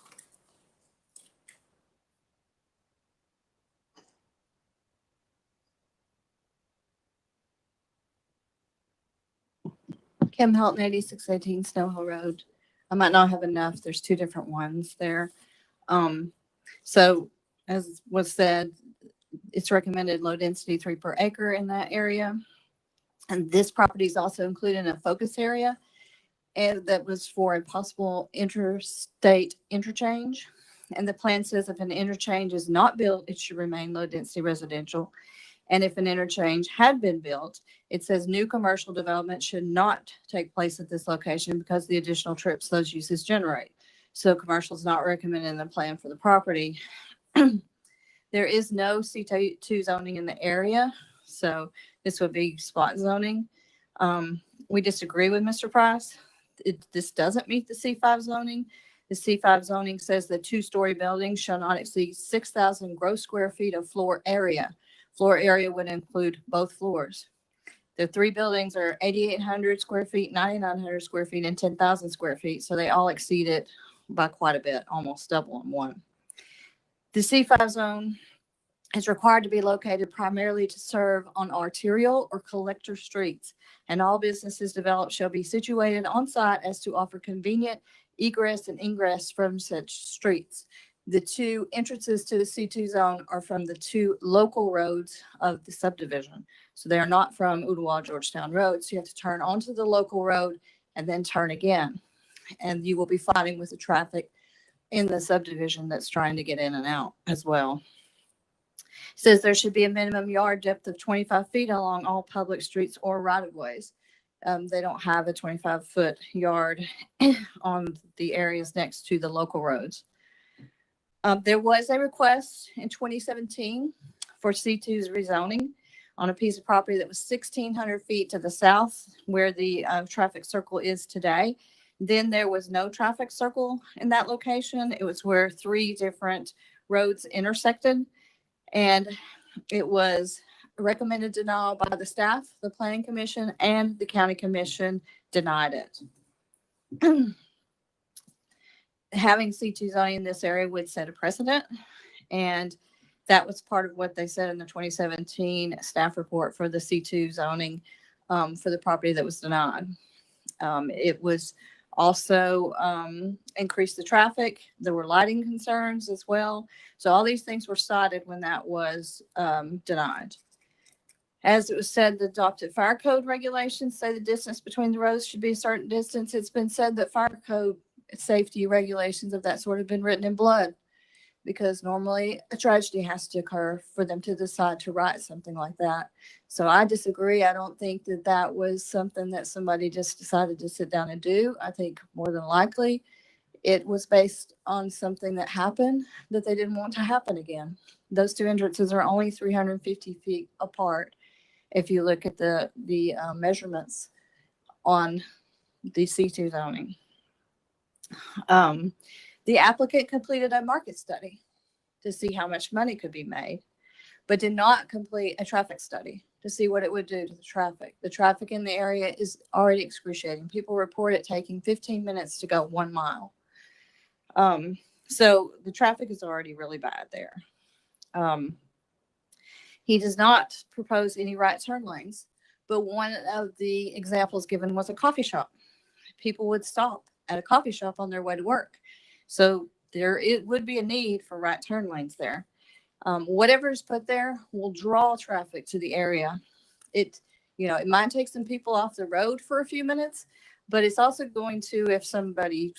Kim Helton, 8618 Snow Hill Road. I might not have enough. There's two different ones there. So as was said, it's recommended low density 3 per acre in that area. And this property is also included in a focus area. And that was for a possible interstate interchange. And the plan says if an interchange is not built, it should remain low density residential. And if an interchange had been built, it says new commercial development should not take place at this location because of the additional trips those uses generate. So commercial is not recommended in the plan for the property. There is no C2 zoning in the area, so this would be spot zoning. We disagree with Mr. Price. This doesn't meet the C5 zoning. The C5 zoning says that 2-story buildings shall not exceed 6,000 gross square feet of floor area. Floor area would include both floors. The 3 buildings are 8,800 square feet, 9,900 square feet, and 10,000 square feet. So they all exceed it by quite a bit, almost double in one. The C5 zone is required to be located primarily to serve on arterial or collector streets, and all businesses developed shall be situated on site as to offer convenient egress and ingress from such streets. The 2 entrances to the C2 zone are from the 2 local roads of the subdivision. So they are not from Ooltewah Georgetown Road. So you have to turn onto the local road and then turn again. And you will be fighting with the traffic in the subdivision that's trying to get in and out as well. It says there should be a minimum yard depth of 25 feet along all public streets or right of ways. They don't have a 25-foot yard on the areas next to the local roads. There was a request in 2017 for C2's rezoning on a piece of property that was 1,600 feet to the south where the traffic circle is today. Then there was no traffic circle in that location. It was where 3 different roads intersected, and it was recommended denial by the staff, the planning commission, and the county commission denied it. Having C2 zoning in this area would set a precedent, and that was part of what they said in the 2017 staff report for the C2 zoning for the property that was denied. It was also increased the traffic. There were lighting concerns as well. So all these things were cited when that was denied. As it was said, the adopted fire code regulations say the distance between the roads should be a certain distance. It's been said that fire code safety regulations of that sort have been written in blood because normally a tragedy has to occur for them to decide to write something like that. So I disagree. I don't think that that was something that somebody just decided to sit down and do. I think more than likely it was based on something that happened that they didn't want to happen again. Those 2 entrances are only 350 feet apart if you look at the measurements on the C2 zoning. The applicant completed a market study to see how much money could be made, but did not complete a traffic study to see what it would do to the traffic. The traffic in the area is already excruciating. People report it taking 15 minutes to go 1 mile. So the traffic is already really bad there. He does not propose any right turn lanes, but one of the examples given was a coffee shop. people would stop at a coffee shop on their way to work. So it would be a need for right turn lanes there. Whatever is put there will draw traffic to the area. It might take some people off the road for a few minutes, but it's also going to, if somebody,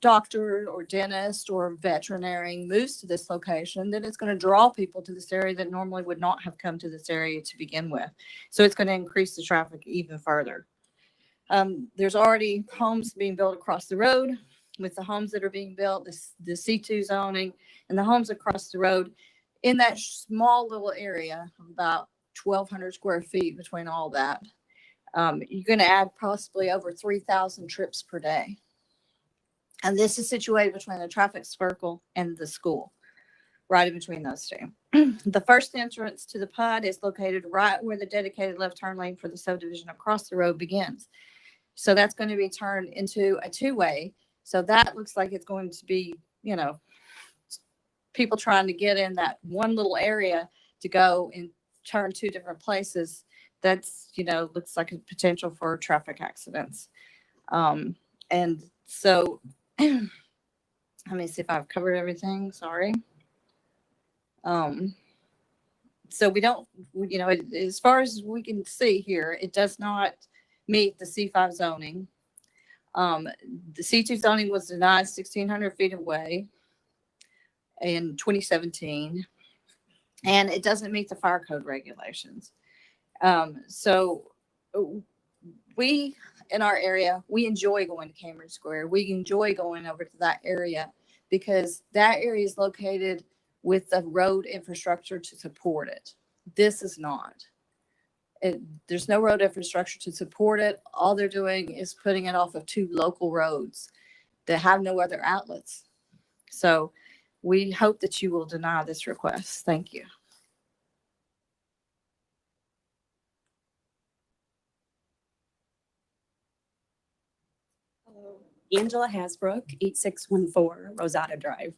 doctor or dentist or veterinarian moves to this location, then it's going to draw people to this area that normally would not have come to this area to begin with. So it's going to increase the traffic even further. There's already homes being built across the road. With the homes that are being built, the C2 zoning, and the homes across the road in that small little area of about 1,200 square feet between all that, you're going to add possibly over 3,000 trips per day. And this is situated between the traffic circle and the school, right in between those two. The first entrance to the PUD is located right where the dedicated left turn lane for the subdivision across the road begins. So that's going to be turned into a two-way. So that looks like it's going to be, people trying to get in that one little area to go and turn two different places. That's, looks like a potential for traffic accidents. And so let me see if I've covered everything. Sorry. So we don't, as far as we can see here, it does not meet the C5 zoning. The C2 zoning was denied 1,600 feet away in 2017, and it doesn't meet the fire code regulations. So we, in our area, we enjoy going to Cambridge Square. We enjoy going over to that area because that area is located with the road infrastructure to support it. This is not. There's no road infrastructure to support it. All they're doing is putting it off of two local roads that have no other outlets. So we hope that you will deny this request. Thank you. Hello, Angela Hasbrook, 8614 Rosada Drive.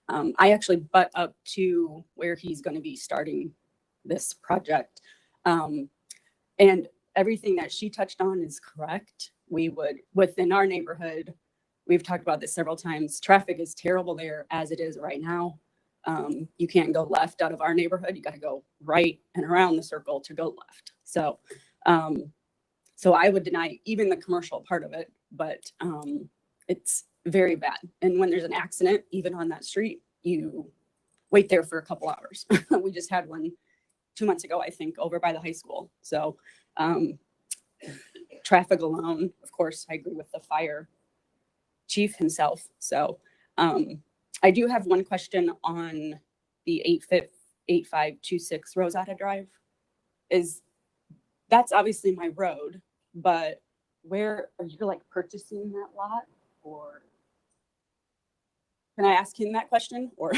I actually butt up to where he's going to be starting this project. And everything that she touched on is correct. We would, within our neighborhood, we've talked about this several times. Traffic is terrible there as it is right now. You can't go left out of our neighborhood. You got to go right and around the circle to go left. So, so I would deny even the commercial part of it, but it's very bad. And when there's an accident, even on that street, you wait there for a couple hours. We just had one 2 months ago, I think, over by the high school. So traffic alone, of course, I agree with the fire chief himself. So I do have one question on the 8526 Rosada Drive. That's obviously my road, but where are you purchasing that lot, or can I ask him that question? Or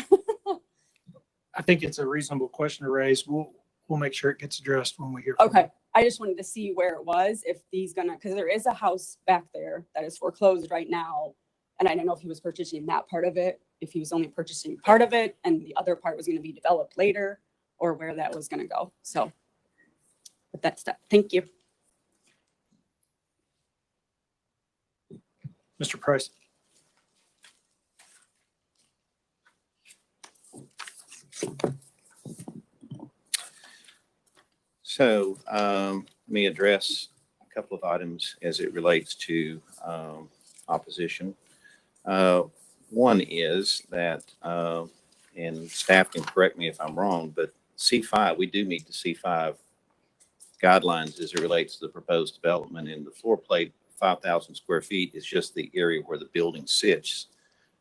I think it's a reasonable question to raise. We'll make sure it gets addressed when we hear from okay. him. I just wanted to see where it was, if he's because there is a house back there that is foreclosed right now. And I don't know if he was purchasing that part of it, if he was only purchasing part of it and the other part was going to be developed later, or where that was going to go. So, but that's that. Thank you. Mr. Price. So let me address a couple of items as it relates to opposition. One is that, and staff can correct me if I'm wrong, but C5, we do meet the C5 guidelines as it relates to the proposed development, and the floor plate 5,000 square feet is just the area where the building sits.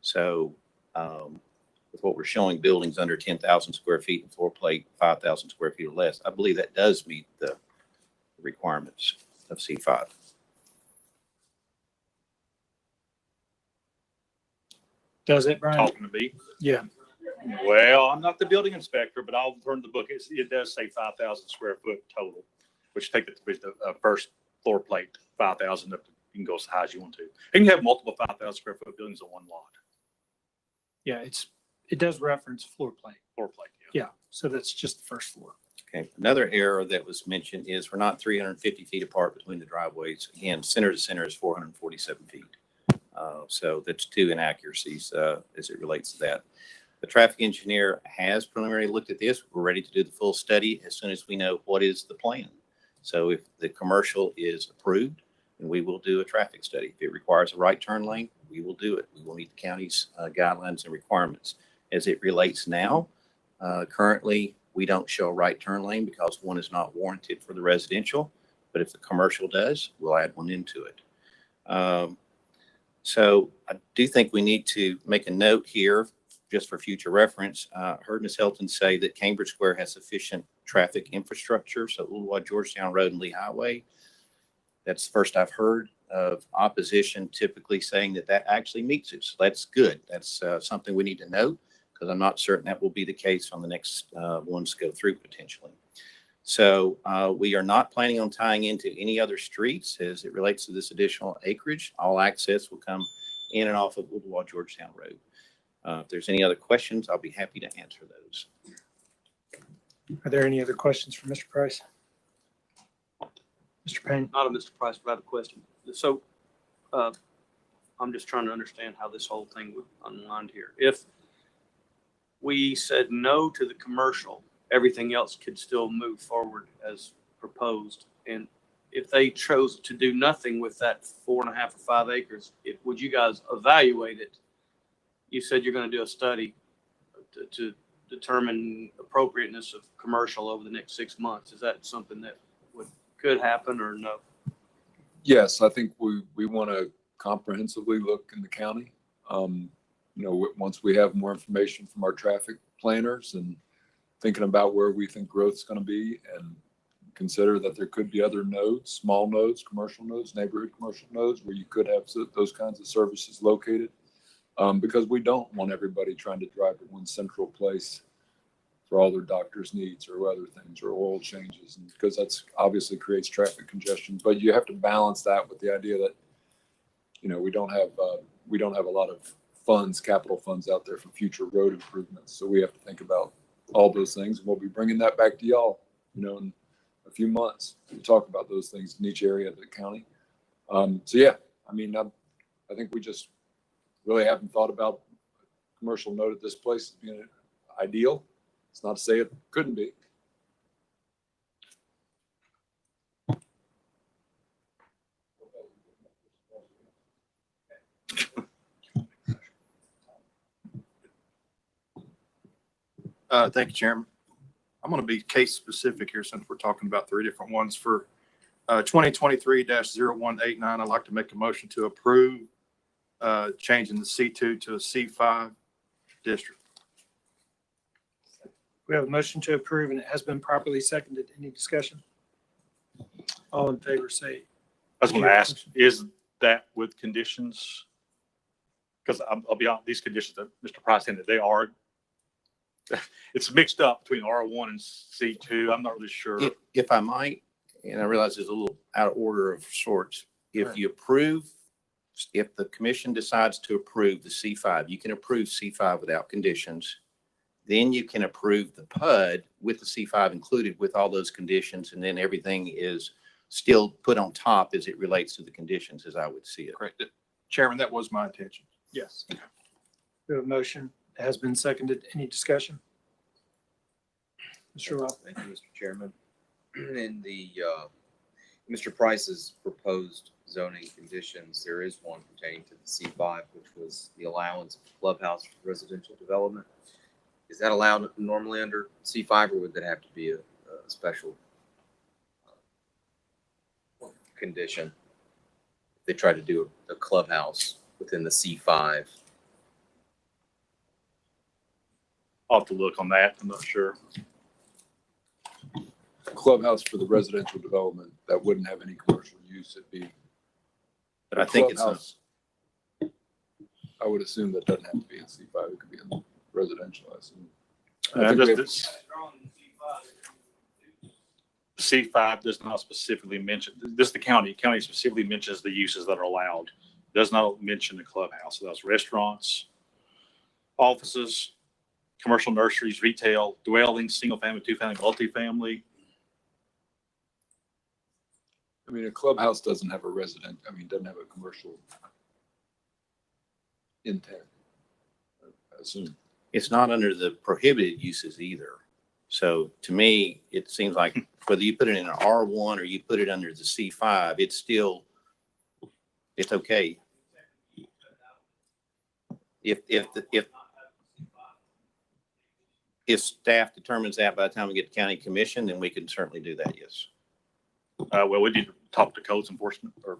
So with what we're showing, buildings under 10,000 square feet and floor plate 5,000 square feet or less, I believe that does meet the requirements of C5. Does it, Brian? Talking to me? Yeah. Well, I'm not the building inspector, but I'll turn the book. It does say 5,000 square foot total, which take it to be the first floor plate, 5,000. You can go as high as you want to. And you can have multiple 5,000 square foot buildings on one lot. Yeah, it does reference floor plate. Floor plate, Yeah, so that's just the first floor. Okay, another error that was mentioned is we're not 350 feet apart between the driveways. Again, center to center is 447 feet. So that's two inaccuracies as it relates to that. The traffic engineer has preliminarily looked at this. We're ready to do the full study as soon as we know what is the plan. So if the commercial is approved, then we will do a traffic study. If it requires a right turn lane, we will do it. We will meet the county's guidelines and requirements. As it relates now, currently, we don't show a right turn lane because one is not warranted for the residential, but if the commercial does, we'll add one into it. So I do think we need to make a note here just for future reference. Heard Ms. Helton say that Cambridge Square has sufficient traffic infrastructure, so Ooltewah, Georgetown Road and Lee Highway. That's the first I've heard of opposition typically saying that that actually meets it. So that's good. That's something we need to note because I'm not certain that will be the case on the next ones go through potentially. So we are not planning on tying into any other streets as it relates to this additional acreage. All access will come in and off of Ooltewah, Georgetown Road. If there's any other questions, I'll be happy to answer those. Are there any other questions for Mr. Price? Mr. Payne? Not a Mr. Price, but I have a question. So I'm just trying to understand how this whole thing would unwind here. If we said no to the commercial, everything else could still move forward as proposed. And if they chose to do nothing with that 4.5 or 5 acres, would you guys evaluate it? You said you're going to do a study to determine appropriateness of commercial over the next 6 months. Is that something that could happen or no? Yes, I think we want to comprehensively look in the county. Once we have more information from our traffic planners and thinking about where we think growth is going to be and consider that there could be other nodes, small nodes, commercial nodes, neighborhood commercial nodes where you could have those kinds of services located. Because we don't want everybody trying to drive to one central place for all their doctor's needs or other things or oil changes, and because that's obviously creates traffic congestion. But you have to balance that with the idea that we don't have a lot of funds, capital funds out there for future road improvements. So we have to think about all those things, and we'll be bringing that back to y'all, in a few months to talk about those things in each area of the county. So yeah, I think we just really haven't thought about commercial node at this place as being ideal. It's not to say it couldn't be. Thank you, Chairman. I'm going to be case specific here since we're talking about 3 different ones. For 2023-0189, I'd like to make a motion to approve changing the C2 to a C5 district. We have a motion to approve and it has been properly seconded. Any discussion? All in favor say. I was going to ask, is that with conditions? Because I'll be honest, these conditions that Mr. Price said, they are, it's mixed up between R1 and C2. I'm not really sure. If I might, and I realize it's a little out of order of sorts, if you approve, if the commission decides to approve the C5, you can approve C5 without conditions. Then you can approve the PUD with the C5 included with all those conditions, and then everything is still put on top as it relates to the conditions as I would see it. Correct. Chairman, that was my intention. Yes. We have a motion that has been seconded. Any discussion? Mr. Roth. Thank you, Mr. Chairman. In the Mr. Price's proposed zoning conditions, there is one pertaining to the C5, which was the allowance of clubhouse for residential development. Is that allowed normally under C5, or would that have to be a special condition if they try to do a clubhouse within the C5? I'll have to look on that. I'm not sure. Clubhouse for the residential development that wouldn't have any commercial use. It'd be. But I think it's. I would assume that doesn't have to be in C5. It could be in residential. I assume. C5 does not specifically mention this. The county specifically mentions the uses that are allowed. Does not mention the clubhouse. So that's restaurants, offices, commercial nurseries, retail, dwellings, single-family, two-family, multifamily. I mean, a clubhouse doesn't have a resident, I mean, doesn't have a commercial intent, I assume. It's not under the prohibited uses either. So to me, it seems like whether you put it in an R1 or you put it under the C5, it's still, it's okay. If staff determines that by the time we get to county commission, then we can certainly do that, yes. Well, we need to talk to codes enforcement or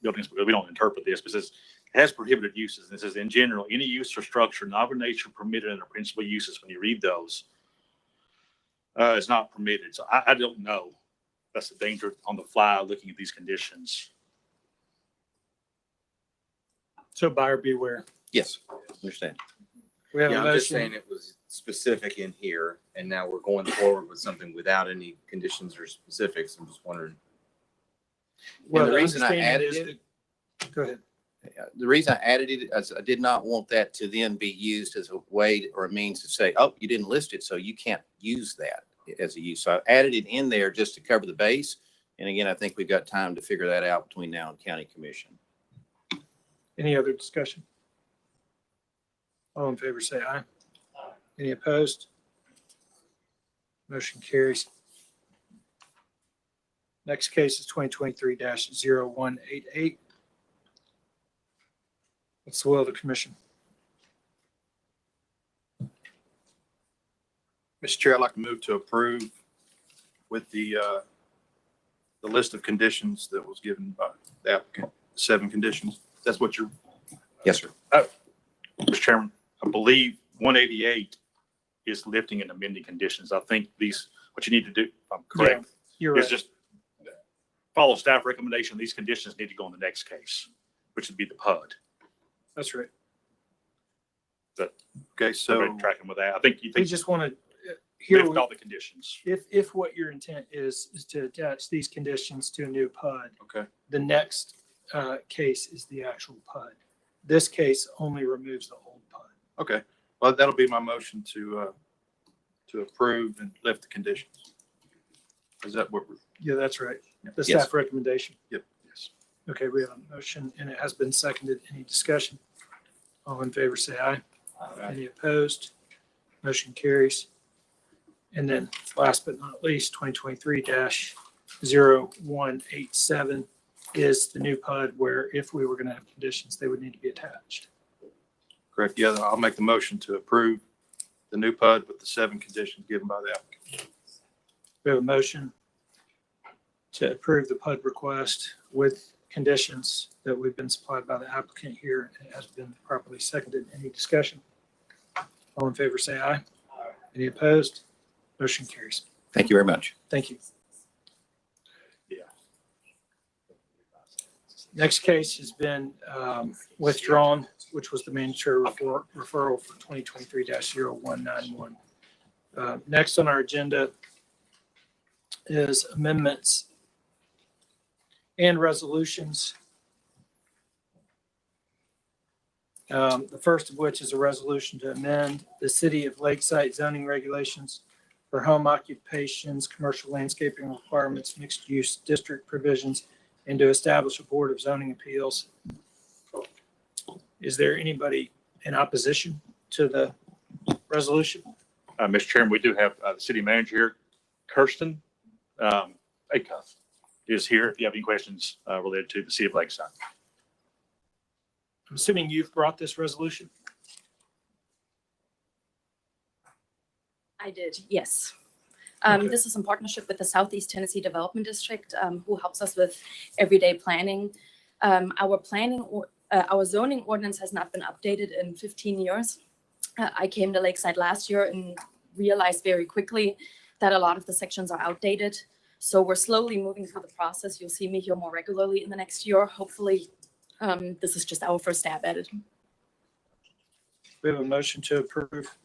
buildings because we don't interpret this, but it says it has prohibited uses. And it says in general, any use or structure not of nature permitted under principal uses. When you read those, is not permitted. So I don't know. That's the danger on the fly looking at these conditions. So buyer beware. Yes, understand. We have a Yeah, I'm just motion. saying it was specific in here, and now we're going forward with something without any conditions or specifics. I'm just wondering. Well, And the the reason I understanding added is it, that- Go ahead. the reason I added it is I did not want that to then be used as a way or a means to say, oh, you didn't list it, so you can't use that as a use. So I added it in there just to cover the base. And again, I think we've got time to figure that out between now and county commission. Any other discussion? All in favor, say aye. Any opposed? Motion carries. Next case is 2023-0188. What's the will of the commission? Mr. Chair, I'd like to move to approve with the list of conditions that was given by the applicant, 7 conditions. That's what you're. Yes, sir. Mr. Chairman, I believe 188 is lifting and amending conditions. I think what you need to do, if I'm correct, You're is right. just follow staff recommendation. These conditions need to go in the next case, which would be the PUD. That's right. Okay, so Everybody tracking with that. I think you We think just want to hear lift all the conditions. if what your intent is to attach these conditions to a new PUD. Okay. The next case is the actual PUD. This case only removes the old PUD. okay, well, that'll be my motion to approve and lift the conditions. Is that what we're? Yeah, that's right. The Yes. staff recommendation. Yep. Yes. Okay, we have a motion and it has been seconded. Any discussion? All in favor, say aye. Any opposed? Motion carries. And then last but not least, 2023-0187 is the new PUD where if we were going to have conditions, they would need to be attached. Correct. Yeah, I'll make the motion to approve the new PUD with the 7 conditions given by the applicant. We have a motion to approve the PUD request with conditions that we've been supplied by the applicant here. It has been properly seconded. Any discussion? All in favor, say aye. Any opposed? Motion carries. Thank you very much. Thank you. Yeah. Next case has been withdrawn, which was the mandatory referral for 2023-0191. Next on our agenda is amendments and resolutions. The first of which is a resolution to amend the City of Lakeside zoning regulations for home occupations, commercial landscaping requirements, mixed-use district provisions, and to establish a Board of Zoning Appeals. Is there anybody in opposition to the resolution? Mr. Chairman, we do have the city manager here, Kirsten Acuff is here. If you have any questions related to the City of Lakeside. I'm assuming you've brought this resolution. I did, yes. Okay. This is in partnership with the Southeast Tennessee Development District, who helps us with everyday planning. Our zoning ordinance has not been updated in 15 years. I came to Lakeside last year and realized very quickly that a lot of the sections are outdated. So we're slowly moving through the process. You'll see me here more regularly in the next year. Hopefully, this is just our first stab at it. We have a motion to approve.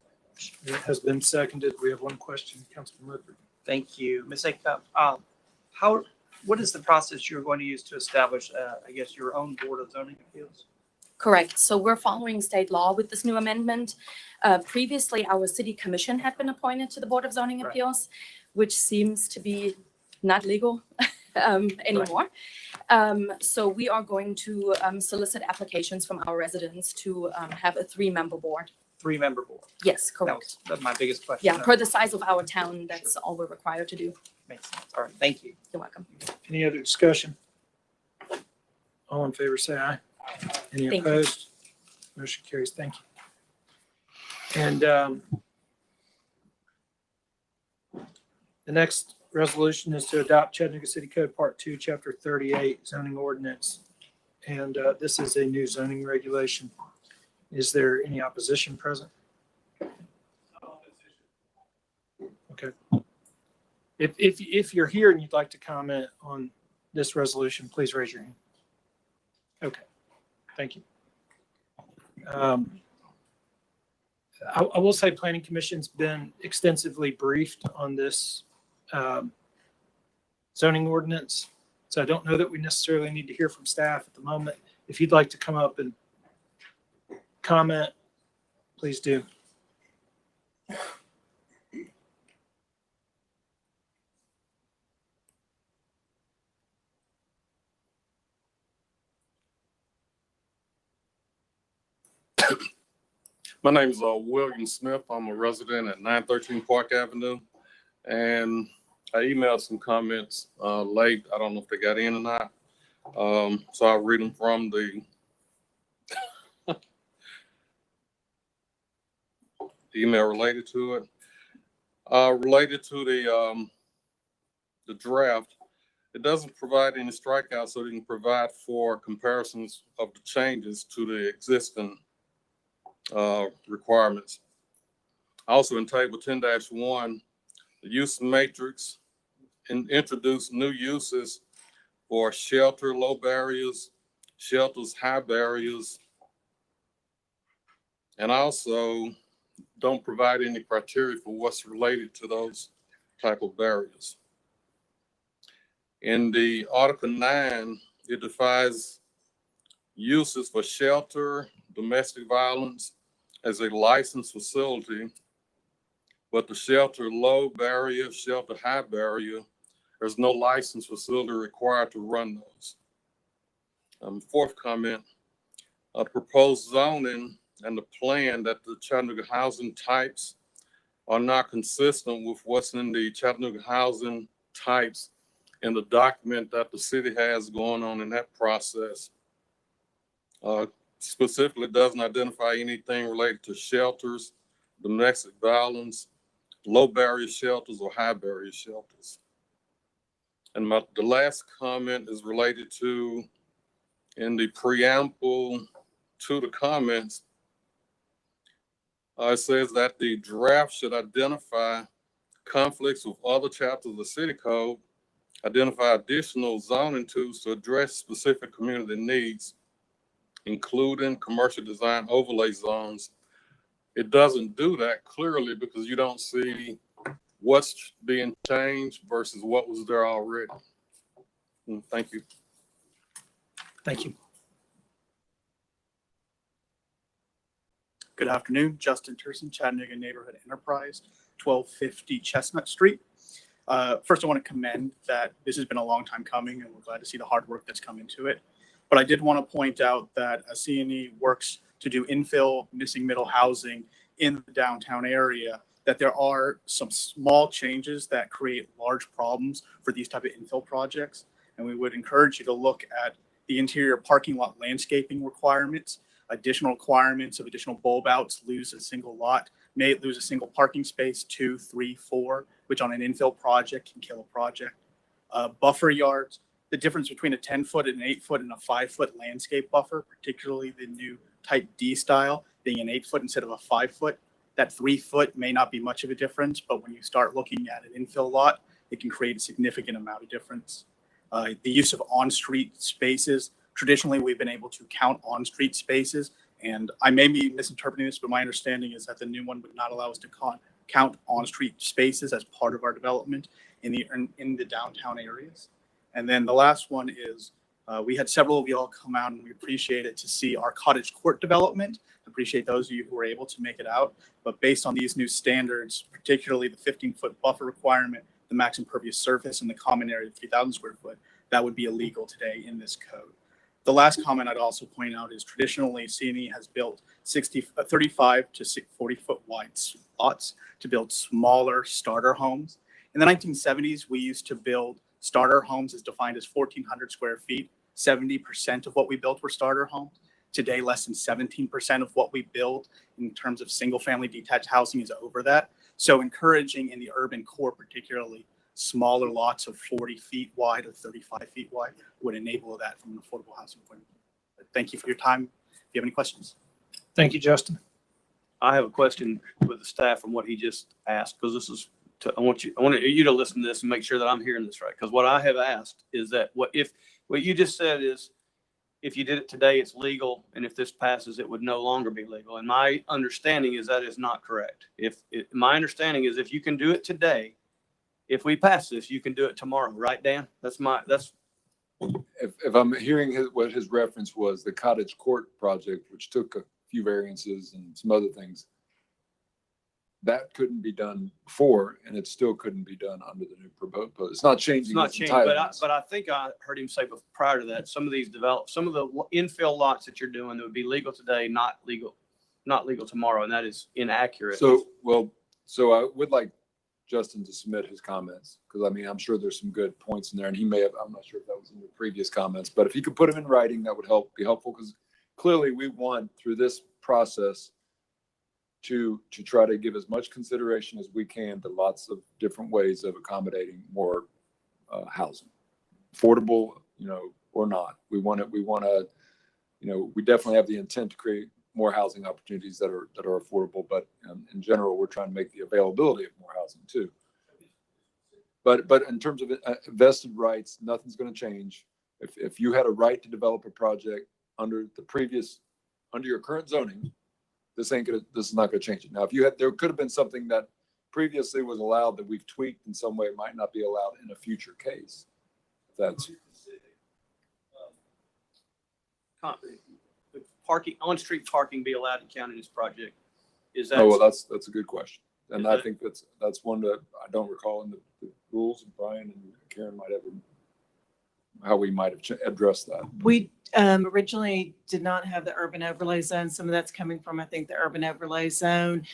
It has been seconded. We have one question, Councilman Woodford. Thank you. Ms. Acuff, what is the process you're going to use to establish, I guess, your own Board of Zoning Appeals? Correct. So we're following state law with this new amendment. Previously, our city commission had been appointed to the Board of Zoning Appeals, which seems to be not legal anymore. So we are going to solicit applications from our residents to have a 3-member board. 3-member board. Yes, correct. That's my biggest question. Yeah, per the size of our town, that's all we're required to do. Makes sense. All right. Thank you. You're welcome. Any other discussion? All in favor, say aye. Any Thank you. opposed? Motion carries. Thank you. And the next resolution is to adopt Chattanooga City Code Part 2, Chapter 38, zoning ordinance. And this is a new zoning regulation. Is there any opposition present? Okay. If you're here and you'd like to comment on this resolution, please raise your hand. Okay, thank you. I will say Planning Commission's been extensively briefed on this zoning ordinance. So I don't know that we necessarily need to hear from staff at the moment. If you'd like to come up and comment, please do. My name is William Smith. I'm a resident at 913 Park Avenue. And I emailed some comments late. I don't know if they got in or not. So I'll read them from the email related to it. Related to the draft, it doesn't provide any strikeouts, so it can provide for comparisons of the changes to the existing requirements. Also in table 10-1, the use matrix introduce new uses for shelter, low barriers, shelters, high barriers, and also don't provide any criteria for what's related to those type of barriers. In the Article 9, it defines uses for shelter, domestic violence as a licensed facility, but the shelter low barrier, shelter high barrier, there's no licensed facility required to run those. Fourth comment, proposed zoning and the plan that the Chattanooga housing types are not consistent with what's in the Chattanooga housing types in the document that the city has going on in that process. Specifically doesn't identify anything related to shelters, domestic violence, low barrier shelters, or high barrier shelters. And the last comment is related to, in the preamble to the comments, it says that the draft should identify conflicts with other chapters of the city code, identify additional zoning tools to address specific community needs, including commercial design overlay zones. It doesn't do that clearly because you don't see what's being changed versus what was there already. Thank you. Thank you. Good afternoon, Justin Turson, Chattanooga Neighborhood Enterprise, 1250 Chestnut Street. First, I want to commend that this has been a long time coming, and we're glad to see the hard work that's come into it. But I did want to point out that a C&E works to do infill missing middle housing in the downtown area, that there are some small changes that create large problems for these type of infill projects. And we would encourage you to look at the interior parking lot landscaping requirements, additional requirements of additional bulb outs, lose a single lot, may lose a single parking space, 2, 3, 4, which on an infill project can kill a project. Buffer yards, the difference between a 10-foot and an 8-foot and a 5-foot landscape buffer, particularly the new type D style, being an 8-foot instead of a 5-foot. That 3-foot may not be much of a difference, but when you start looking at an infill lot, it can create a significant amount of difference. The use of on-street spaces. Traditionally, we've been able to count on-street spaces, and I may be misinterpreting this, but my understanding is that the new one would not allow us to count on-street spaces as part of our development in the downtown areas. And then the last one is We had several of y'all come out, and we appreciate it to see our cottage court development. Appreciate those of you who were able to make it out. But based on these new standards, particularly the 15-foot buffer requirement, the max impervious surface, and the common area of 3,000 square foot, that would be illegal today in this code. The last comment I'd also point out is traditionally C&E has built 35 to 40 foot wide lots to build smaller starter homes. In the 1970s, we used to build starter homes as defined as 1,400 square feet. 70% of what we built were starter homes. Today, less than 17% of what we build in terms of single family detached housing is over that. So encouraging in the urban core, particularly smaller lots of 40 feet wide or 35 feet wide would enable that from an affordable housing point of view. But thank you for your time. If you have any questions. Thank you, Justin. I have a question with the staff from what he just asked, because this is, I want you to listen to this and make sure that I'm hearing this right. Because what I have asked is that what you just said is, if you did it today, it's legal, and if this passes, it would no longer be legal. And my understanding is that is not correct. My understanding is if you can do it today, if we pass this, you can do it tomorrow, right, Dan? If I'm hearing what his reference was, the cottage court project, which took a few variances and some other things, that couldn't be done before, and it still couldn't be done under the new proposal. It's not changing. It's not changing, but I think I heard him say prior to that, some of the infill lots that you're doing that would be legal today, not legal tomorrow, and that is inaccurate. So I would like Justin to submit his comments, because I mean, I'm sure there's some good points in there, and he may have, I'm not sure if that was in the previous comments, but if he could put them in writing, that would be helpful, because clearly we want through this process to try to give as much consideration as we can to lots of different ways of accommodating more housing, affordable, or not. We definitely have the intent to create more housing opportunities that are affordable, but in general, we're trying to make the availability of more housing too. But in terms of vested rights, nothing's going to change. If you had a right to develop a project under your current zoning, this is not going to change it. Now, there could have been something that previously was allowed that we've tweaked in some way, it might not be allowed in a future case. That's parking, on-street parking be allowed to count in this project? That's a good question. And I think that's one that I don't recall in the rules. Brian and Karen might have how we might have addressed that. We originally did not have the urban overlay zone. Some of that's coming from, I think, the urban overlay zone.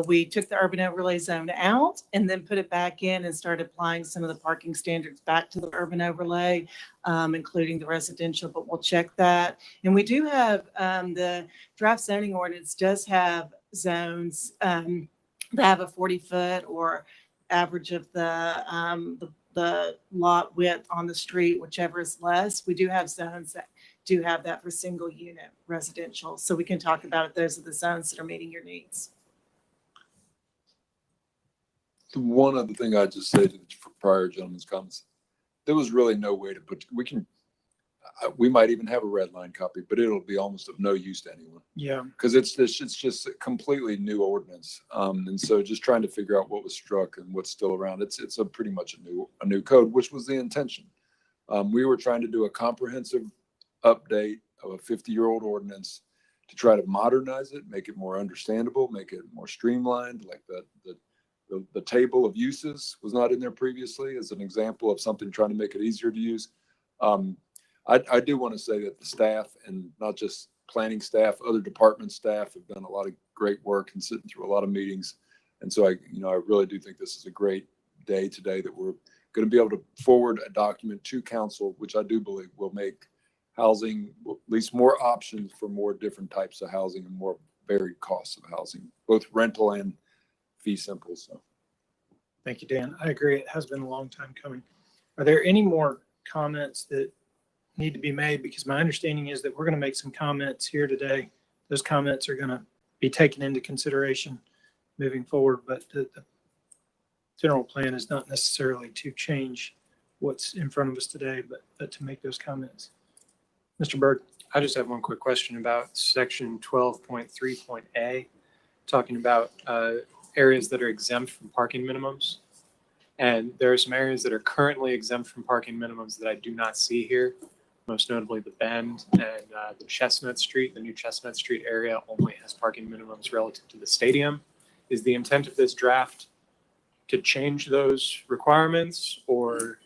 We took the urban overlay zone out and then put it back in and started applying some of the parking standards back to the urban overlay, including the residential, but we'll check that. And we do have the draft zoning ordinance does have zones that have a 40-foot or average of the lot width on the street, whichever is less. We do have zones that do have that for single unit residential. So we can talk about it. Those are the zones that are meeting your needs. The one other thing I just say to the prior gentleman's comments, there was really no way to we might even have a red line copy, but it'll be almost of no use to anyone. Yeah. Because it's just a completely new ordinance. And so just trying to figure out what was struck and what's still around, it's a pretty much a new code, which was the intention. We were trying to do a comprehensive update of a 50-year-old ordinance to try to modernize it, make it more understandable, make it more streamlined. Like the table of uses was not in there previously as an example of something trying to make it easier to use. I do want to say that the staff, and not just planning staff, other department staff have done a lot of great work and sitting through a lot of meetings. And so I really do think this is a great day today that we're going to be able to forward a document to council, which I do believe will make housing, at least more options for more different types of housing and more varied costs of housing, both rental and fee simple. So Thank you, Dan. I agree. It has been a long time coming. Are there any more comments that need to be made? Because my understanding is that we're going to make some comments here today. Those comments are going to be taken into consideration moving forward, but the general plan is not necessarily to change what's in front of us today, but to make those comments. Mr. Berg. I just have one quick question about section 12.3.A, talking about areas that are exempt from parking minimums. And there are some areas that are currently exempt from parking minimums that I do not see here. most notably the Bend and the Chestnut Street. The new Chestnut Street area only has parking minimums relative to the stadium. Is the intent of this draft to change those requirements, or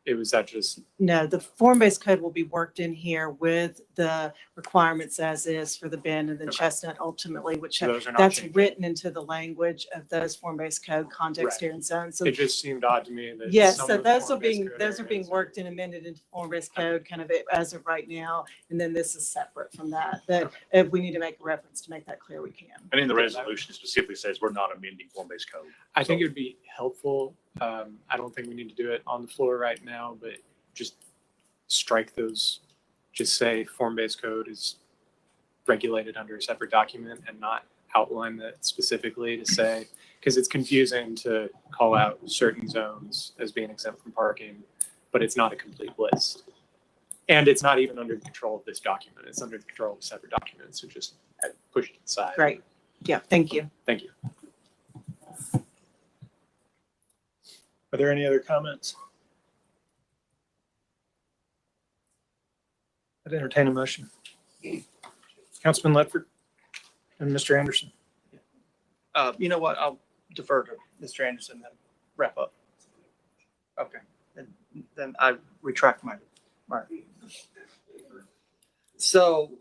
was that just? No, the form-based code will be worked in here with the requirements as is for the Bend and the Chestnut ultimately, which So those are not that's changing. written into the language of those form-based code context Right. here and zones. So It just seemed odd to me that. yes, some so of the those are form-based being, code those are being areas worked and amended into form-based code kind of as of right now. And then this is separate from that. But if we need to make a reference to make that clear, we can. And in the resolution specifically says we're not amending form-based code. I think it would be helpful. I don't think we need to do it on the floor right now, but just strike those, just say form-based code is regulated under a separate document and not outline that specifically to say, because it's confusing to call out certain zones as being exempt from parking, but it's not a complete list. And it's not even under the control of this document. It's under the control of a separate document. So just push it aside. Great. Yeah, thank you. Thank you. Are there any other comments? I'd entertain a motion. Councilman Ledford and Mr. Anderson. You know what? I'll defer to Mr. Anderson and wrap up. Okay, then I retract my. So,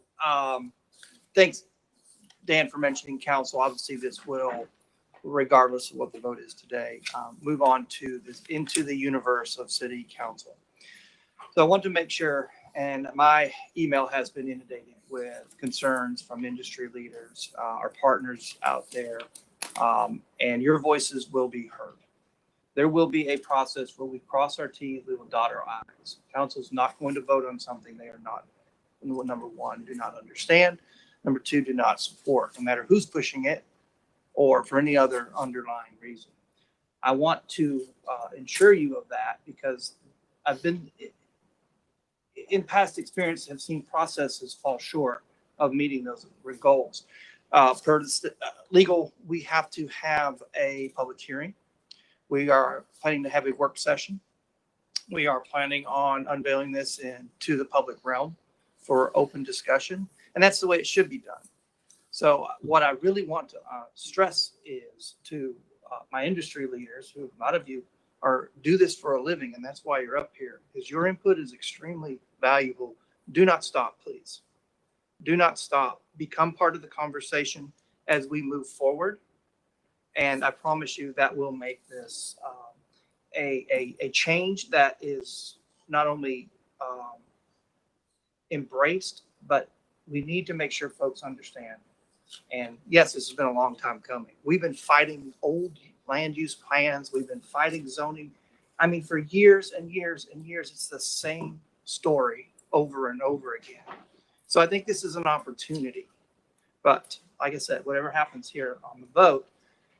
thanks, Dan, for mentioning council. Obviously, this will, regardless of what the vote is today, move on to this, into the universe of city council. So I want to make sure, and my email has been inundated with concerns from industry leaders, our partners out there, and your voices will be heard. There will be a process where we cross our T's, we will dot our I's. Council's not going to vote on something they are not, number one, do not understand. Number two, do not support, no matter who's pushing it or for any other underlying reason. I want to ensure you of that because I've been, in past experience, have seen processes fall short of meeting those goals. Per legal, we have to have a public hearing. We are planning to have a work session. We are planning on unveiling this into the public realm for open discussion, and that's the way it should be done. So what I really want to stress is to my industry leaders, who a lot of you do this for a living, and that's why you're up here, is your input is extremely valuable. Do not stop, please. Do not stop. Become part of the conversation as we move forward. And I promise you that will make this a change that is not only embraced, but we need to make sure folks understand. And yes, this has been a long time coming. We've been fighting old land use plans. We've been fighting zoning. I mean, for years and years and years, it's the same story over and over again. So I think this is an opportunity. But like I said, whatever happens here on the vote,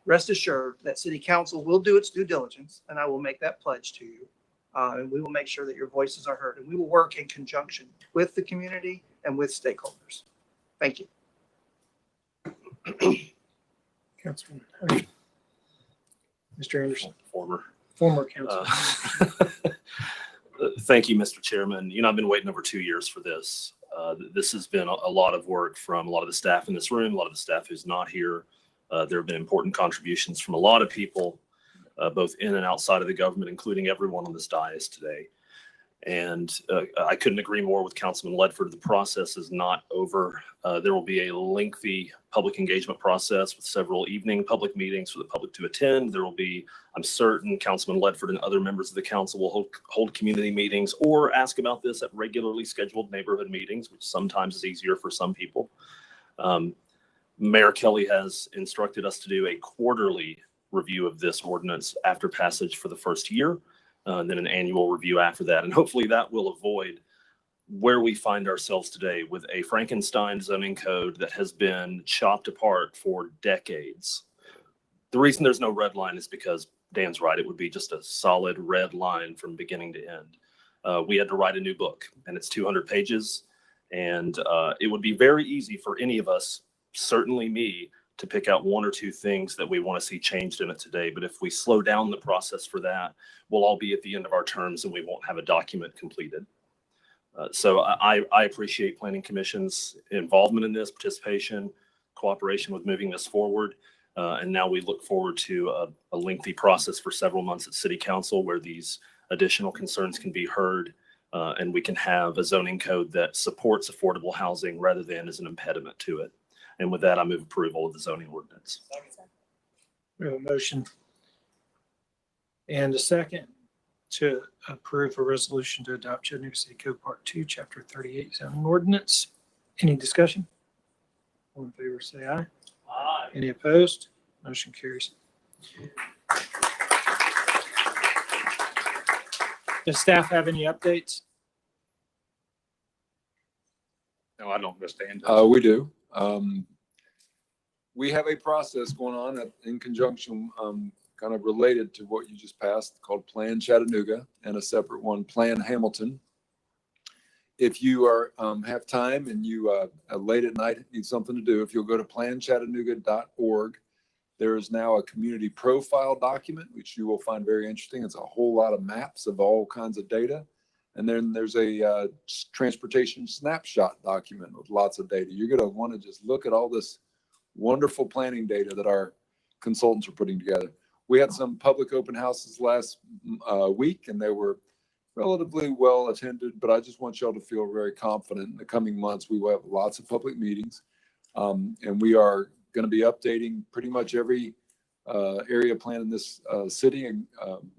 rest assured that City Council will do its due diligence, and I will make that pledge to you. And we will make sure that your voices are heard, and we will work in conjunction with the community and with stakeholders. Thank you. Councilman, Mr. Anderson, Former councilman. Thank you, Mr. Chairman. You know, I've been waiting over 2 years for this. This has been a lot of work from a lot of the staff in this room, a lot of the staff who's not here. There have been important contributions from a lot of people, both in and outside of the government, including everyone on this dais today. And I couldn't agree more with Councilman Ledford. The process is not over. There will be a lengthy public engagement process with several evening public meetings for the public to attend. There will be, I'm certain, Councilman Ledford and other members of the council will hold community meetings or ask about this at regularly scheduled neighborhood meetings, which sometimes is easier for some people. Mayor Kelly has instructed us to do a quarterly review of this ordinance after passage for the first year. And then an annual review after that. And hopefully that will avoid where we find ourselves today with a Frankenstein zoning code that has been chopped apart for decades. The reason there's no red line is because Dan's right. It would be just a solid red line from beginning to end. We had to write a new book, and it's 200 pages. And it would be very easy for any of us, certainly me, to pick out one or two things that we want to see changed in it today. But if we slow down the process for that, we'll all be at the end of our terms and we won't have a document completed. So I appreciate Planning Commission's involvement in this, participation, cooperation with moving this forward. And now we look forward to a lengthy process for several months at City Council where these additional concerns can be heard, and we can have a zoning code that supports affordable housing rather than as an impediment to it. And with that, I move approval of the zoning ordinance. We have a motion and a second to approve a resolution to adopt Chattanooga City Code Part 2, Chapter 38 zoning ordinance. Any discussion? All in favor, say aye. Aye. Any opposed? Motion carries. Does staff have any updates? No, I don't understand. We do. We have a process going on in conjunction, kind of related to what you just passed, called Plan Chattanooga, and a separate one, Plan Hamilton. If you are have time and you late at night need something to do, if you'll go to planchattanooga.org, there is now a community profile document, which you will find very interesting. It's a whole lot of maps of all kinds of data. And then there's a transportation snapshot document with lots of data. You're going to want to just look at all this wonderful planning data that our consultants are putting together. We had some public open houses last week, and they were relatively well attended, but I just want y'all to feel very confident in the coming months. We will have lots of public meetings, and we are going to be updating pretty much every area plan in this city. And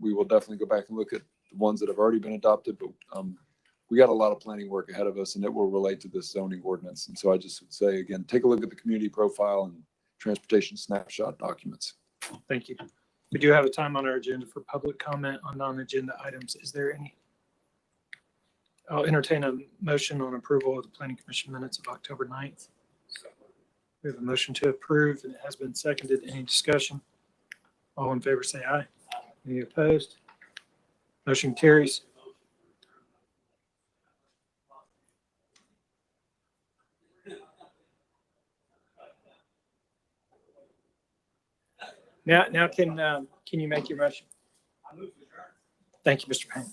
we will definitely go back and look at the ones that have already been adopted, but we got a lot of planning work ahead of us, and it will relate to this zoning ordinance. And so I just would say, again, take a look at the community profile and transportation snapshot documents. Thank you. We do have a time on our agenda for public comment on non-agenda items. Is there any? I'll entertain a motion on approval of the Planning Commission minutes of October 9th. We have a motion to approve, and it has been seconded. Any discussion? All in favor, say aye. Any opposed? Motion carries. Now can you make your motion? Thank you, Mr. Payne.